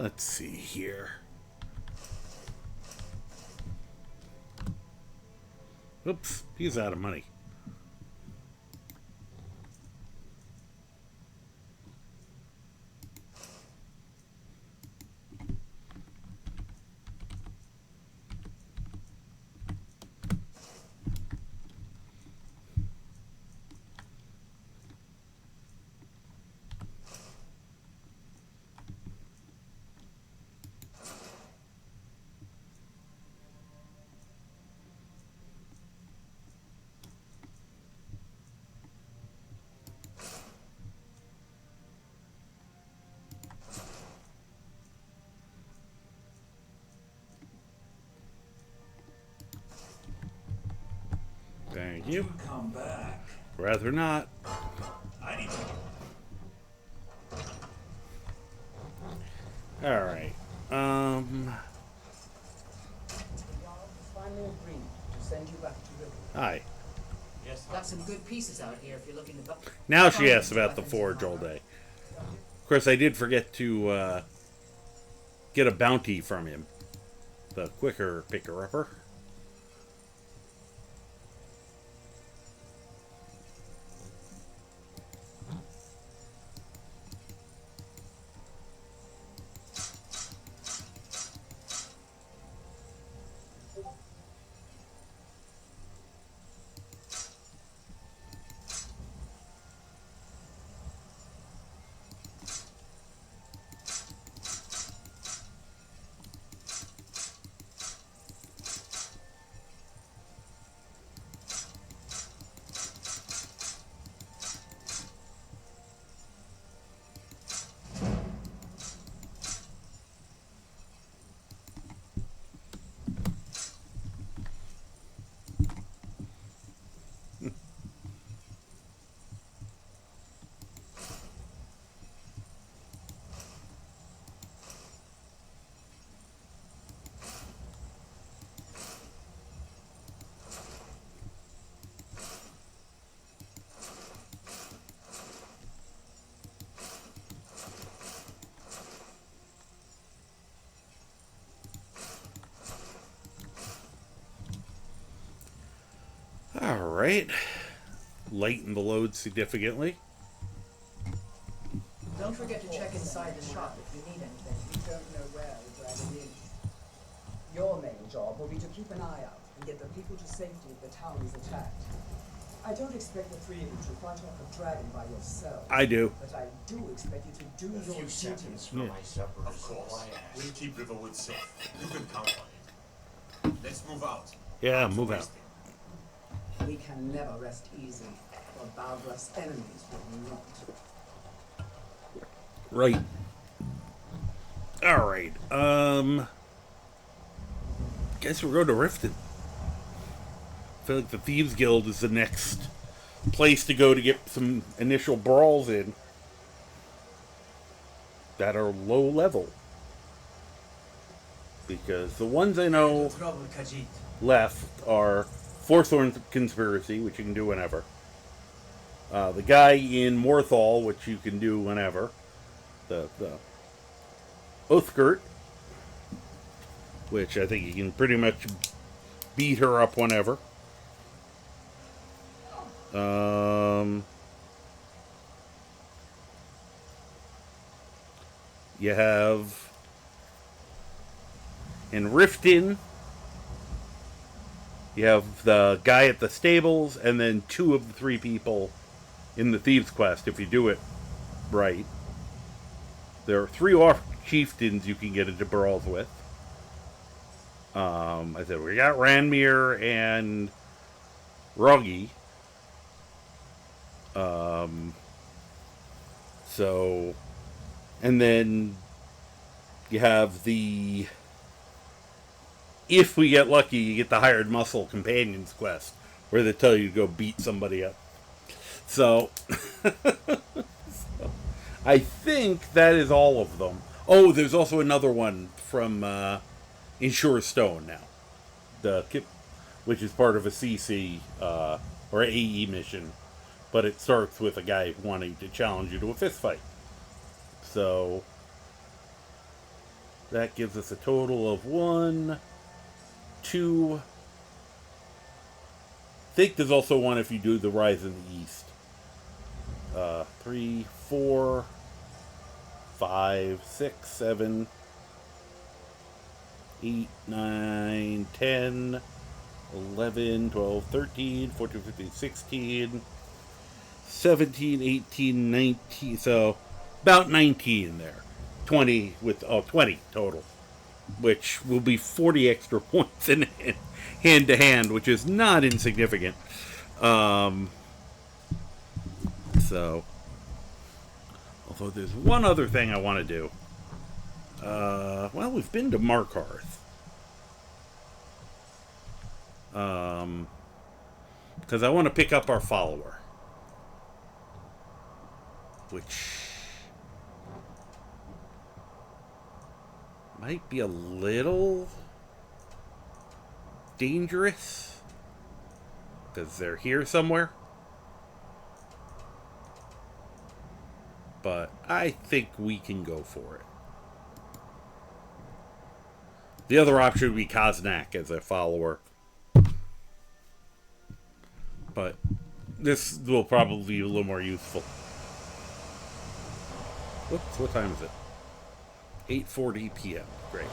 Let's see here. Oops, he's out of money. Thank you. Come back. Rather not. I need All right. Finally agreed to send you back to River. Hi. Yes, got some good pieces out here if you're looking to. Now she asks about the forge all day. Of course, I did forget to get a bounty from him. The quicker picker-upper. All right. Lighten the load significantly. Don't forget to check inside the shop if you need anything. We don't know where the dragon is. Your main job will be to keep an eye out and get the people to safety if the town is attacked. I don't expect the three of you to fight off a dragon by yourself. I do. But I do expect you to do your duty. For my supper. Of course. We'll keep Riverwood safe. You can count on it. Let's move out. Yeah, move out. We can never rest easy, for Baldra's enemies will not. Right. All right. Guess we're going to Riften. I feel like the Thieves Guild is the next place to go to get some initial brawls in that are low level. Because the ones I know left are Forthorn Conspiracy, which you can do whenever. The guy in Morthal, which you can do whenever. The Oathgirt, which I think you can pretty much beat her up whenever. You have in Riften, you have the guy at the stables, and then 2 of the 3 people in the Thieves Quest, if you do it right. There are 3 off chieftains you can get into brawls with. I said we got Ranmir and Roggy. So, and then you have the, if we get lucky, you get the Hired Muscle Companions quest, where they tell you to go beat somebody up. So, I think that is all of them. Oh, there's also another one from Insure Stone now, which is part of a CC or AE mission, but it starts with a guy wanting to challenge you to a fist fight. So, That gives us a total of 1, 2. I think there's also one if you do the Rise in the East. 3, 4, 5, 6, 7, 8, 9, 10, 11, 12, 13, 14, 15, 16, 17, 18, 19. So about 19 there. 20 with 20 total, which will be 40 extra points in hand to hand, which is not insignificant. So, although there's one other thing I want to do. Well, we've been to Markarth. Because I want to pick up our follower. Which might be a little dangerous. Because they're here somewhere. But I think we can go for it. The other option would be Koznak as a follower. But this will probably be a little more useful. Whoops, what time is it? 8:40 p.m. Great.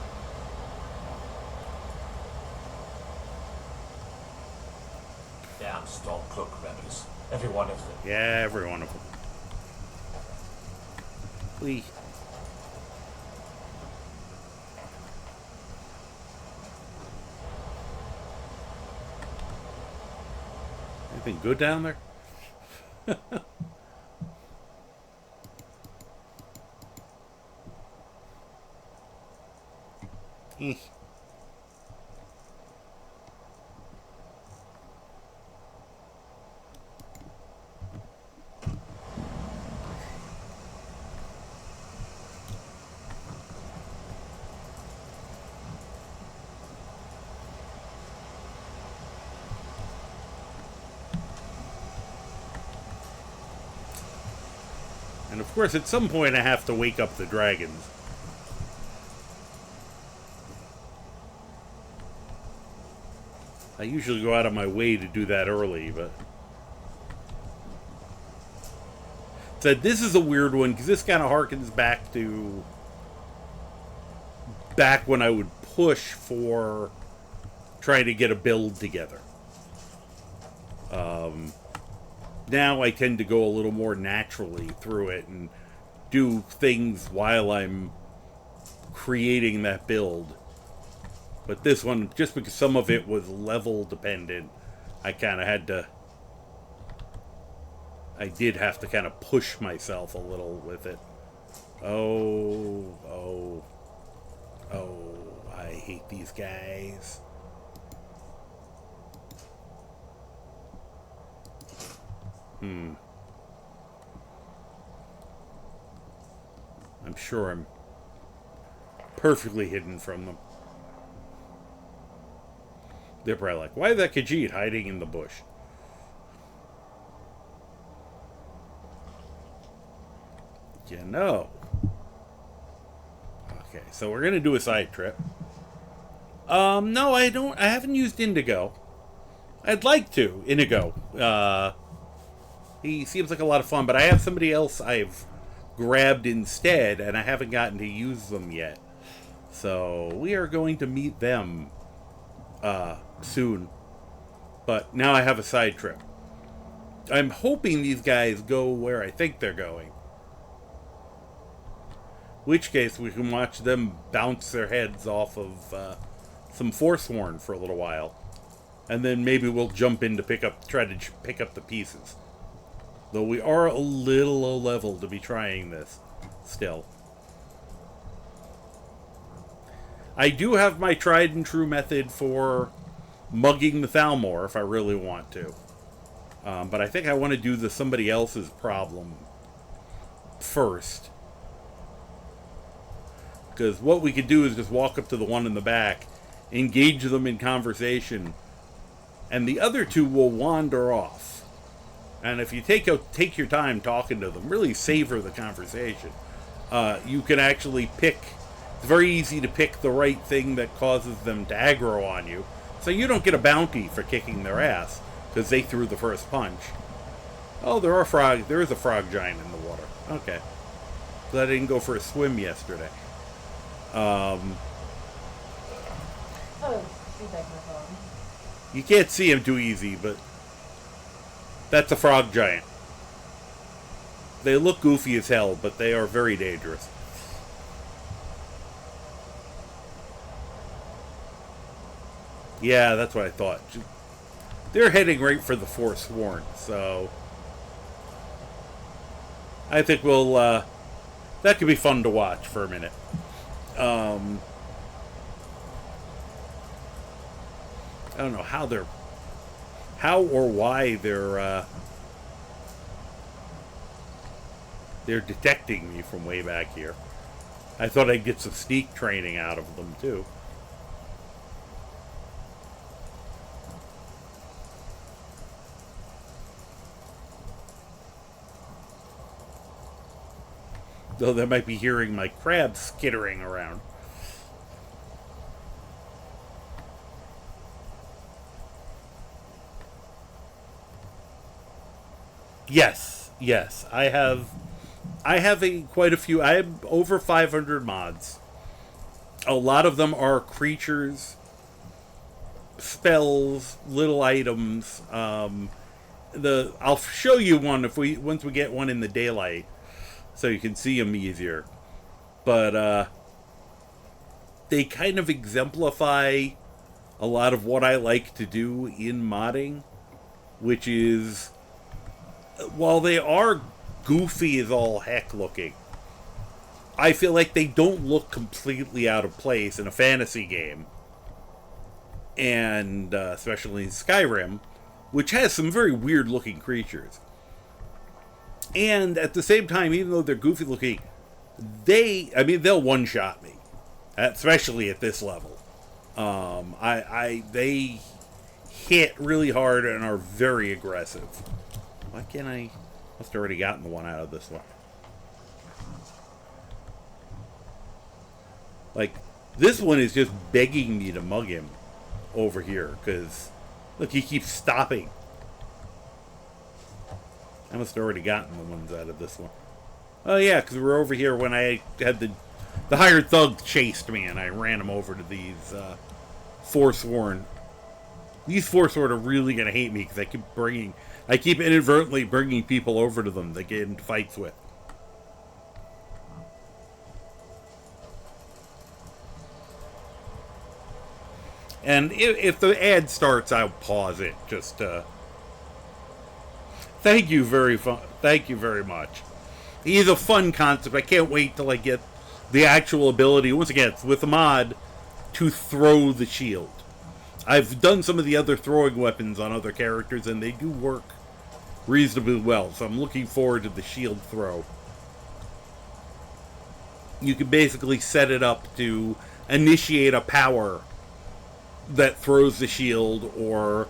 Damn stall cook rebels. Every one of them. Yeah, every one of them. We. Anything good down there? And of course, at some point I have to wake up the dragons. I usually go out of my way to do that early, but... So this is a weird one, because this kind of harkens back to... back when I would push for trying to get a build together. Now I tend to go a little more naturally through it and do things while I'm creating that build. But this one, just because some of it was level dependent, I kind of had to... I did have to kind of push myself a little with it. Oh, I hate these guys. I'm sure I'm perfectly hidden from them. They're probably like, why is that Khajiit hiding in the bush? You know. Okay, so we're gonna do a side trip. No, I haven't used Indigo. I'd like to. Inigo. He seems like a lot of fun, but I have somebody else I've grabbed instead, and I haven't gotten to use them yet. So we are going to meet them soon. But now I have a side trip. I'm hoping these guys go where I think they're going. In which case we can watch them bounce their heads off of some Forsworn for a little while. And then maybe we'll jump in to try to pick up the pieces. Though we are a little low level to be trying this still. I do have my tried and true method for mugging the Thalmor if I really want to. But I think I want to do somebody else's problem first. Because what we could do is just walk up to the one in the back, engage them in conversation, and the other two will wander off. And if you take your time talking to them, really savor the conversation, you can actually pick It's very easy to pick the right thing that causes them to aggro on you. So you don't get a bounty for kicking their ass, because they threw the first punch. Oh, there is a frog giant in the water. Okay. Glad I didn't go for a swim yesterday. Oh, feedback my phone. You can't see him too easy, but that's a frog giant. They look goofy as hell, but they are very dangerous. Yeah, that's what I thought. They're heading right for the Forsworn, so I think we'll, that could be fun to watch for a minute. I don't know how or why they're detecting me from way back here. I thought I'd get some sneak training out of them, too. Though they might be hearing my crabs skittering around. Yes, I have quite a few. I have over 500 mods. A lot of them are creatures, spells, little items. I'll show you one once we get one in the daylight, so you can see them easier. But they kind of exemplify a lot of what I like to do in modding, which is, while they are goofy as all heck looking, I feel like they don't look completely out of place in a fantasy game. And especially in Skyrim, which has some very weird looking creatures. And at the same time, even though they're goofy looking, they'll one-shot me. Especially at this level. They hit really hard and are very aggressive. Why can't I? Must have already gotten the one out of this one. Like, this one is just begging me to mug him over here, because, look, he keeps stopping. I must have already gotten the ones out of this one. Oh, yeah, because we were over here when I had the hired thug chased me, and I ran him over to these Forsworn. These Forsworn are really going to hate me, because I keep inadvertently bringing people over to them to get into fights with. And if the ad starts, I'll pause it. Just thank you very much. He's a fun concept. I can't wait till I get the actual ability. Once again, it's with a mod to throw the shield. I've done some of the other throwing weapons on other characters, and they do work reasonably well. So I'm looking forward to the shield throw. You can basically set it up to initiate a power that throws the shield, or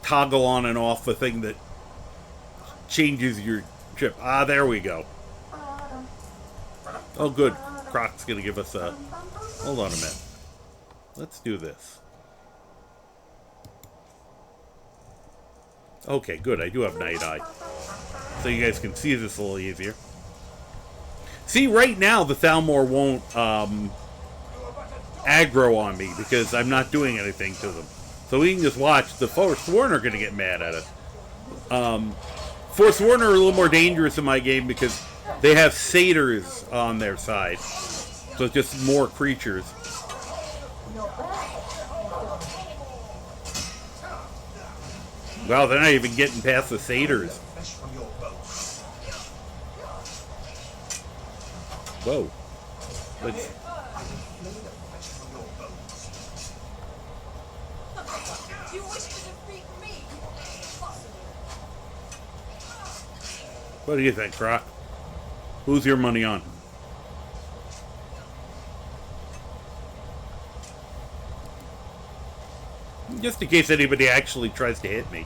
toggle on and off the thing that changes your chip. Ah, there we go. Oh, good. Croc's gonna give us a... Hold on a minute. Let's do this. Okay, good. I do have Night Eye. So you guys can see this a little easier. See, right now, the Thalmor won't, aggro on me because I'm not doing anything to them. So we can just watch. The Forsworn are going to get mad at us. Forsworn are a little more dangerous in my game because they have satyrs on their side. So it's just more creatures. Wow, they're not even getting past the satyrs. Whoa. Let's... What do you think, Croc? Who's your money on? Just in case anybody actually tries to hit me.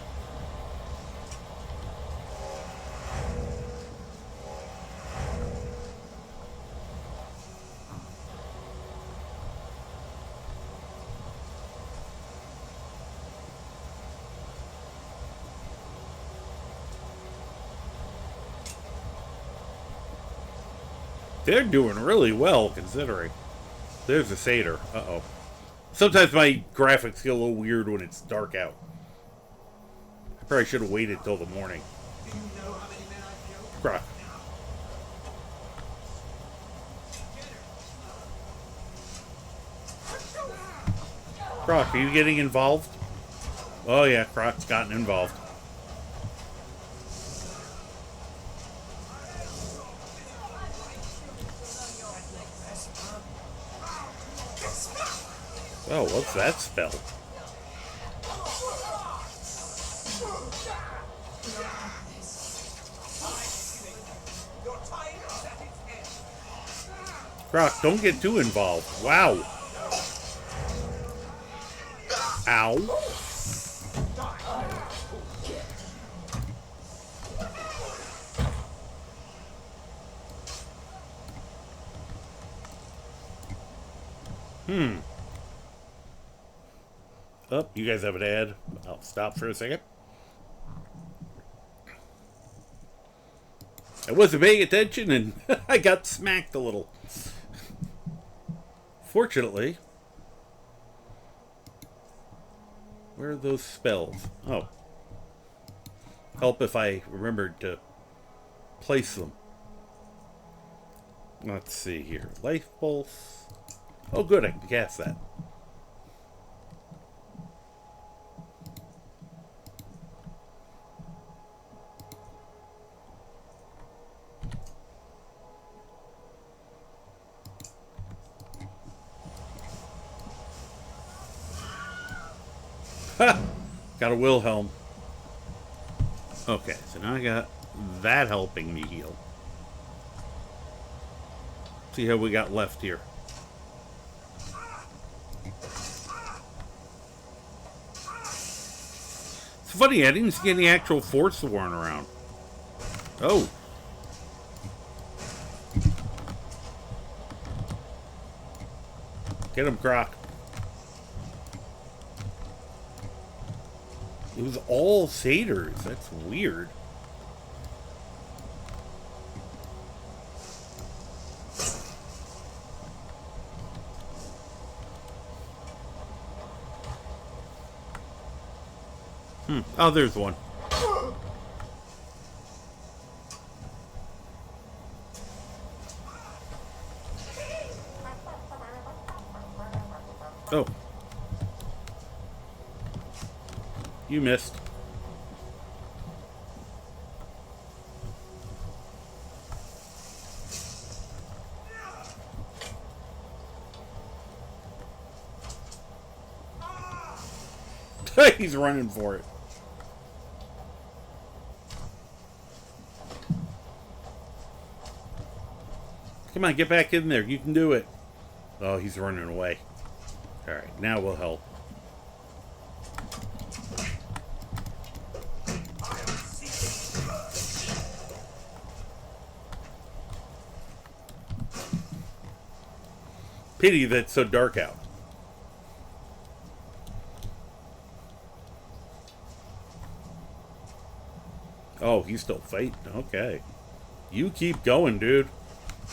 They're doing really well, considering. There's a satyr. Uh-oh. Sometimes my graphics get a little weird when it's dark out. I probably should have waited till the morning. Croc. Croc, are you getting involved? Oh yeah, Croc's gotten involved. Oh, what's that spell? Croc, don't get too involved. Wow. Ow. Oh, you guys have an ad. I'll stop for a second. I wasn't paying attention and I got smacked a little. Fortunately, where are those spells? Oh. Help if I remembered to place them. Let's see here. Life Pulse. Oh, good, I can cast that. Ha! Got a Wilhelm. Okay, so now I got that helping me heal. See how we got left here. It's funny, I didn't see any actual Forsworn around. Oh. Get him, Croc. It was all satyrs. That's weird. Oh, there's one. Oh. You missed. He's running for it. Come on, get back in there. You can do it. Oh, he's running away. Alright, now we'll help. Pity that it's so dark out. Oh, he's still fighting. Okay. You keep going, dude.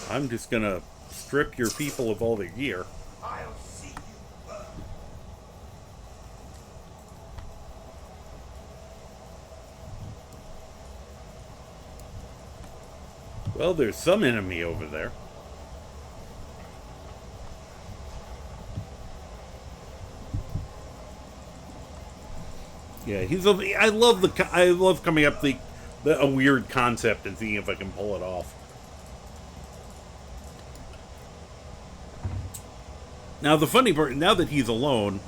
I'm just gonna strip your people of all their gear. I'll see you. Well, there's some enemy over there. Yeah, he's a. I love coming up a weird concept and seeing if I can pull it off. Now the funny part, now that he's alone,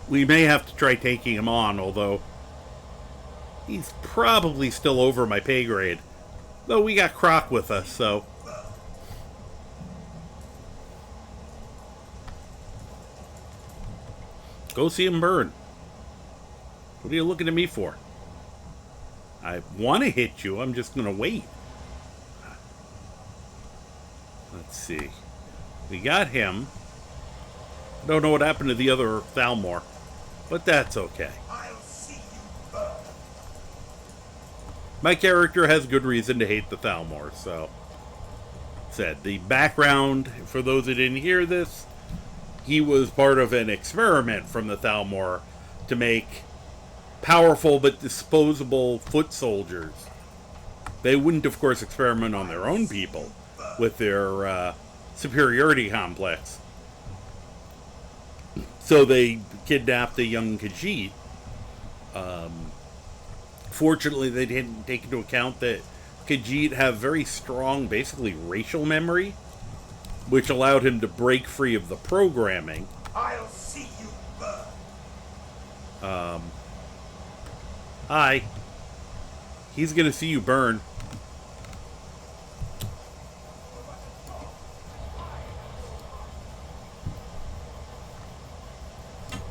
we may have to try taking him on, although he's probably still over my pay grade. Though we got Croc with us, so. Go see him burn. What are you looking at me for? I want to hit you, I'm just going to wait. Let's see. We got him. I don't know what happened to the other Thalmor, but that's okay. I'll see you burn. my character has good reason to hate the Thalmor, so... Said, the background, for those that didn't hear this, he was part of an experiment from the Thalmor to make powerful but disposable foot soldiers. They wouldn't, of course, experiment on their own people with their superiority complex. So they kidnapped a young Khajiit. Fortunately, they didn't take into account that Khajiit have very strong, basically, racial memory, which allowed him to break free of the programming. I'll see you burn. Hi. He's gonna see you burn.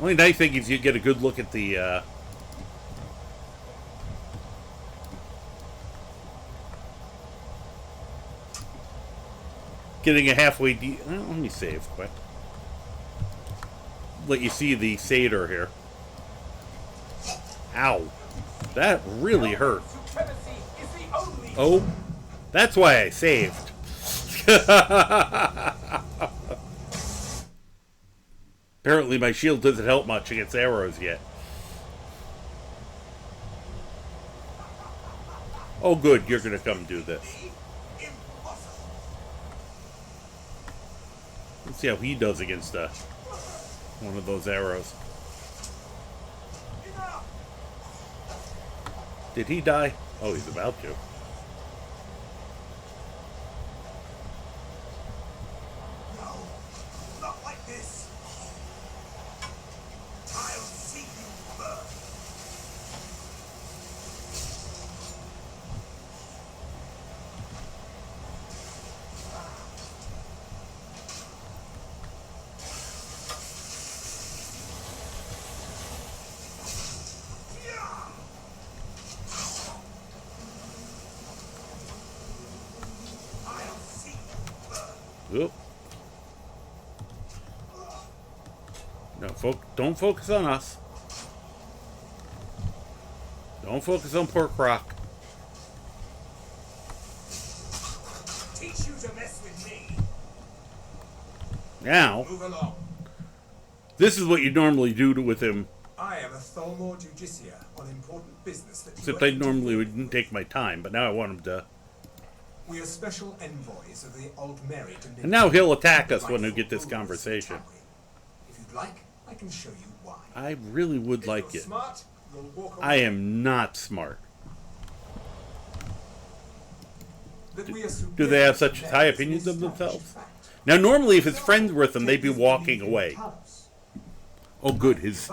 Only nice thing is you get a good look at the, getting a halfway let me save quick. Let you see the satyr here. Ow. That really hurt. Oh, that's why I saved. Apparently my shield doesn't help much against arrows yet. Oh good, you're gonna come do this. Let's see how he does against one of those arrows. Did he die? Oh, he's about to. No, not like this. I'll see you burn. Oop. No, don't focus on us. Don't focus on poor Croc. Teach you to mess with me. Now, Move along. this is what you normally do with him. I am a Thalmor Judiciar on important business that you Except I normally wouldn't take my time, but now I want him to. We are special envoys of the Altmerit And now he'll attack us when we get this conversation. If you'd like, I can show you why. I really would like it. Smart, you'll walk away. I am not smart. Do they have such high opinions of themselves? Now, normally, if his friends were with him, they'd be walking away. Oh, good. His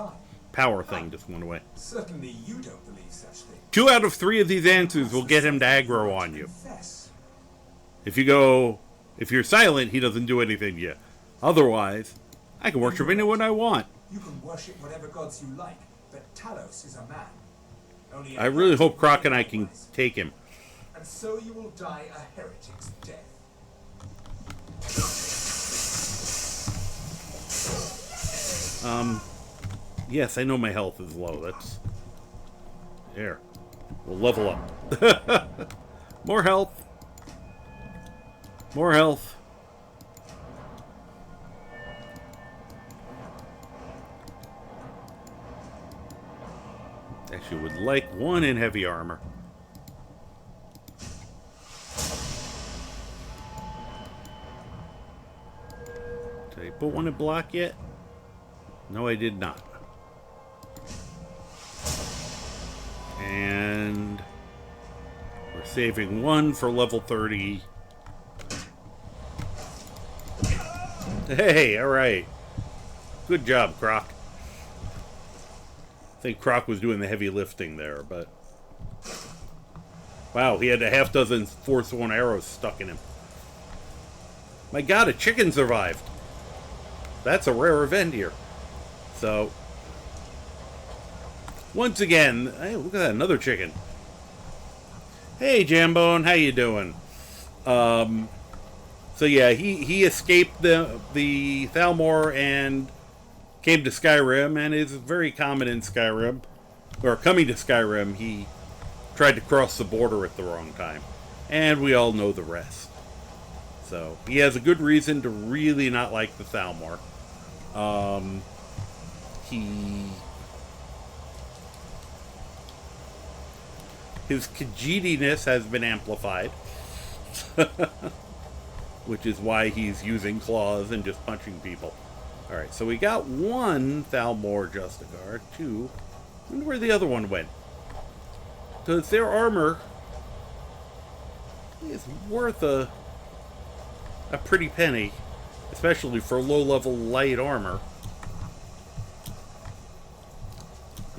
power thing just went away. Certainly you don't believe such things. 2 out of 3 of these answers will get him to aggro on you. If you're silent, he doesn't do anything to you. Otherwise, I can worship anyone I want. You can worship whatever gods you like, but Talos is a man. Only I really hope Croc and I can take him. And so you will die a heretic's death. Yes, I know my health is low. That's... There. We'll level up. More health. More health. Actually, would like 1 in heavy armor. Did I put 1 in block yet? No, I did not. And we're saving 1 for level 30. Hey, alright. Good job, Croc. I think Croc was doing the heavy lifting there, but... Wow, he had a half dozen Force 1 arrows stuck in him. My god, a chicken survived. That's a rare event here. So... Once again... Hey, look at that, another chicken. Hey, Jambone, how you doing? So yeah, he escaped the Thalmor and came to Skyrim, and is very common in Skyrim, or coming to Skyrim. He tried to cross the border at the wrong time. And we all know the rest. So, he has a good reason to really not like the Thalmor. His Khajiitiness has been amplified. Which is why he's using claws and just punching people. Alright, so we got one Thalmor Justicar. Two. I wonder where the other one went. Because their armor is worth a pretty penny. Especially for low-level light armor.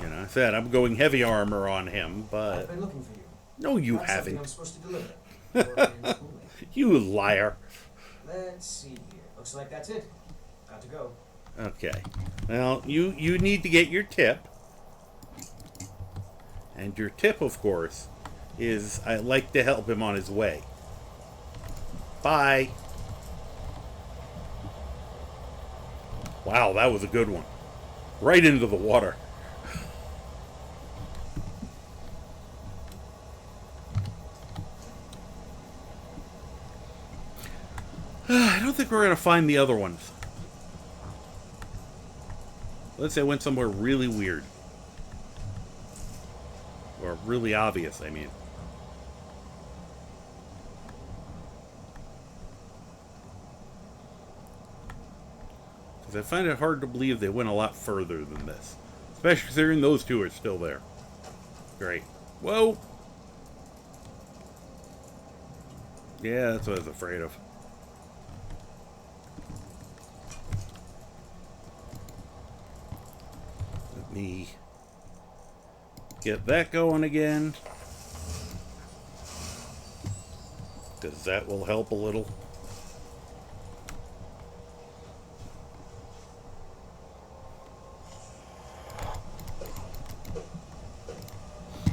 You know, I said I'm going heavy armor on him, but... I've been looking for you. No, you That's something haven't. I'm supposed to deliver. You liar. Let's see here. Looks like that's it. Got to go. Okay. Well, you need to get your tip. And your tip, of course, is I like to help him on his way. Bye. Wow, that was a good one. Right into the water. I don't think we're going to find the other ones. Let's say I went somewhere really weird. Or really obvious, I mean. Because I find it hard to believe they went a lot further than this. Especially considering those two are still there. Great. Whoa! Yeah, that's what I was afraid of. Let me get that going again. Because that will help a little.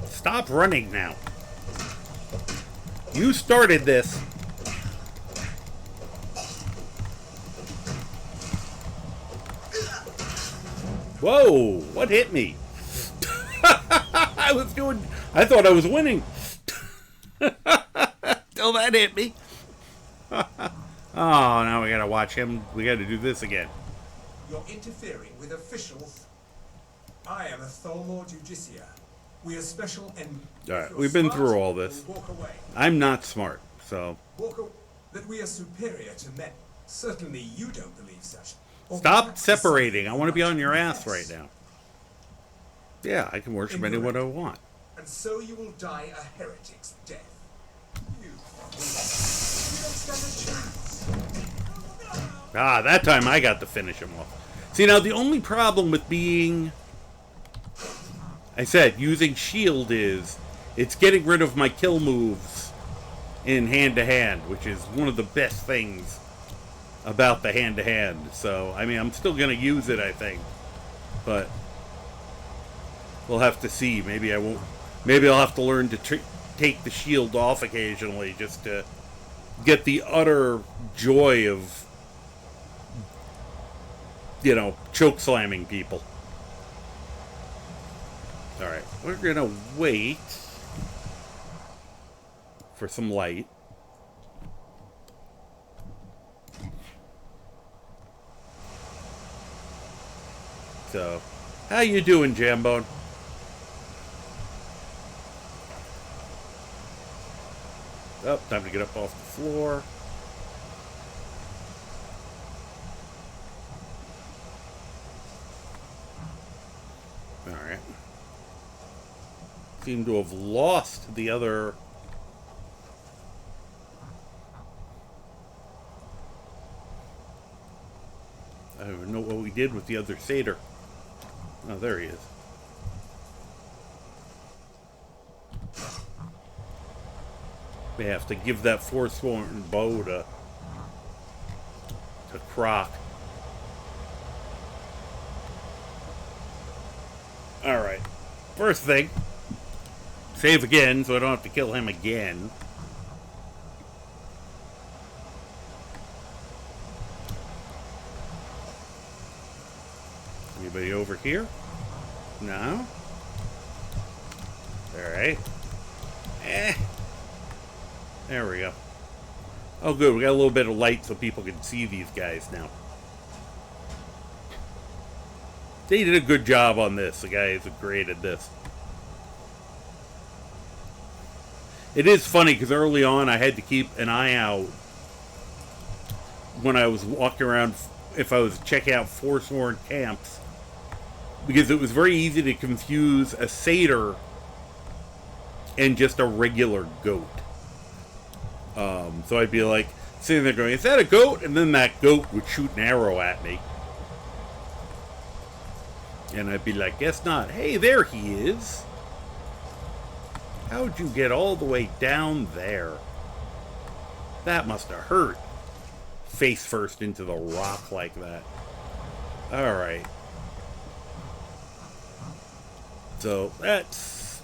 Stop running now. You started this. Whoa, what hit me? I thought I was winning. Till that hit me. Oh, now we gotta watch him. We gotta do this again. You're interfering with officials. I am a Thalmor Judiciar. We are special and... Alright, we've been through all this. Walk away. I'm not smart, so... That we are superior to men. Certainly you don't believe such. Stop separating. I want to be on your ass right now. Yeah, I can worship anyone I want. And so you will die a heretic's death. You don't stand a chance. Ah, that time I got to finish him off. See, now the only problem with being... I said, using shield is... It's getting rid of my kill moves in hand-to-hand, which is one of the best things about the hand-to-hand. So, I mean, I'm still going to use it, I think. But... we'll have to see. Maybe I won't... Maybe I'll have to learn to take the shield off occasionally just to get the utter joy of, you know, choke slamming people. Alright, we're gonna wait for some light. So, how you doing, Jambone? Oh, time to get up off the floor. Alright. Seem to have lost the other... I don't even know what we did with the other satyr. Oh, there he is. We have to give that forsworn bow to Croc. Alright. First thing. Save again so I don't have to kill him again. Anybody over here? No? Alright. There we go. Oh, good. We got a little bit of light so people can see these guys now. They did a good job on this. The guys who created this. It is funny because early on I had to keep an eye out when I was walking around if I was checking out Forsworn camps, because it was very easy to confuse a satyr and just a regular goat. So I'd be like sitting there going, is that a goat? And then that goat would shoot an arrow at me. And I'd be like, guess not. Hey, there he is. How'd you get all the way down there? That must have hurt. Face first into the rock like that. Alright. So that's...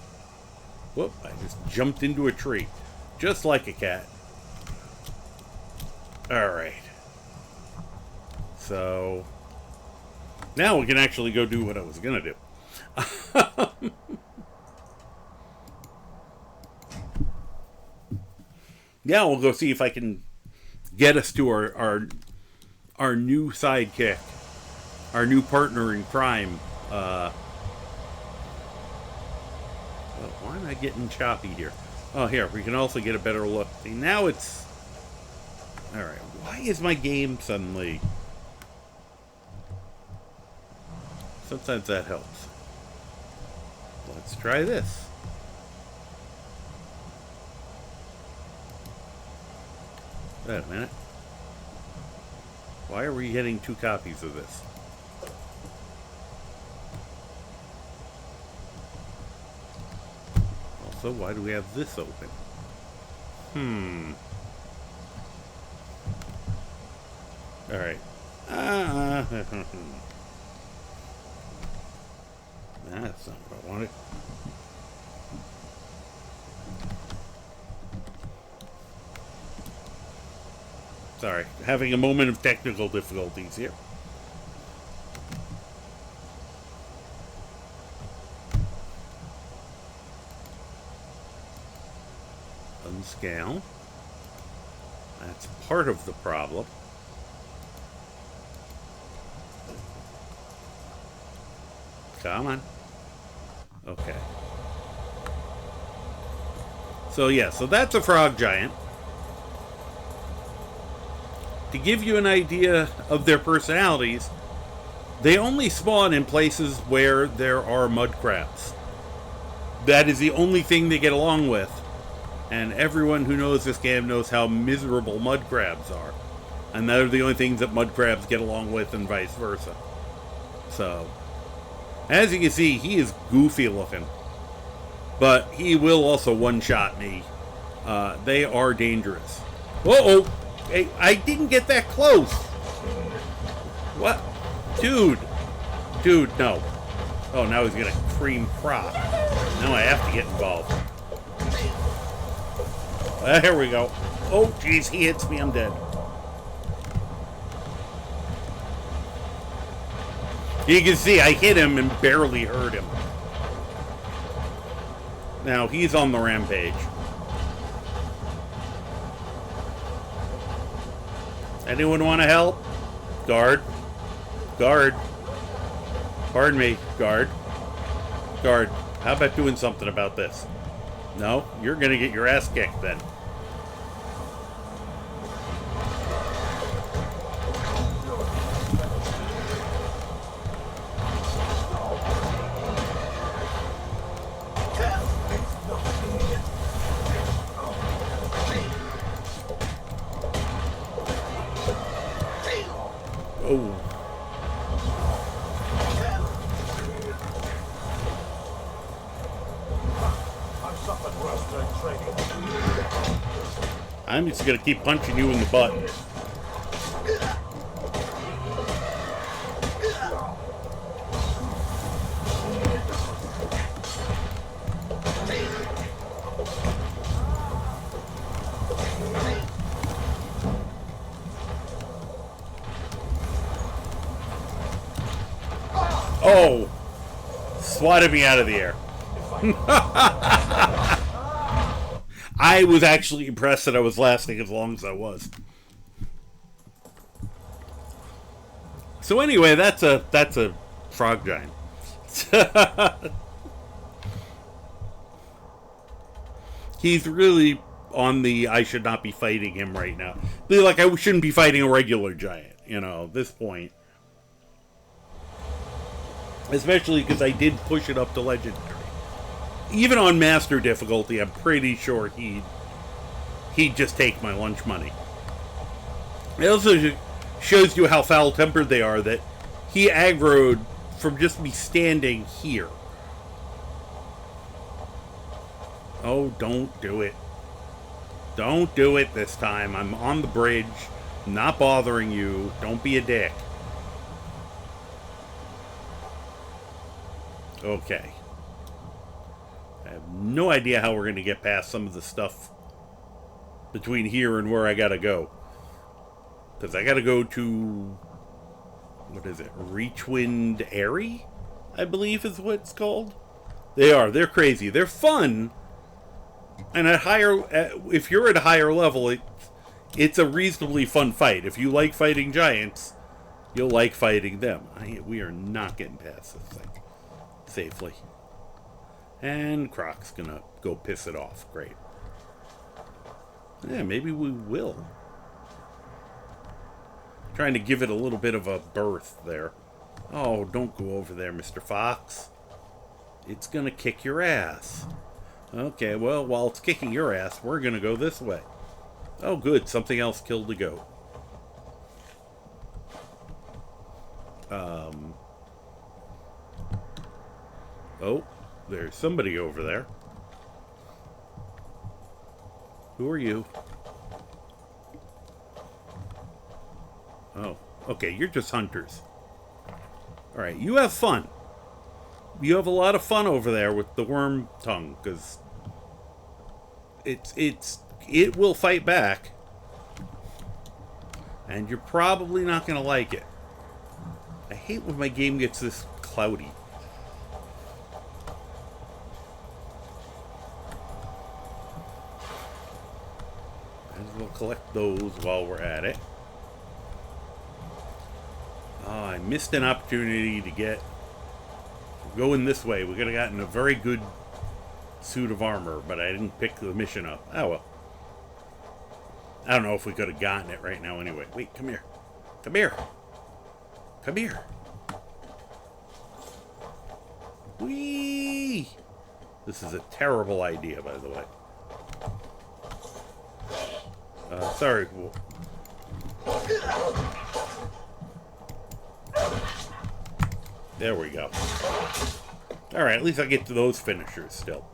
Whoop, I just jumped into a tree. Just like a cat. Alright. So... now we can actually go do what I was going to do. Yeah, we'll go see if I can get us to our new sidekick. Our new partner in crime. Well, why am I getting choppy here? Oh, here, we can also get a better look. See, now it's... Alright, why is my game suddenly... Sometimes that helps. Let's try this. Wait a minute. Why are we getting 2 copies of this? Also, why do we have this open? Alright. That's not what I wanted. Sorry, having a moment of technical difficulties here. Unscale. That's part of the problem. Come on. Okay. So yeah, so that's a frog giant. To give you an idea of their personalities, they only spawn in places where there are mud crabs. That is the only thing they get along with. And everyone who knows this game knows how miserable mud crabs are. And they're the only things that mud crabs get along with, and vice versa. So, as you can see, he is goofy looking. But he will also one-shot me. They are dangerous. Whoa! Hey, I didn't get that close! What? Dude! Dude, no. Oh, now he's gonna cream crop. Now I have to get involved. There we go. Oh, jeez, he hits me, I'm dead. You can see I hit him and barely hurt him. Now, he's on the rampage. Anyone want to help? Guard. Guard. Pardon me, guard. Guard, how about doing something about this? No? You're gonna get your ass kicked then. Oh. I'm just gonna keep punching you in the butt. Oh! Swatted me out of the air. I was actually impressed that I was lasting as long as I was. So anyway, that's a frog giant. He's really on the I should not be fighting him right now. Like I shouldn't be fighting a regular giant, at this point. Especially because I did push it up to legendary. Even on master difficulty, I'm pretty sure he'd just take my lunch money. It also shows you how foul-tempered they are that he aggroed from just me standing here. Oh, don't do it. Don't do it this time. I'm on the bridge. I'm not bothering you. Don't be a dick. Okay. I have no idea how we're going to get past some of the stuff between here and where I got to go. Because I got to go to... What is it? Reachwind Airy? I believe is what it's called. They are. They're crazy. They're fun. And at higher... if you're at a higher level, it's a reasonably fun fight. If you like fighting giants, you'll like fighting them. We are not getting past this thing safely. And Croc's gonna go piss it off. Great. Yeah, maybe we will. Trying to give it a little bit of a berth there. Oh, don't go over there, Mr. Fox. It's gonna kick your ass. Okay, well, while it's kicking your ass, we're gonna go this way. Oh, good. Something else killed the goat. Oh, there's somebody over there. Who are you? Oh, okay, you're just hunters. Alright, you have fun. You have a lot of fun over there with the worm tongue, because it will fight back. And you're probably not going to like it. I hate when my game gets this cloudy. We'll collect those while we're at it. Oh, I missed an opportunity to get going this way. We could have gotten a very good suit of armor, but I didn't pick the mission up. Oh well. I don't know if we could have gotten it right now anyway. Wait, come here. Come here. Come here. Whee! This is a terrible idea, by the way. Sorry. There we go. Alright, at least I get to those finishers still.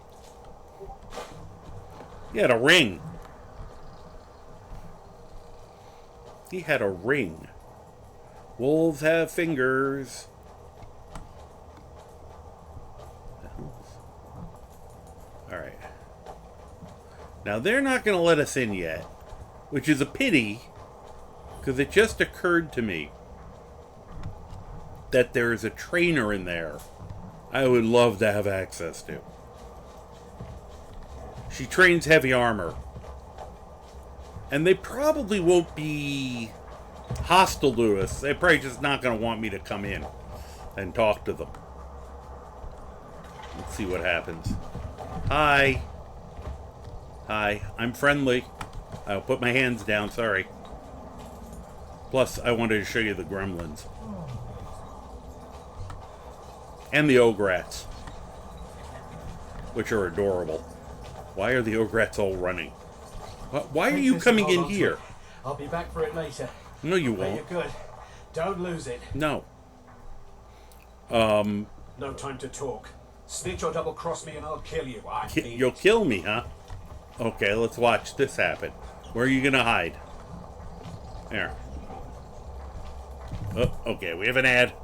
He had a ring. He had a ring. Wolves have fingers. Alright. Now, they're not going to let us in yet. Which is a pity, because it just occurred to me that there is a trainer in there I would love to have access to. She trains heavy armor. And they probably won't be hostile to us. They're probably just not going to want me to come in and talk to them. Let's see what happens. Hi. Hi. I'm friendly. I'll put my hands down, sorry. Plus, I wanted to show you the gremlins. And the ograts. Which are adorable. Why are the ograts all running? Why are you coming in here? I'll be back for it later. No, you won't. You're good. Don't lose it. No. No time to talk. Snitch or double cross me and I'll kill you. You'll kill me, huh? Okay, let's watch this happen. Where are you gonna hide? There. Oh, okay, we have an ad.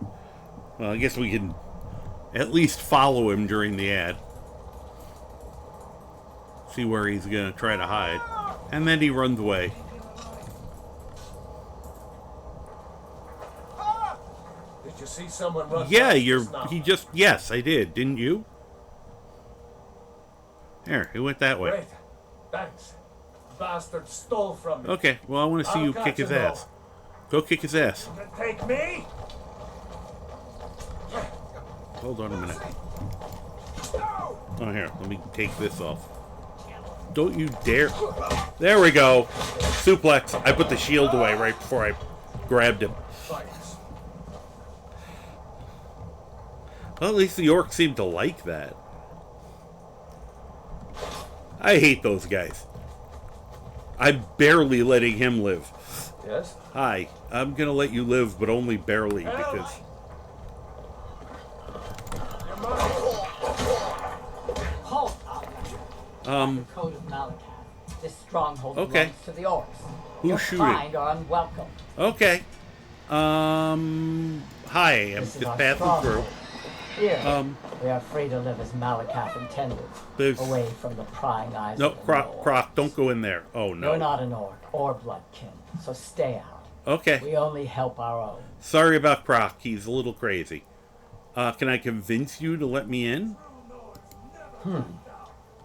Well, I guess we can at least follow him during the ad. See where he's gonna try to hide. And then he runs away. Did you see someone run? Yeah, past yes, I did. Didn't you? There, he went that way. Great. Thanks. Bastard stole from me. Okay, well, I want to see I'll you catch kick his him, though. ass. Go kick his ass. You can take me? Hold on a minute. Oh, here, let me take this off. Don't you dare. There we go. Suplex. I put the shield away right before I grabbed him. Well, at least the orc seemed to like that. I hate those guys. I'm barely letting him live. Yes? Hi, I'm gonna let you live, but only barely, because... Halt, the code of Amari-cat. This stronghold Okay. belongs to the orcs. Who's Your shooting? kind are unwelcome. Okay. Hi, I'm This is just our passing stronghold. through. Here, we are free to live as Amari-cat intended, There's- away from the prying eyes No, of the Croc, don't go in there. Oh, no. You're not an orc or bloodkin, so stay out. Okay. We only help our own. Sorry about Croc. He's a little crazy. Can I convince you to let me in?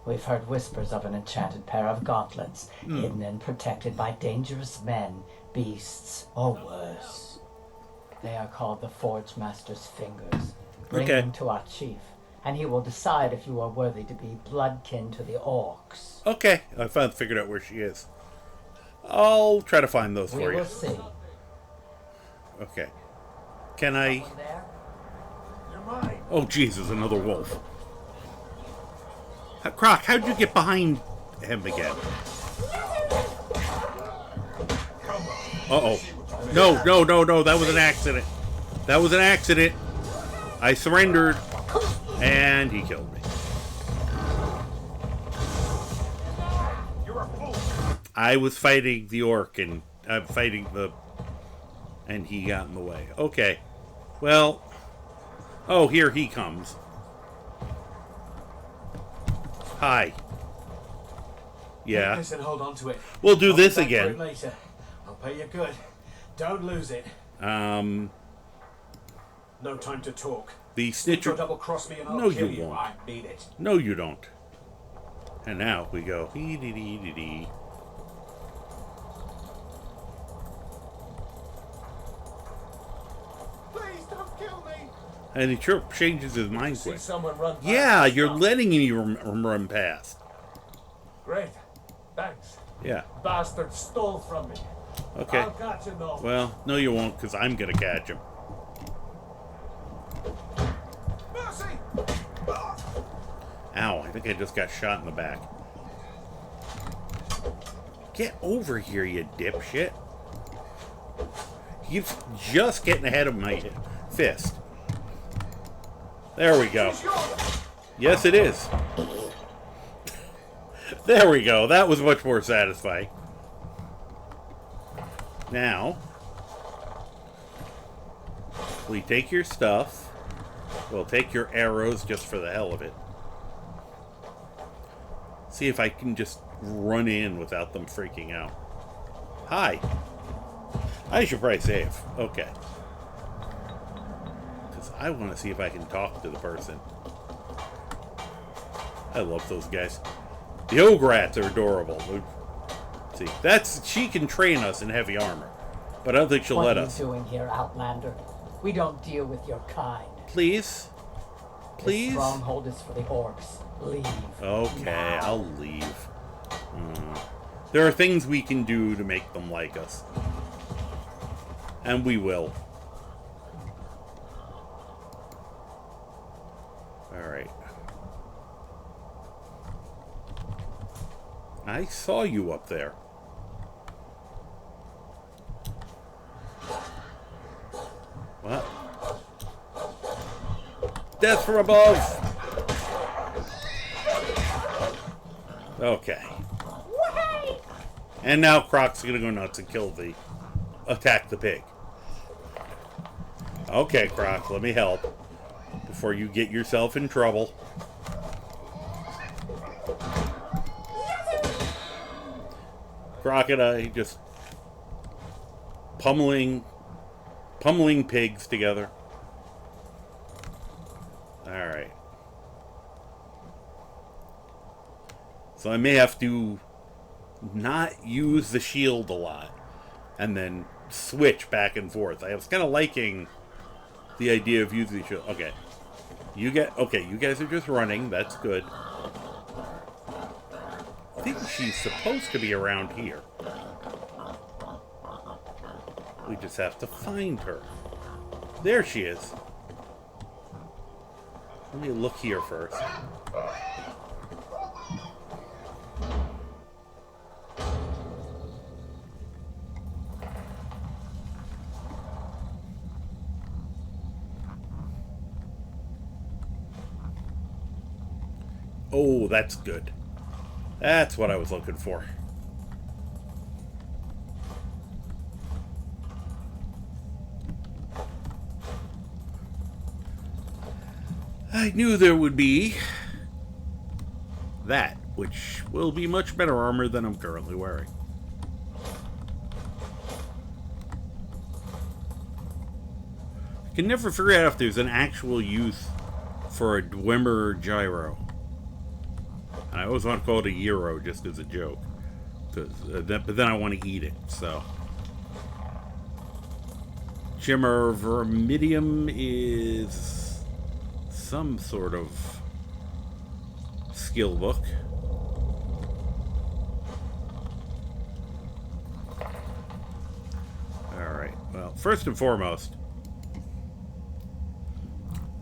We've heard whispers of an enchanted pair of gauntlets, hidden and protected by dangerous men, beasts, or worse. They are called the Forge Master's Fingers. Bring Okay. them to our chief, and he will decide if you are worthy to be bloodkin to the orcs. Okay. I figured out where she is. I'll try to find those We for you. will see. Okay. Can I... Someone there? Oh, Jesus, another wolf. Croc, how'd you get behind him again? Uh-oh. No, no, no, no, that was an accident. That was an accident. I surrendered, and he killed me. I was fighting the orc, and I'm fighting the... And he got in the way. Okay. Well... Oh, here he comes. Hi. Yeah. Take this and hold on to it. We'll do I'll this be back for again. it later. I'll pay you good. Don't lose it. No No time to talk. The Think you'll snitcher... double cross me and I'll No, kill you you. won't. I mean it. No, you don't. And now we go. Dee-dee-dee-dee-dee. Please don't kill me. And he changes his mind See quick. someone run past Yeah, us you're now. letting me run past. Great. Thanks. Yeah. Bastard stole from me. Okay. I'll catch him though. Well, no you won't, because I'm going to catch him. Mercy! Ow, I think I just got shot in the back. Get over here, you dipshit. He's just getting ahead of my fist. There we go. Yes, it is. There we go. That was much more satisfying. Now, we take your stuff. We'll take your arrows just for the hell of it. See if I can just run in without them freaking out. Hi. I should probably save. Okay. Because I want to see if I can talk to the person. I love those guys. The Ograts are adorable. See, she can train us in heavy armor. But I don't think she'll let us. What are you doing here, Outlander? We don't deal with your kind. Please? Please? This stronghold is for the orcs. Leave. Okay, I'll leave. There are things we can do to make them like us. And we will. Alright. I saw you up there. What? Death from above! Okay. And now Croc's gonna go nuts and attack the pig. Okay, Croc, let me help. Before you get yourself in trouble. Croc and I just pummeling pigs together. Alright. So I may have to not use the shield a lot and then switch back and forth. I was kind of liking the idea of using the shield. Okay. You guys are just running. That's good. I think she's supposed to be around here. We just have to find her. There she is. Let me look here first. Oh, that's good. That's what I was looking for. I knew there would be that, which will be much better armor than I'm currently wearing. I can never figure out if there's an actual use for a Dwemer gyro. And I always want to call it a gyro just as a joke. But then I want to eat it, so. Shimmer Vermidium is some sort of skill book. Alright, well, first and foremost,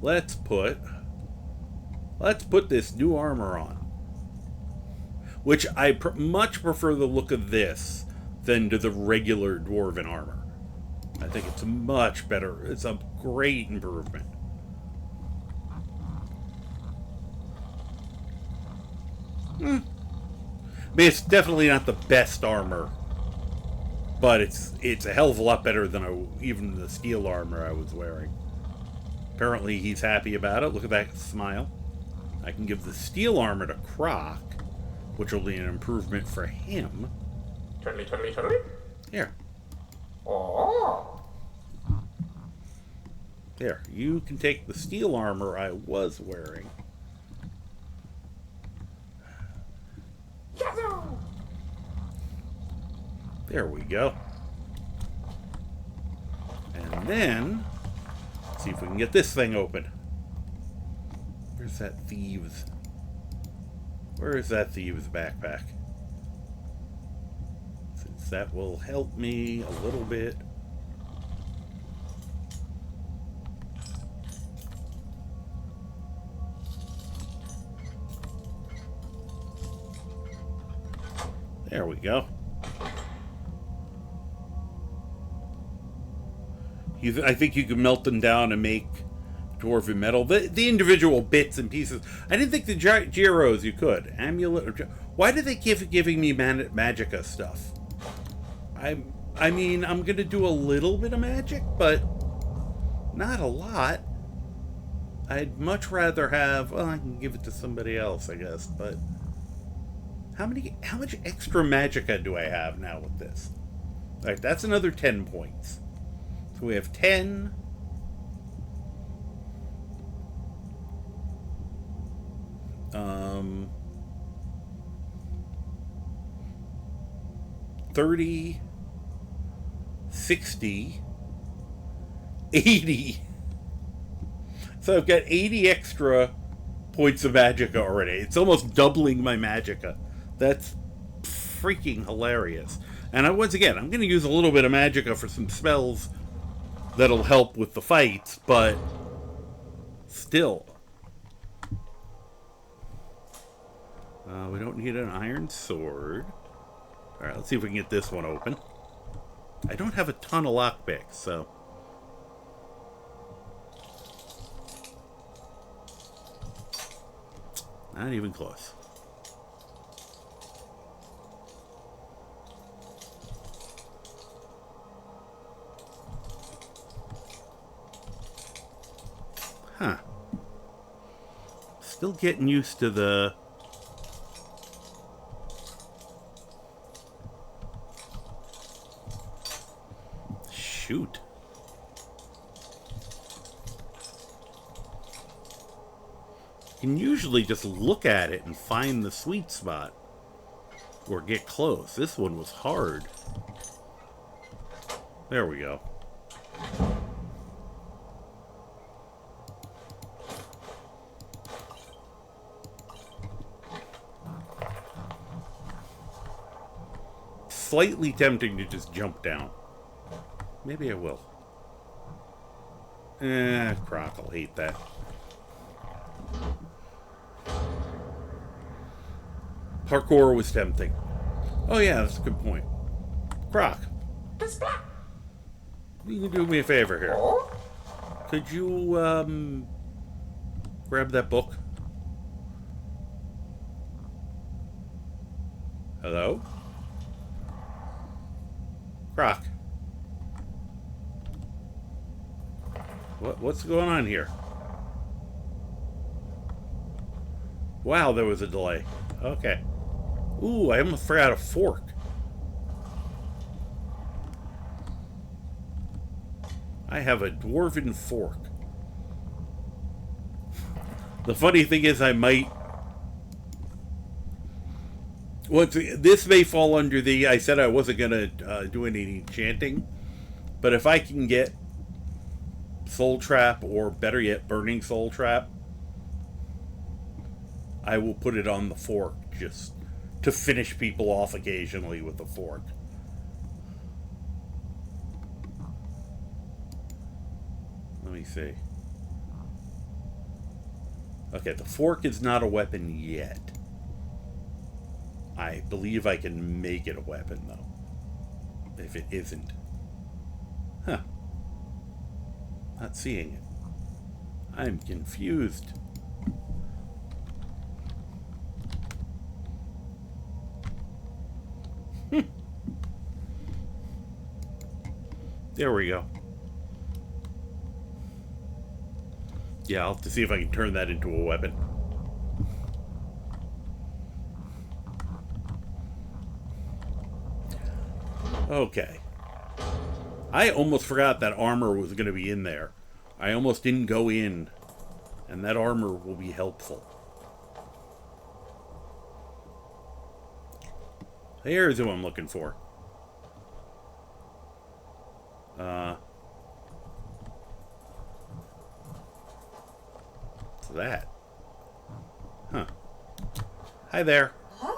let's put this new armor on. Which I much prefer the look of this than to the regular Dwarven armor. I think it's much better. It's a great improvement. I mean, it's definitely not the best armor, but it's a hell of a lot better than even the steel armor I was wearing. Apparently he's happy about it. Look at that smile. I can give the steel armor to Croc, which will be an improvement for him. Turtly. Here. Oh. There. You can take the steel armor I was wearing. There we go. And then, let's see if we can get this thing open. Where's that thieves? Where is that thieves backpack? Since that will help me a little bit. There we go. I think you can melt them down and make dwarven metal. The individual bits and pieces. I didn't think the gyros you could. Amulet. Why do they keep giving me magicka stuff? I mean, I'm gonna do a little bit of magic, but not a lot. I'd much rather have. Well, I can give it to somebody else, I guess. But how much extra magicka do I have now with this? Like, that's another 10 points. So we have 10. Um, 30, 60, 80. So I've got 80 extra points of magicka already. It's almost doubling my magicka. That's freaking hilarious. And once again, I'm going to use a little bit of magicka for some spells that'll help with the fights, but still. We don't need an iron sword. Alright, let's see if we can get this one open. I don't have a ton of lockpicks, so. Not even close. Huh. Still getting used to the... Shoot. You can usually just look at it and find the sweet spot. Or get close. This one was hard. There we go. Slightly tempting to just jump down. Maybe I will. Croc will hate that. Parkour was tempting. Oh yeah, that's a good point. Croc. You can do me a favor here. Could you, grab that book? Hello? Croc. What's going on here? Wow, there was a delay. Okay. Ooh, I almost forgot a fork. I have a dwarven fork. The funny thing is I might... This may fall under the... I said I wasn't going to do any enchanting. But if I can get Soul Trap, or better yet, Burning Soul Trap, I will put it on the fork just to finish people off occasionally with the fork. Let me see. Okay, the fork is not a weapon yet. I believe I can make it a weapon, though. If it isn't. Huh. Not seeing it. I'm confused. There we go. Yeah, I'll have to see if I can turn that into a weapon. Okay. I almost forgot that armor was going to be in there. I almost didn't go in. And that armor will be helpful. Here's who I'm looking for. What's that? Huh. Hi there. Huh?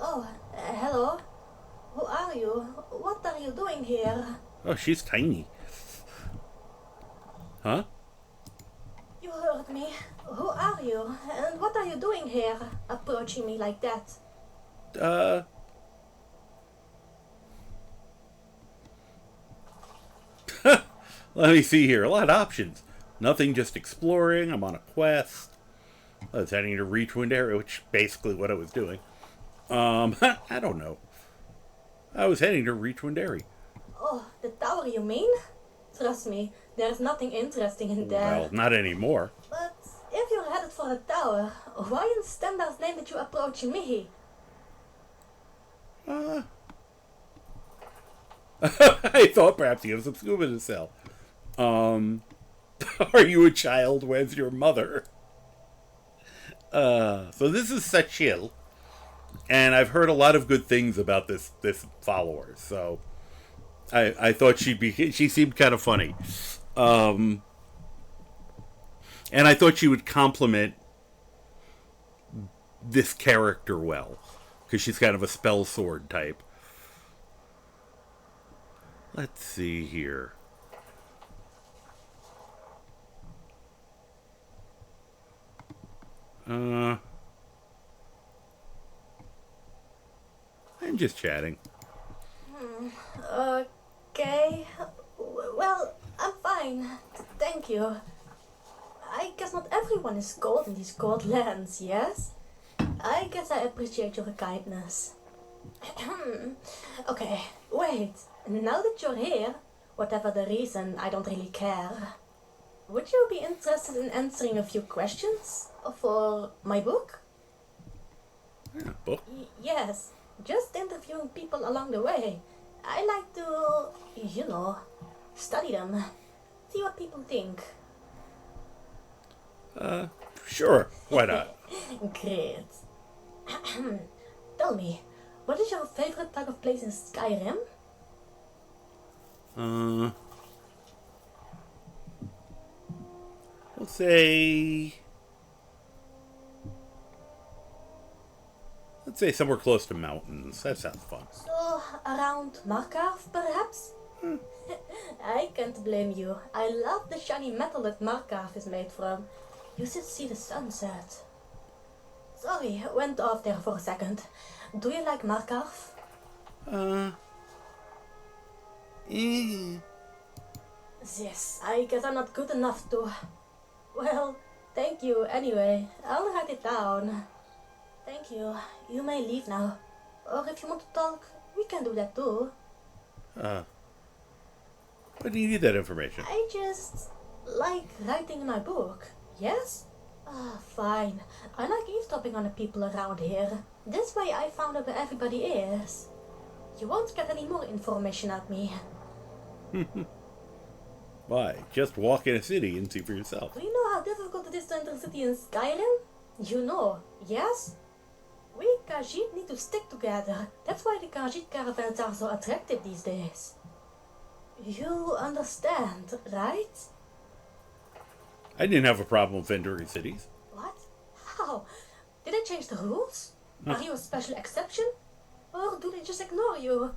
Oh, hello. Who are you? What are you doing here? Oh, she's tiny. Huh? You heard me. Who are you? And what are you doing here, approaching me like that? Let me see here. A lot of options. Nothing, just exploring. I'm on a quest. I was heading to Reachwind area, which is basically what I was doing. I don't know. I was heading to Reachwind area. Oh, the tower you mean? Trust me, there's nothing interesting in there. Well, not anymore. But if you're headed for the tower, why in Stendar's name did you approach me? I thought perhaps you have some scuba to sell. Are you a child? Where's your mother? So this is Sachil, and I've heard a lot of good things about this follower. So I thought she seemed kind of funny, and I thought she would complement this character well, because she's kind of a spell sword type. Let's see here. I'm just chatting. Okay. Well, I'm fine. Thank you. I guess not everyone is gold in these gold lands, yes? I guess I appreciate your kindness. Okay, wait. Now that you're here, whatever the reason, I don't really care. Would you be interested in answering a few questions for my book? Yeah, book? Yes, just interviewing people along the way. I like to, study them. See what people think. Sure. Why not? Great. Tell me, what is your favorite type of place in Skyrim? We'll say... Let's say somewhere close to mountains. That sounds fun. So, around Markarth, perhaps? I can't blame you. I love the shiny metal that Markarth is made from. You should see the sunset. Sorry, went off there for a second. Do you like Markarth? Yes, I guess I'm not good enough to... Well, thank you anyway. I'll write it down. Thank you. You may leave now. Or if you want to talk, we can do that too. Why do you need that information? I just like writing in my book. Yes? Fine. I like eavesdropping on the people around here. This way I found out where everybody is. You won't get any more information out me. Why? Just walk in a city and see for yourself. Do you know how difficult it is to enter a city in Skyrim? You know, yes? We Khajiit need to stick together. That's why the Khajiit caravans are so attractive these days. You understand, right? I didn't have a problem with entering cities. What? How? Did they change the rules? Are you a special exception? Or do they just ignore you?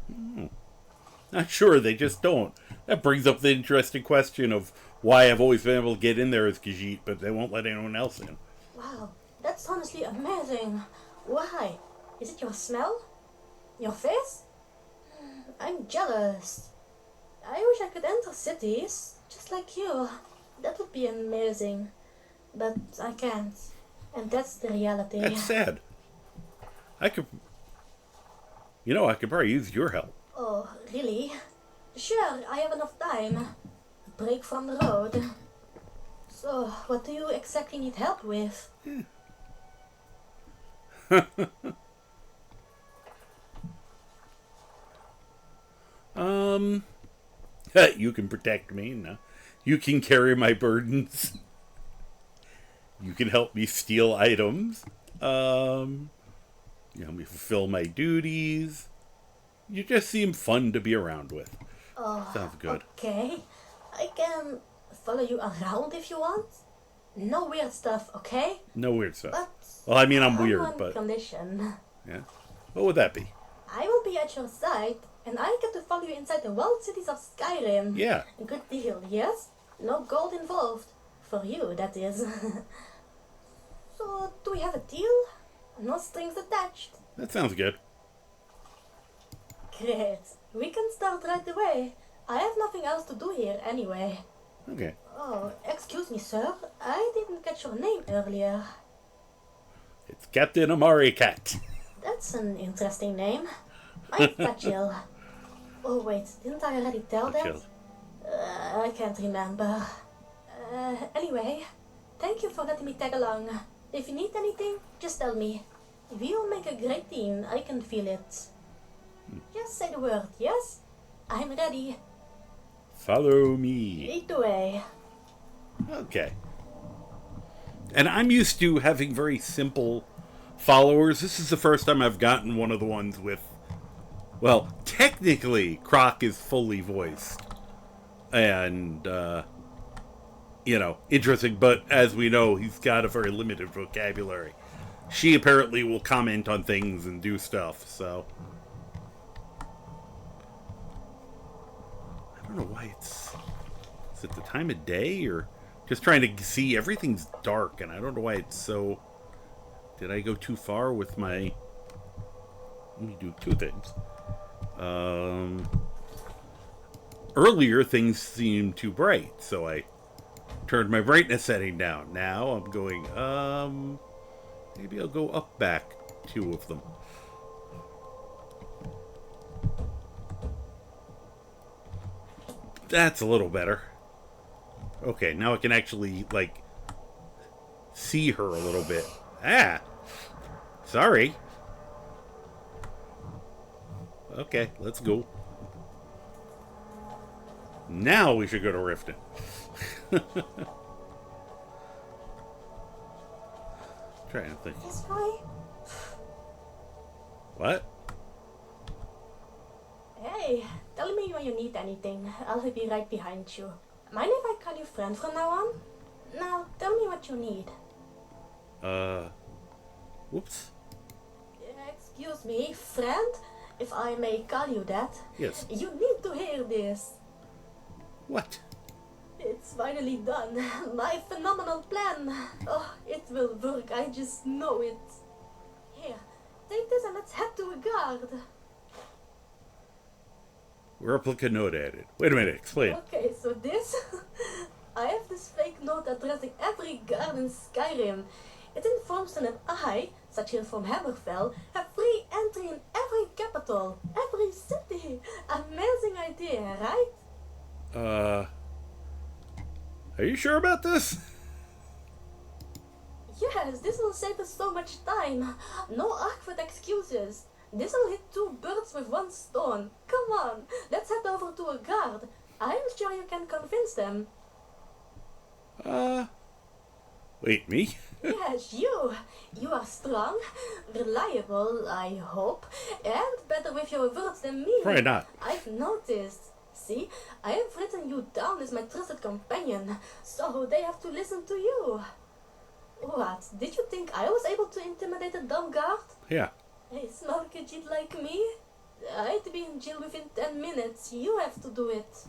Not sure, they just don't. That brings up the interesting question of why I've always been able to get in there as Khajiit, but they won't let anyone else in. Wow, that's honestly amazing. Why? Is it your smell? Your face? I'm jealous. I wish I could enter cities, just like you. That would be amazing. But I can't. And that's the reality. That's sad. I could probably use your help. Oh, really? Sure, I have enough time. A break from the road. So, what do you exactly need help with? You can protect me. No. You can carry my burdens. You can help me steal items. You help me fulfill my duties. You just seem fun to be around with. Oh, sounds good. Okay. I can follow you around if you want. No weird stuff, okay? No weird stuff. But well, I mean, I'm on weird, one but... condition. Yeah? What would that be? I will be at your side, and I get to follow you inside the walled cities of Skyrim. Yeah. Good deal, yes? No gold involved. For you, that is. So, do we have a deal? No strings attached. That sounds good. Great. We can start right away. I have nothing else to do here anyway. Okay. Oh, excuse me, sir. I didn't catch your name earlier. It's Captain Amari-cat. That's an interesting name. I'm Fachil. Oh, wait. Didn't I already tell that? I can't remember. Anyway, thank you for letting me tag along. If you need anything, just tell me. We'll make a great team. I can feel it. Just say the word, yes? I'm ready. Follow me. Lead the way. Okay. And I'm used to having very simple followers. This is the first time I've gotten one of the ones with... Well, technically, Croc is fully voiced. And, interesting. But as we know, he's got a very limited vocabulary. She apparently will comment on things and do stuff, so... I don't know why it's... Is it the time of day, or... Just trying to see, everything's dark, and I don't know why it's so... Did I go too far with my... Let me do two things. Earlier, things seemed too bright, so I turned my brightness setting down. Now, I'm going, maybe I'll go up back two of them. That's a little better. Okay, now I can actually, see her a little bit. Ah! Sorry. Okay, let's go. Now we should go to Riften. Trying to think. This way? What? Hey, tell me when you need anything. I'll be right behind you. Mind if I call you friend from now on? Now, tell me what you need. Whoops. Excuse me, friend? If I may call you that. Yes. You need to hear this. What? It's finally done. My phenomenal plan. Oh, it will work. I just know it. Here, take this and let's head to a guard. Replica note added. Wait a minute, explain. Okay, so this... I have this fake note addressing every guard in Skyrim. It informs them that I, Satchel from Hammerfell, have free entry in every capital, every city. Amazing idea, right? Are you sure about this? Yes, this will save us so much time. No awkward excuses. This will hit 2 birds with 1 stone. Come on, let's head over to a guard. I'm sure you can convince them. Wait, me? Yes, you. You are strong, reliable, I hope, and better with your words than me. Probably not. I've noticed. See, I have written you down as my trusted companion, so they have to listen to you. What? Did you think I was able to intimidate a dumb guard? Yeah. A small kid like me? I'd be in jail within 10 minutes. You have to do it.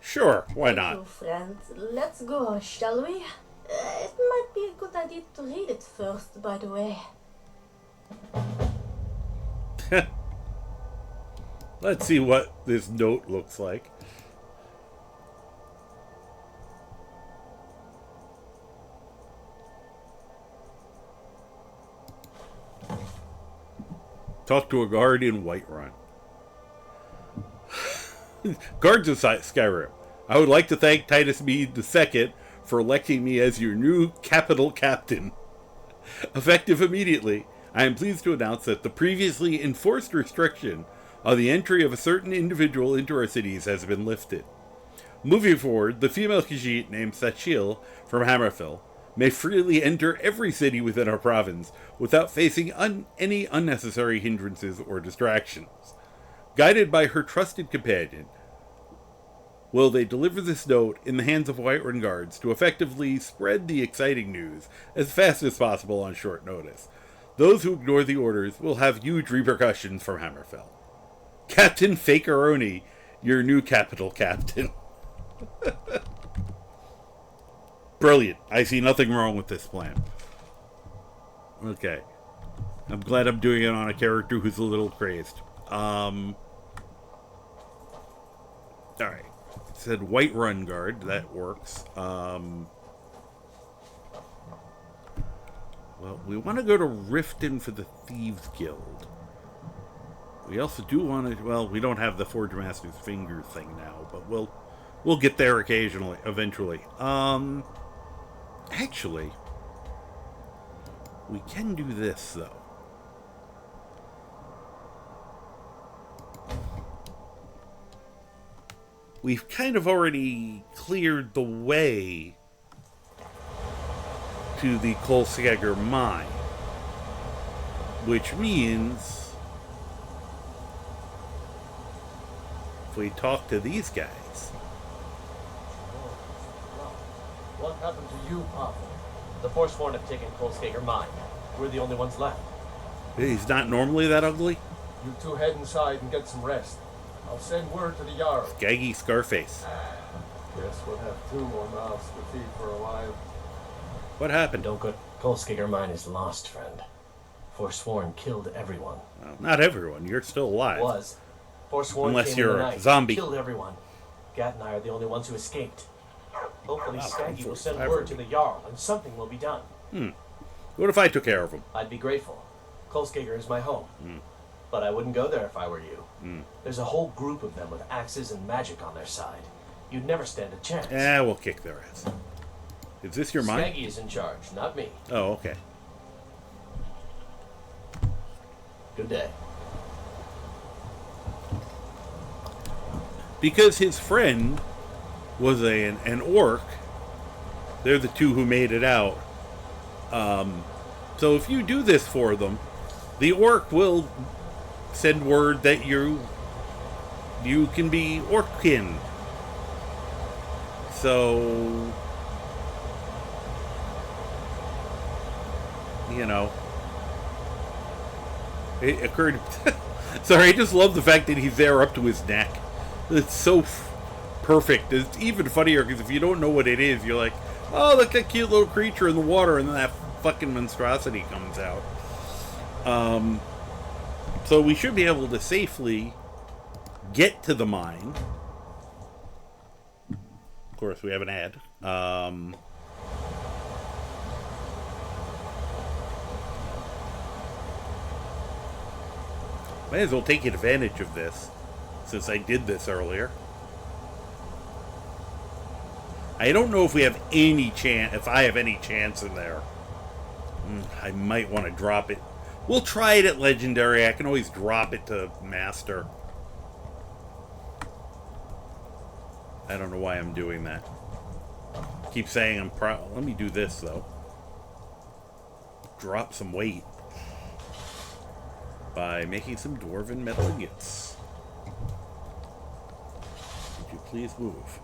Sure, why Thank not? you, friend. Let's go, shall we? It might be a good idea to read it first, by the way. Let's see what this note looks like. Talk to a guard in Whiterun. Guards of Skyrim, I would like to thank Titus Mead II for electing me as your new capital captain. Effective immediately, I am pleased to announce that the previously enforced restriction on the entry of a certain individual into our cities has been lifted. Moving forward, the female Khajiit named Satchel from Hammerfell may freely enter every city within our province without facing any unnecessary hindrances or distractions. Guided by her trusted companion, will they deliver this note in the hands of Whiterun guards to effectively spread the exciting news as fast as possible on short notice. Those who ignore the orders will have huge repercussions from Hammerfell. Captain Fakeroni, your new capital captain. Brilliant. I see nothing wrong with this plan. Okay. I'm glad I'm doing it on a character who's a little crazed. Alright. It said Whiterun guard. That works. Well, we want to go to Riften for the Thieves Guild. We also do want to... Well, we don't have the Forge Master's Finger thing now, but we'll get there eventually. Actually, we can do this, though. We've kind of already cleared the way to the Kolskegger mine, which means if we talk to these guys... What happened to you, Papa? The Forsworn have taken Kolskegger mine. We're the only ones left. He's not normally that ugly? You two head inside and get some rest. I'll send word to the Jarl. Gaggy Scarface. Guess we'll have 2 more mouths to feed for a while. What happened? Don't go. Kolskegger mine is lost, friend. Forsworn killed everyone. Well, not everyone. You're still alive. Was. Forsworn Unless came you're in the a night, zombie. Killed everyone. Gat and I are the only ones who escaped. Hopefully Wow, Skaggy will send I've word heard to the Jarl, and something will be done. What if I took care of him? I'd be grateful. Kolskegger is my home. But I wouldn't go there if I were you. There's a whole group of them with axes and magic on their side. You'd never stand a chance. We'll kick their ass. Is this your mind? Skaggy is in charge, not me. Oh, okay. Good day. Because his friend was an orc, they're the two who made it out. So if you do this for them, the orc will send word that you can be Orkin. So, you know, it occurred. Sorry, I just love the fact that he's there up to his neck. It's so perfect. It's even funnier because if you don't know what it is, you're like, oh, look, that cute little creature in the water, and then that fucking monstrosity comes out. So we should be able to safely get to the mine. Of course, we have an ad. Might as well take advantage of this, since I did this earlier. I don't know if we have any chance, if I have any chance in there. I might want to drop it. We'll try it at Legendary. I can always drop it to Master. I don't know why I'm doing that. Keep saying I'm proud. Let me do this, though. Drop some weight by making some dwarven metal ingots. Would you please move?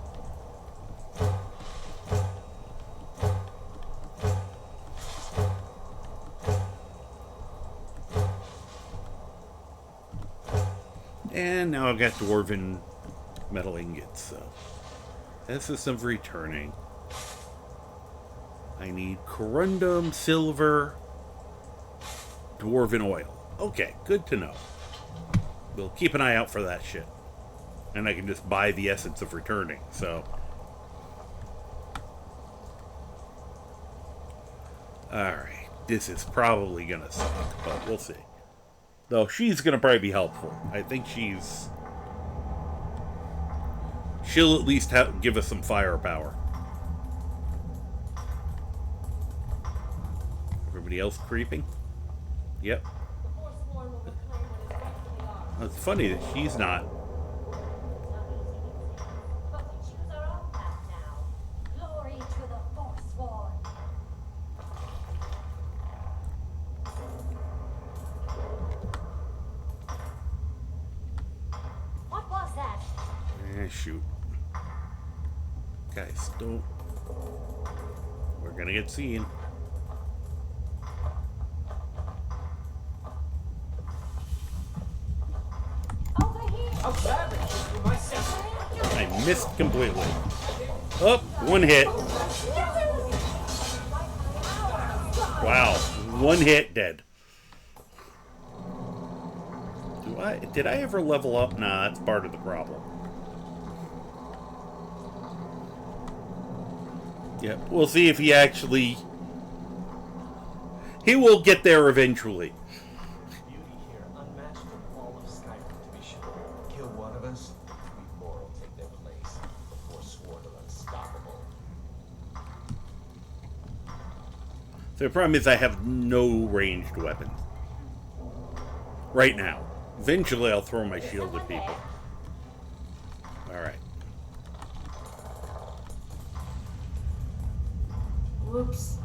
And now I've got dwarven metal ingots, so this is some returning. I need corundum, silver, dwarven oil. Okay, good to know. We'll keep an eye out for that shit. And I can just buy the essence of returning, so. Alright, this is probably gonna suck, but we'll see. Though she's gonna probably be helpful. I think she'll at least give us some firepower. Everybody else creeping? Yep. It's funny that she's not. Glory to the Forsworn. What was that? Shoot. Guys, don't. We're gonna get seen. I missed completely. Oh, one hit. Wow, one hit, dead. Did I ever level up? Nah, that's part of the problem. Yeah, we'll see if he actually. He will get there eventually. Beauty here, unmatched in all of Skyrim, to be sure. Kill one of us, three more will take their place. The Forsworn are unstoppable. So the problem is I have no ranged weapons. Right now. Eventually I'll throw my shield at people. Alright. Whoops.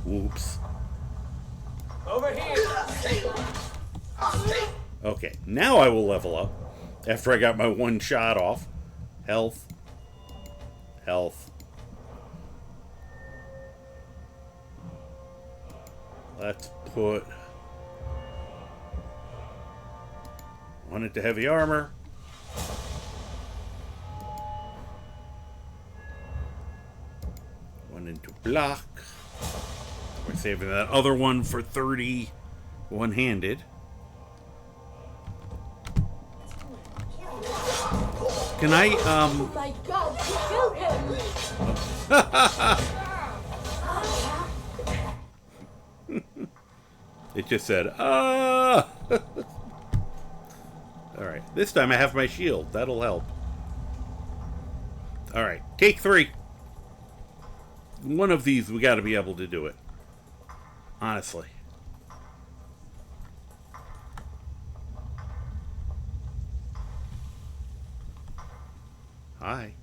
Whoops. Over here! Okay, now I will level up. After I got my one shot off. Health. Health. Let's put one into heavy armor. One into block. We're saving that other one for 30 one-handed. Can I, Oh my god, kill him! It just said, ah! Alright, this time I have my shield. That'll help. Alright, take 3. One of these, we gotta be able to do it. Honestly. Hi.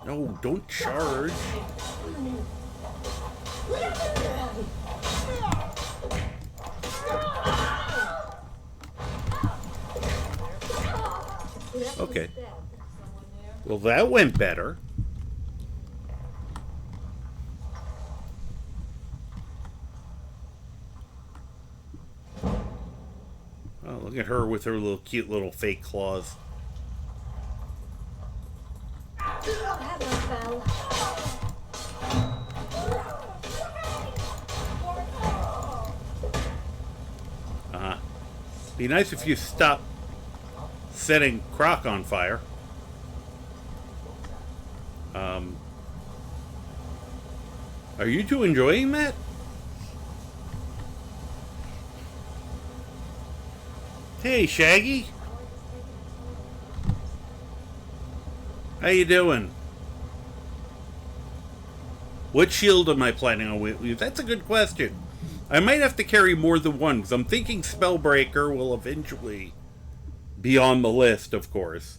No, don't charge. Okay. Well, that went better. Oh, look at her with her little cute little fake claws. Uh-huh. Be nice if you stop setting Croc on fire. Are you two enjoying that? Hey, Shaggy. How you doing? What shield am I planning on with? That's a good question. I might have to carry more than one, because I'm thinking Spellbreaker will eventually be on the list, of course.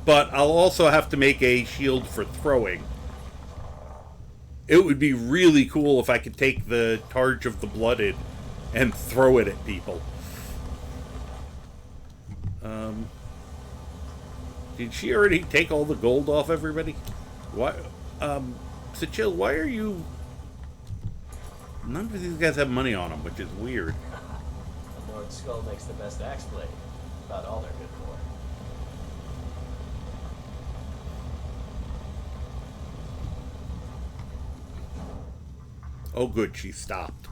But I'll also have to make a shield for throwing. It would be really cool if I could take the Targe of the Blooded and throw it at people. Did she already take all the gold off everybody? Why, Sachil, why are you... None of these guys have money on them, which is weird. The North Skull makes the best axe blade. About all they're good for. Oh, good, she stopped.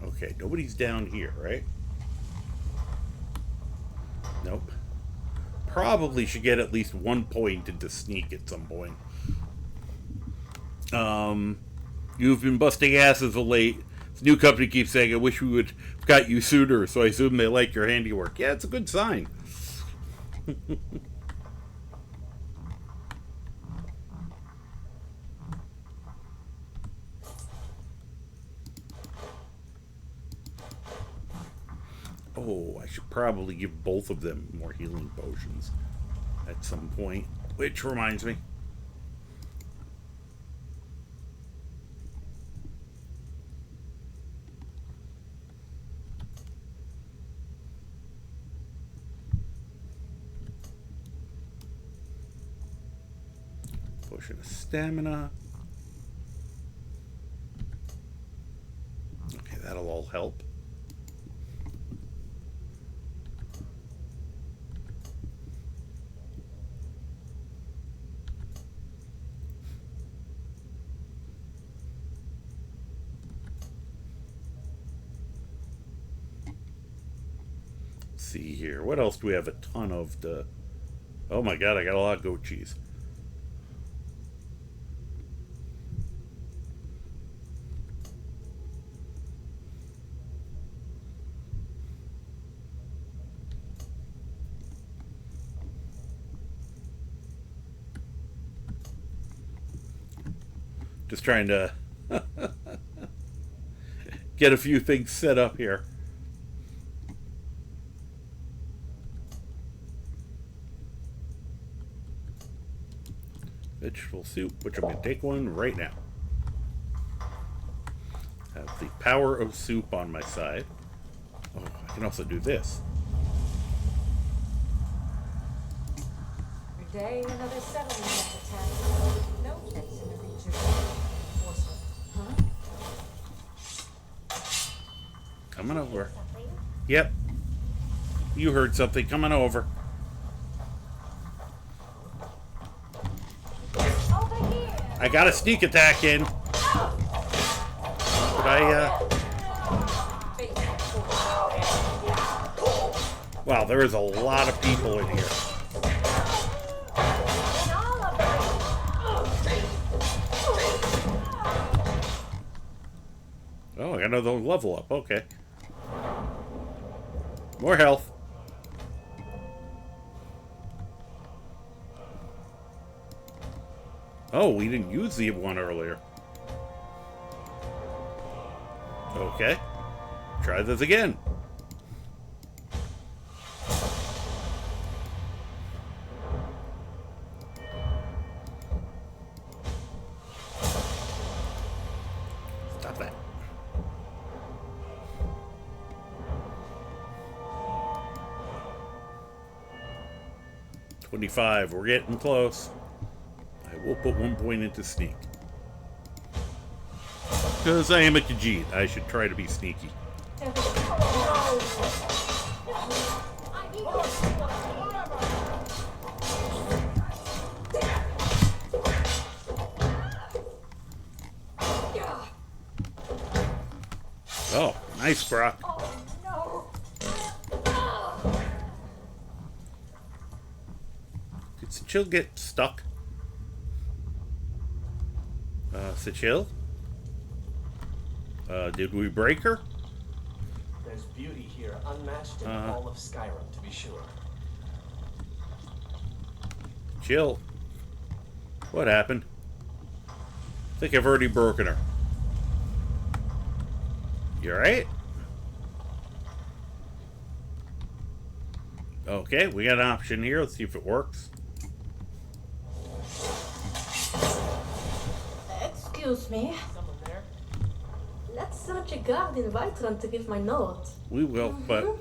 Okay, nobody's down here, right? Nope. Probably should get at least 1 point into sneak at some point. You've been busting asses of late. This new company keeps saying, I wish we would have got you sooner, so I assume they like your handiwork. Yeah, it's a good sign. Oh, I should probably give both of them more healing potions at some point. Which reminds me. Potion of stamina. Okay, that'll all help. See here. What else do we have a ton of? Oh my god, I got a lot of goat cheese. Just trying to get a few things set up here. Vegetable soup, which I'm going to take one right now. Have the power of soup on my side. Oh, I can also do this. Every day, another settlement is attacked. No pets in the region. Coming over. Yep. You heard something. Coming over. I got a sneak attack in. But wow, there is a lot of people in here. Oh, I got another level up. Okay. More health. Oh, we didn't use the one earlier. Okay. Try this again. 25. We're getting close. I will put 1 point into sneak. Because I am a Khajiit. I should try to be sneaky. Oh, nice, Brock. Did Sachil get stuck? Sachil? Did we break her? There's beauty here unmatched in all of Skyrim, to be sure. Chill. What happened? I think I've already broken her. You alright? Okay, we got an option here. Let's see if it works. Excuse me. Let's search a garden in Whiterun to give my note. We will, but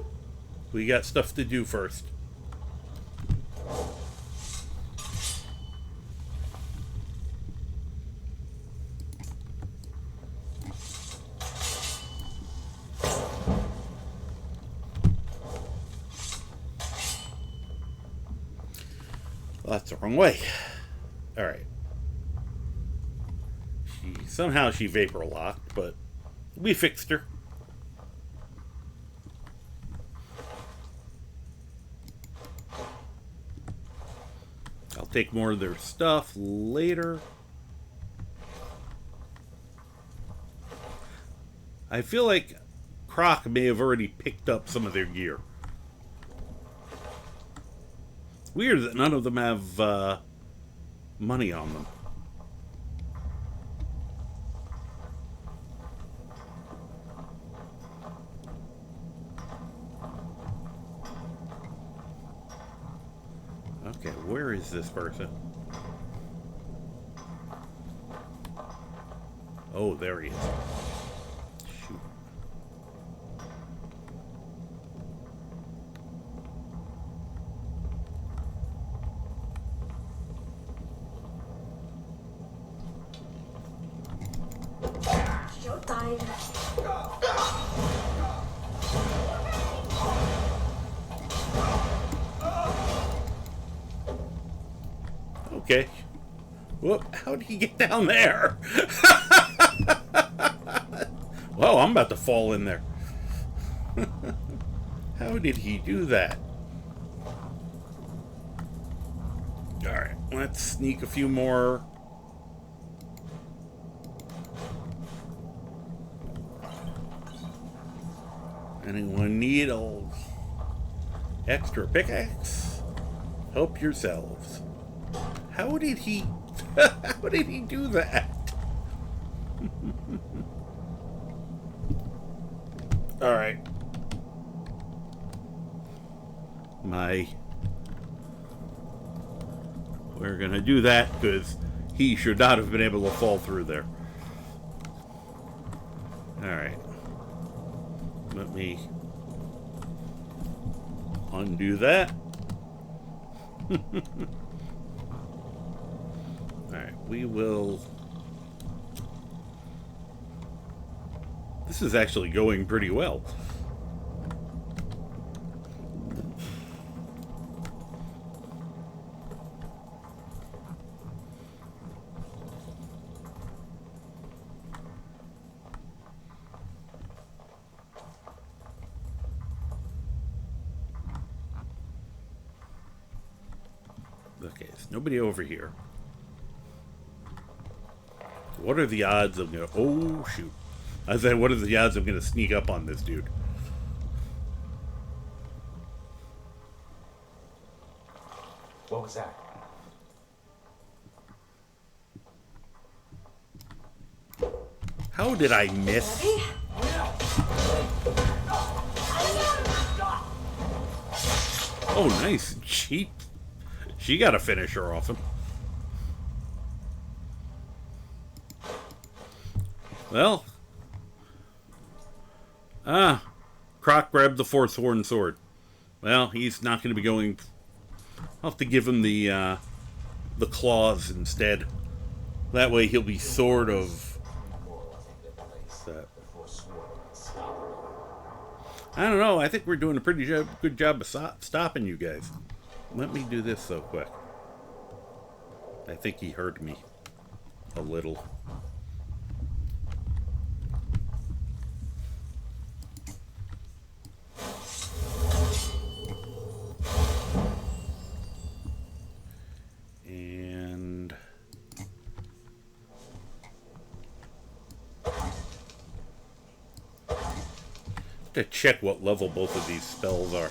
we got stuff to do first. Well, that's the wrong way. Alright. Somehow she vapor locked, but we fixed her. I'll take more of their stuff later. I feel like Croc may have already picked up some of their gear. Weird that none of them have money on them. Okay, where is this person? Oh, there he is. Shoot. Showtime. Okay. Whoop, how did he get down there? Well, I'm about to fall in there. How did he do that? Alright, let's sneak a few more. Anyone need a extra pickaxe? Help yourselves. How did he do that? All right. We're gonna do that because he should not have been able to fall through there. All right. Let me undo that. Alright, we will... This is actually going pretty well. Okay, there's nobody over here. What are the odds of gonna... Oh, shoot. I said, what are the odds I'm gonna sneak up on this dude? What was that? How did I miss? Oh, nice. She got a finisher off him. Well. Croc grabbed the fourth horn sword. Well, he's not going to be going I'll have to give him the claws instead. That way he'll be sort of... I don't know. I think we're doing a pretty good job of stopping you guys. Let me do this so quick. I think he heard me a little. And to check what level both of these spells are.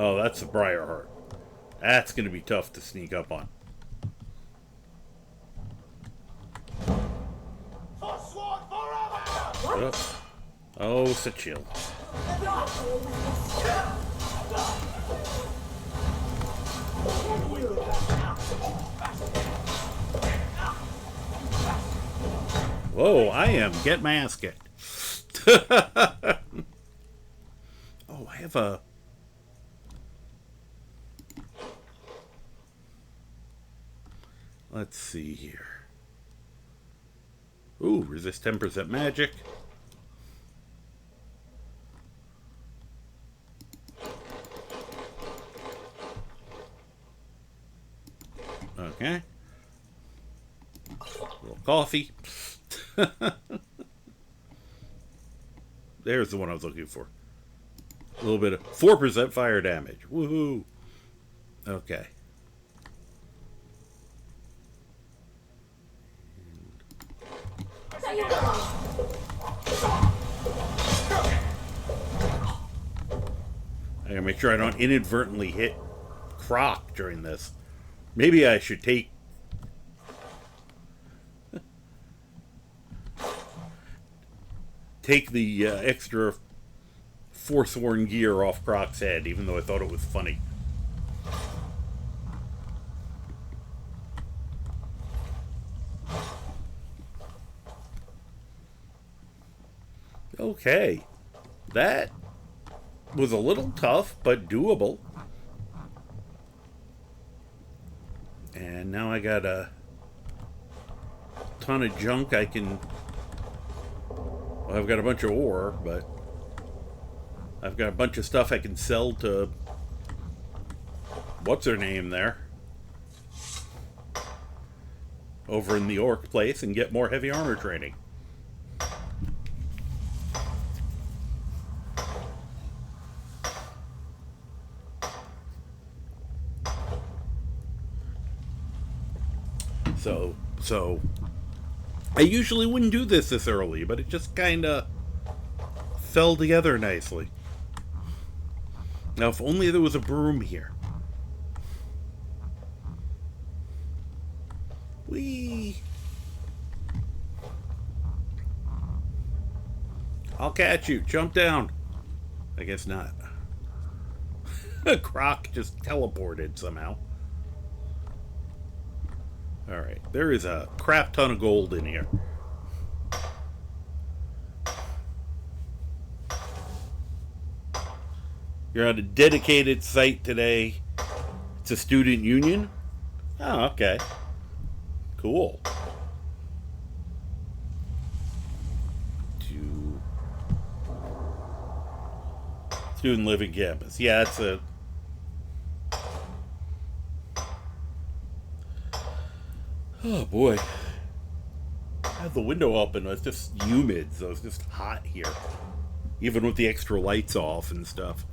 Oh, that's the Briarheart. That's going to be tough to sneak up on. Oh, so chill. Whoa, I am. Get my ass kicked. Oh, I have a... Let's see here. Ooh, resist 10% magic. Okay. A little coffee. There's the one I was looking for. A little bit of 4% fire damage. Woohoo! Okay. I gotta make sure I don't inadvertently hit Croc during this. Maybe I should take... take the extra Forsworn gear off Croc's head, even though I thought it was funny. Okay. That was a little tough, but doable. And now I got a ton of junk I can... Well, I've got a bunch of ore, but I've got a bunch of stuff I can sell to... What's her name there? Over in the orc place and get more heavy armor training. So I usually wouldn't do this early, but it just kind of fell together nicely. Now, if only there was a broom here. Whee! I'll catch you. Jump down. I guess not. Croc just teleported somehow. Alright, there is a crap ton of gold in here. You're at a dedicated site today. It's a student union? Oh, okay. Cool. Student living campus. Yeah, it's a... Oh boy. I had the window open. It's just humid, so it's just hot here. Even with the extra lights off and stuff.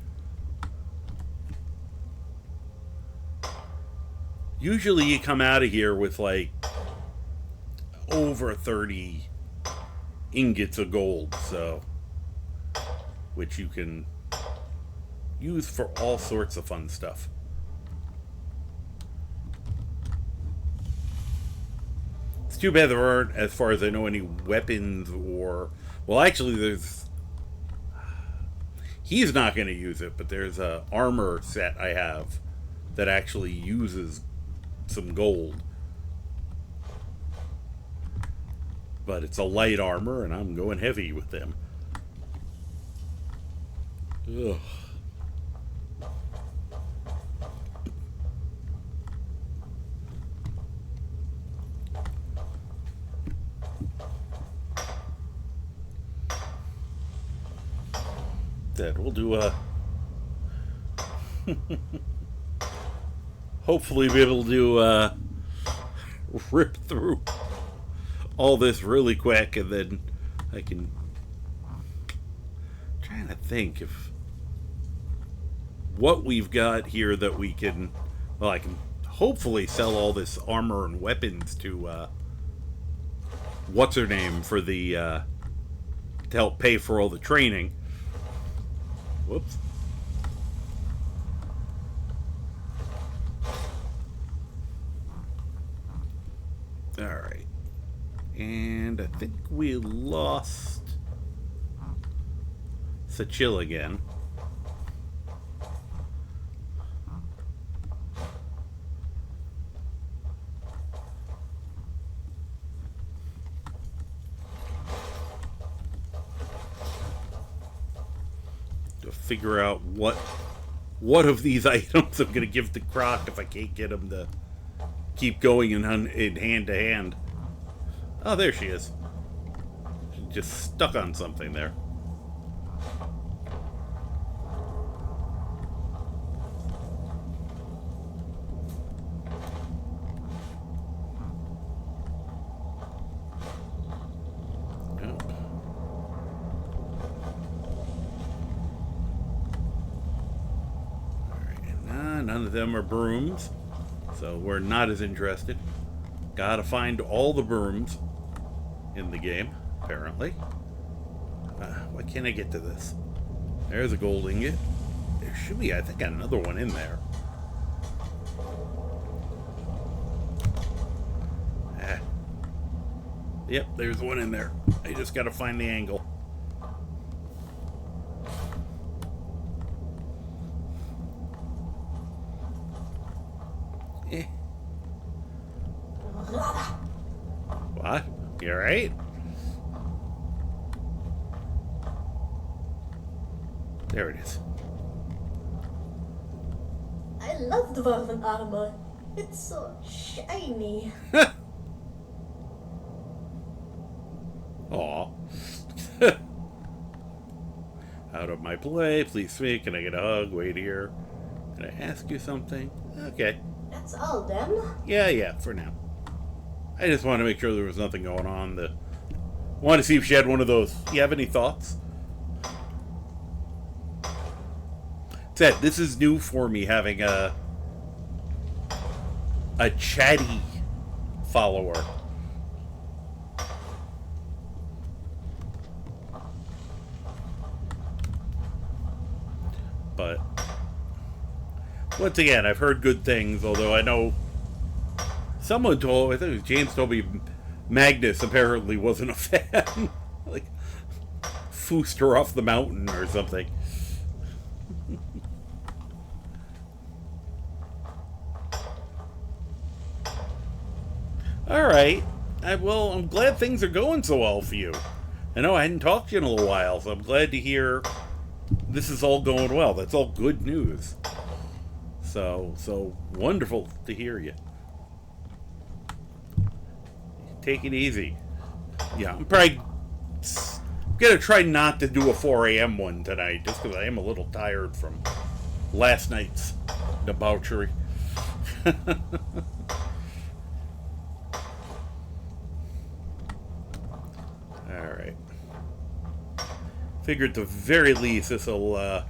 Usually you come out of here with like over 30 ingots of gold, so which you can use for all sorts of fun stuff. It's too bad there aren't, as far as I know, any weapons or... Well, actually, there's... He's not going to use it, but there's a armor set I have that actually uses some gold. But it's a light armor, and I'm going heavy with them. Ugh. That we'll do a hopefully be able to rip through all this really quick, and then I can trying to think of what we've got here that we can, well, I can hopefully sell all this armor and weapons to what's her name for the to help pay for all the training. Whoops. Alright. And I think we lost Sachil again. To figure out what of these items I'm going to give to Croc if I can't get him to keep going in hand to hand. Oh, there she is. She's just stuck on something there. None of them are brooms, so we're not as interested. Gotta find all the brooms in the game, apparently. Why can't I get to this? There's a gold ingot. There should be, I think, another one in there. Yep, there's one in there. I just gotta find the angle. What? You alright? There it is. I love dwarven armor. It's so shiny. Aw. Out of my play. Please speak. Can I get a hug? Wait here. Can I ask you something? Okay. That's all then. Yeah, for now. I just want to make sure there was nothing going on. Want to see if she had one of those. You have any thoughts? Ted, this is new for me, having a chatty follower. But once again, I've heard good things, although I know someone told, I think it was James told me Magnus apparently wasn't a fan. Like, foosed her off the mountain or something. Alright. Well, I'm glad things are going so well for you. I know I hadn't talked to you in a little while, so I'm glad to hear this is all going well. That's all good news. So wonderful to hear you. Take it easy. Yeah, I'm probably gonna try not to do a 4 a.m. one tonight, just because I am a little tired from last night's debauchery. Alright. Figured at the very least this'll,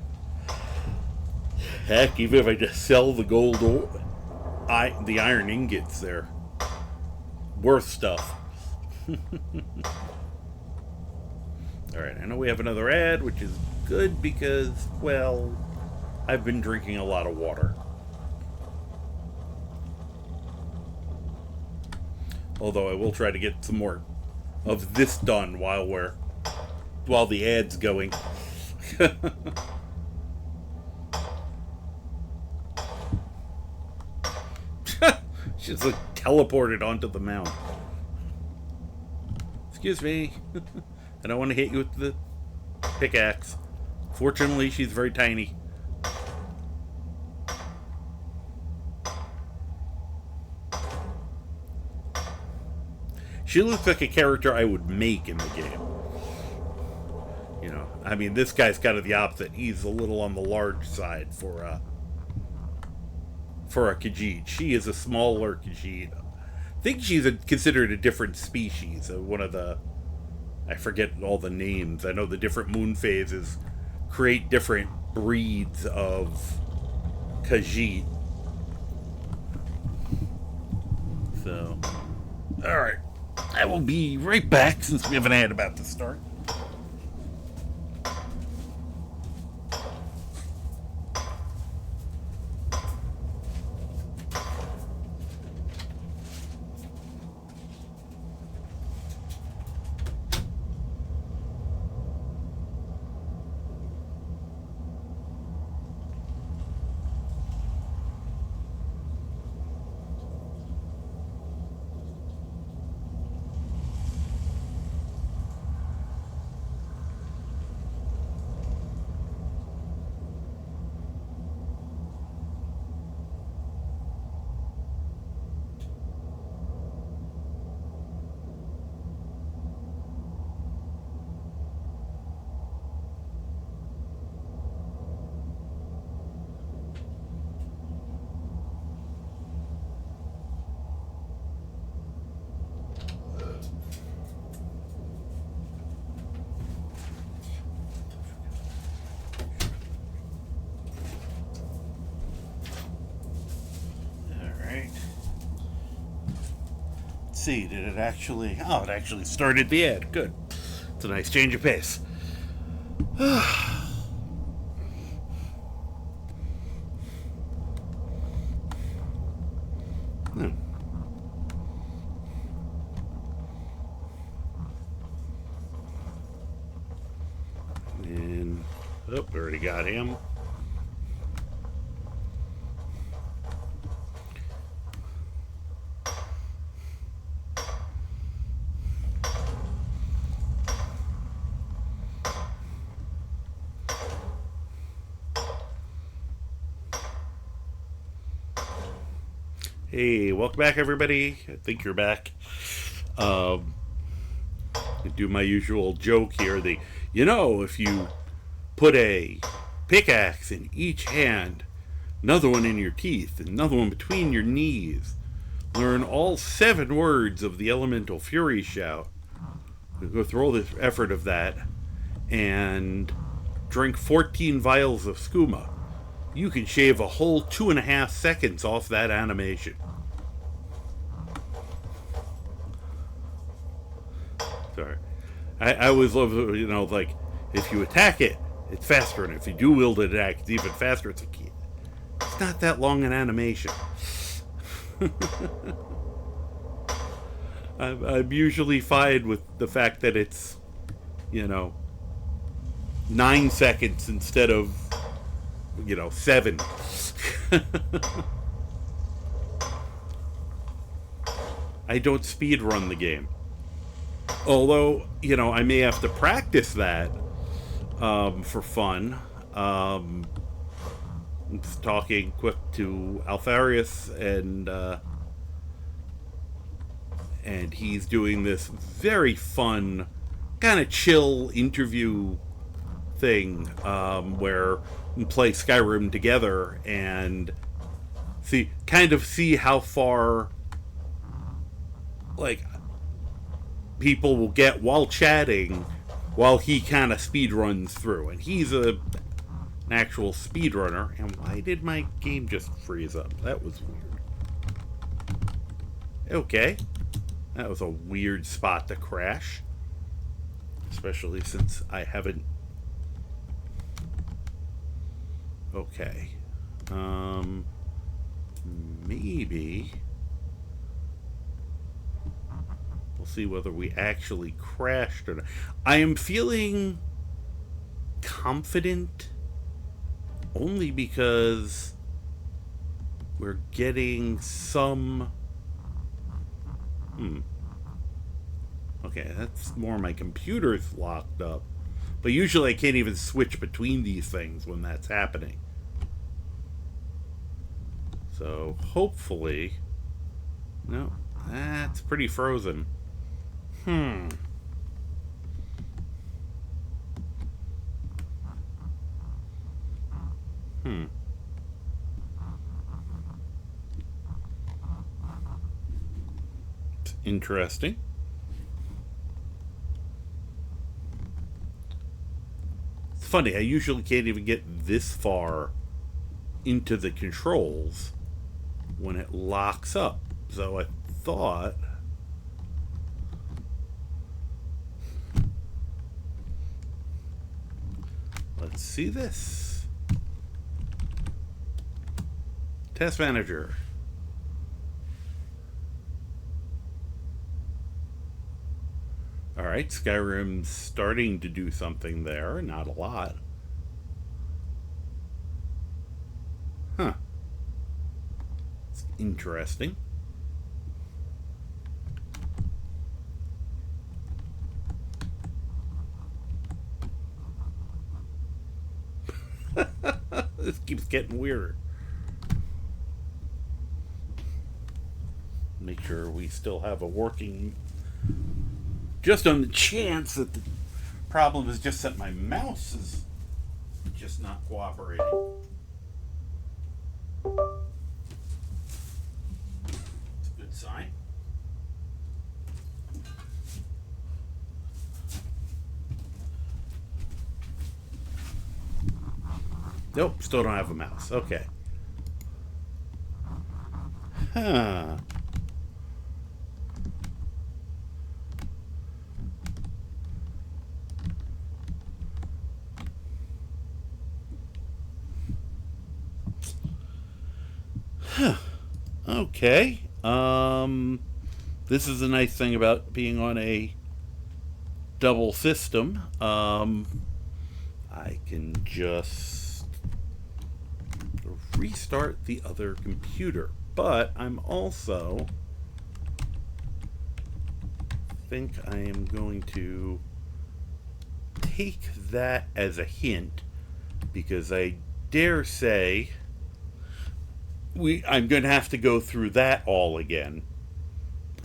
heck, even if I just sell the gold ore, the iron ingots, they're worth stuff. Alright, I know we have another ad, which is good because, well, I've been drinking a lot of water. Although I will try to get some more of this done while the ad's going. She's like teleported onto the mount. Excuse me. I don't want to hit you with the pickaxe. Fortunately, she's very tiny. She looks like a character I would make in the game. You know, I mean, this guy's kind of the opposite. He's a little on the large side for a Khajiit. She is a smaller Khajiit. I think she's considered a different species. One of the... I forget all the names. I know the different moon phases create different breeds of Khajiit. So, alright. I will be right back since we have an ad about to start. See, did it actually... Oh, it actually started the ad. Good. It's a nice change of pace. And... Oh, already got him. Hey, welcome back, everybody. I think you're back. I do my usual joke here. If you put a pickaxe in each hand, another one in your teeth, another one between your knees, learn all 7 words of the elemental fury shout, go through all this effort of that, and drink 14 vials of skooma, you can shave a whole 2.5 seconds off that animation. Sorry. I always love, like, if you attack it, it's faster, and if you do wield it, it's even faster. It's not that long an animation. I'm usually fine with the fact that it's, 9 seconds instead of, 7. I don't speed run the game. Although, I may have to practice that for fun. Talking quick to Alfarius, and he's doing this very fun, kind of chill interview thing where we play Skyrim together and see how far, like, people will get while chatting while he kind of speed runs through. And he's an actual speedrunner. And why did my game just freeze up? That was weird. Okay. That was a weird spot to crash. Especially since I haven't... Okay. Maybe... We'll see whether we actually crashed or not. I am feeling confident only because we're getting some... Okay, that's more my computer's locked up. But usually I can't even switch between these things when that's happening. So hopefully... No, that's pretty frozen. Hmm. It's interesting. It's funny, I usually can't even get this far into the controls when it locks up. So I thought... Let's see this. Task Manager. Alright, Skyrim's starting to do something there. Not a lot. Huh. It's interesting. This keeps getting weirder. Make sure we still have a working... Just on the chance that the problem is just that my mouse is just not cooperating. It's a good sign. Nope, still don't have a mouse. Okay. Huh. Okay. This is a nice thing about being on a double system. I can just restart the other computer, but I'm also think I am going to take that as a hint, because I dare say I'm going to have to go through that all again.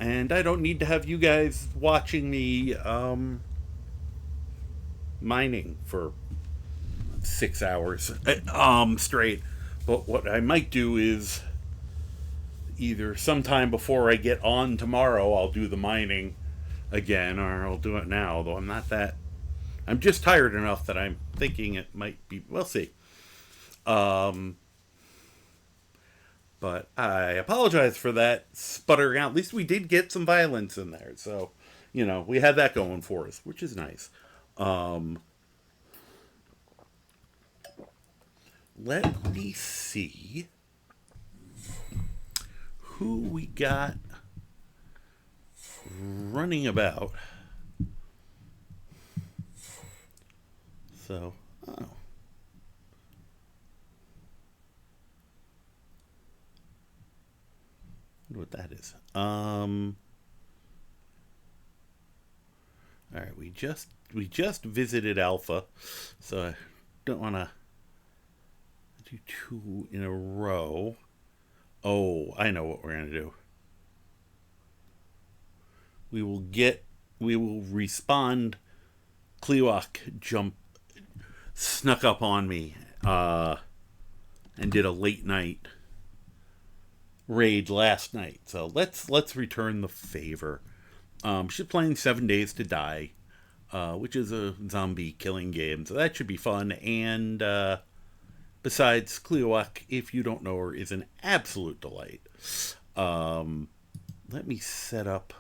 And I don't need to have you guys watching me mining for 6 hours straight. But what I might do is either sometime before I get on tomorrow, I'll do the mining again, or I'll do it now, although I'm just tired enough that I'm thinking it might be, we'll see. But I apologize for that sputtering out. At least we did get some violence in there. So, we had that going for us, which is nice. Let me see who we got running about. So, what that is. All right, we just visited Alpha, so I don't want to do 2 in a row. Oh, I know what we're going to do. We will respond. Kleewak snuck up on me and did a late night raid last night. So let's return the favor. She's playing 7 Days to Die, which is a zombie killing game. So that should be fun. And besides, Kleewak, if you don't know her, is an absolute delight. Let me set up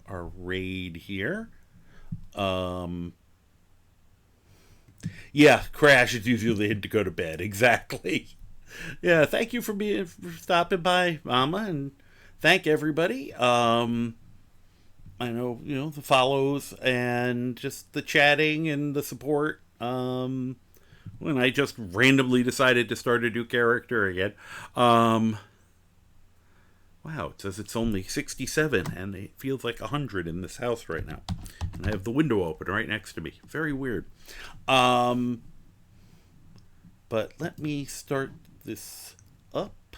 our raid here. Yeah, Crash is usually the hint to go to bed. Exactly. Yeah, thank you for stopping by, Mama, and thank everybody. I know, the follows and just the chatting and the support. When I just randomly decided to start a new character again. Wow, it says it's only 67, and it feels like 100 in this house right now. And I have the window open right next to me. Very weird. But let me start this up.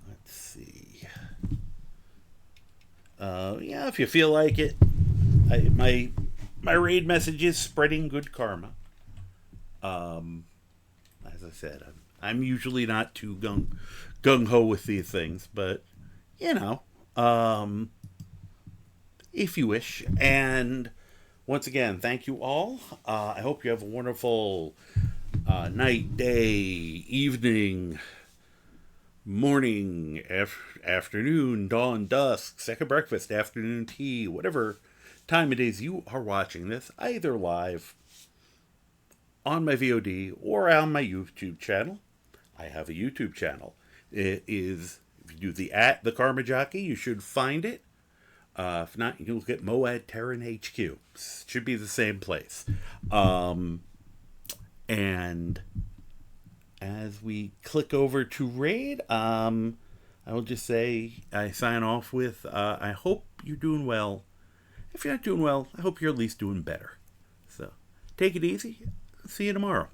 Let's see. Yeah, if you feel like it. My raid message is spreading good karma. As I said, I'm usually not too gung-ho with these things, but, you know, if you wish. And once again, thank you all. I hope you have a wonderful night, day, evening, morning, afternoon, dawn, dusk, second breakfast, afternoon tea, whatever time it is you are watching this, either live on my VOD or on my YouTube channel. I have a YouTube channel. It is, if you do the Karma Jockey, you should find it. If not, you can look at Moad Terran HQ. It should be the same place. And as we click over to Raid, I will just say, I sign off with, I hope you're doing well. If you're not doing well, I hope you're at least doing better. So, take it easy. See you tomorrow.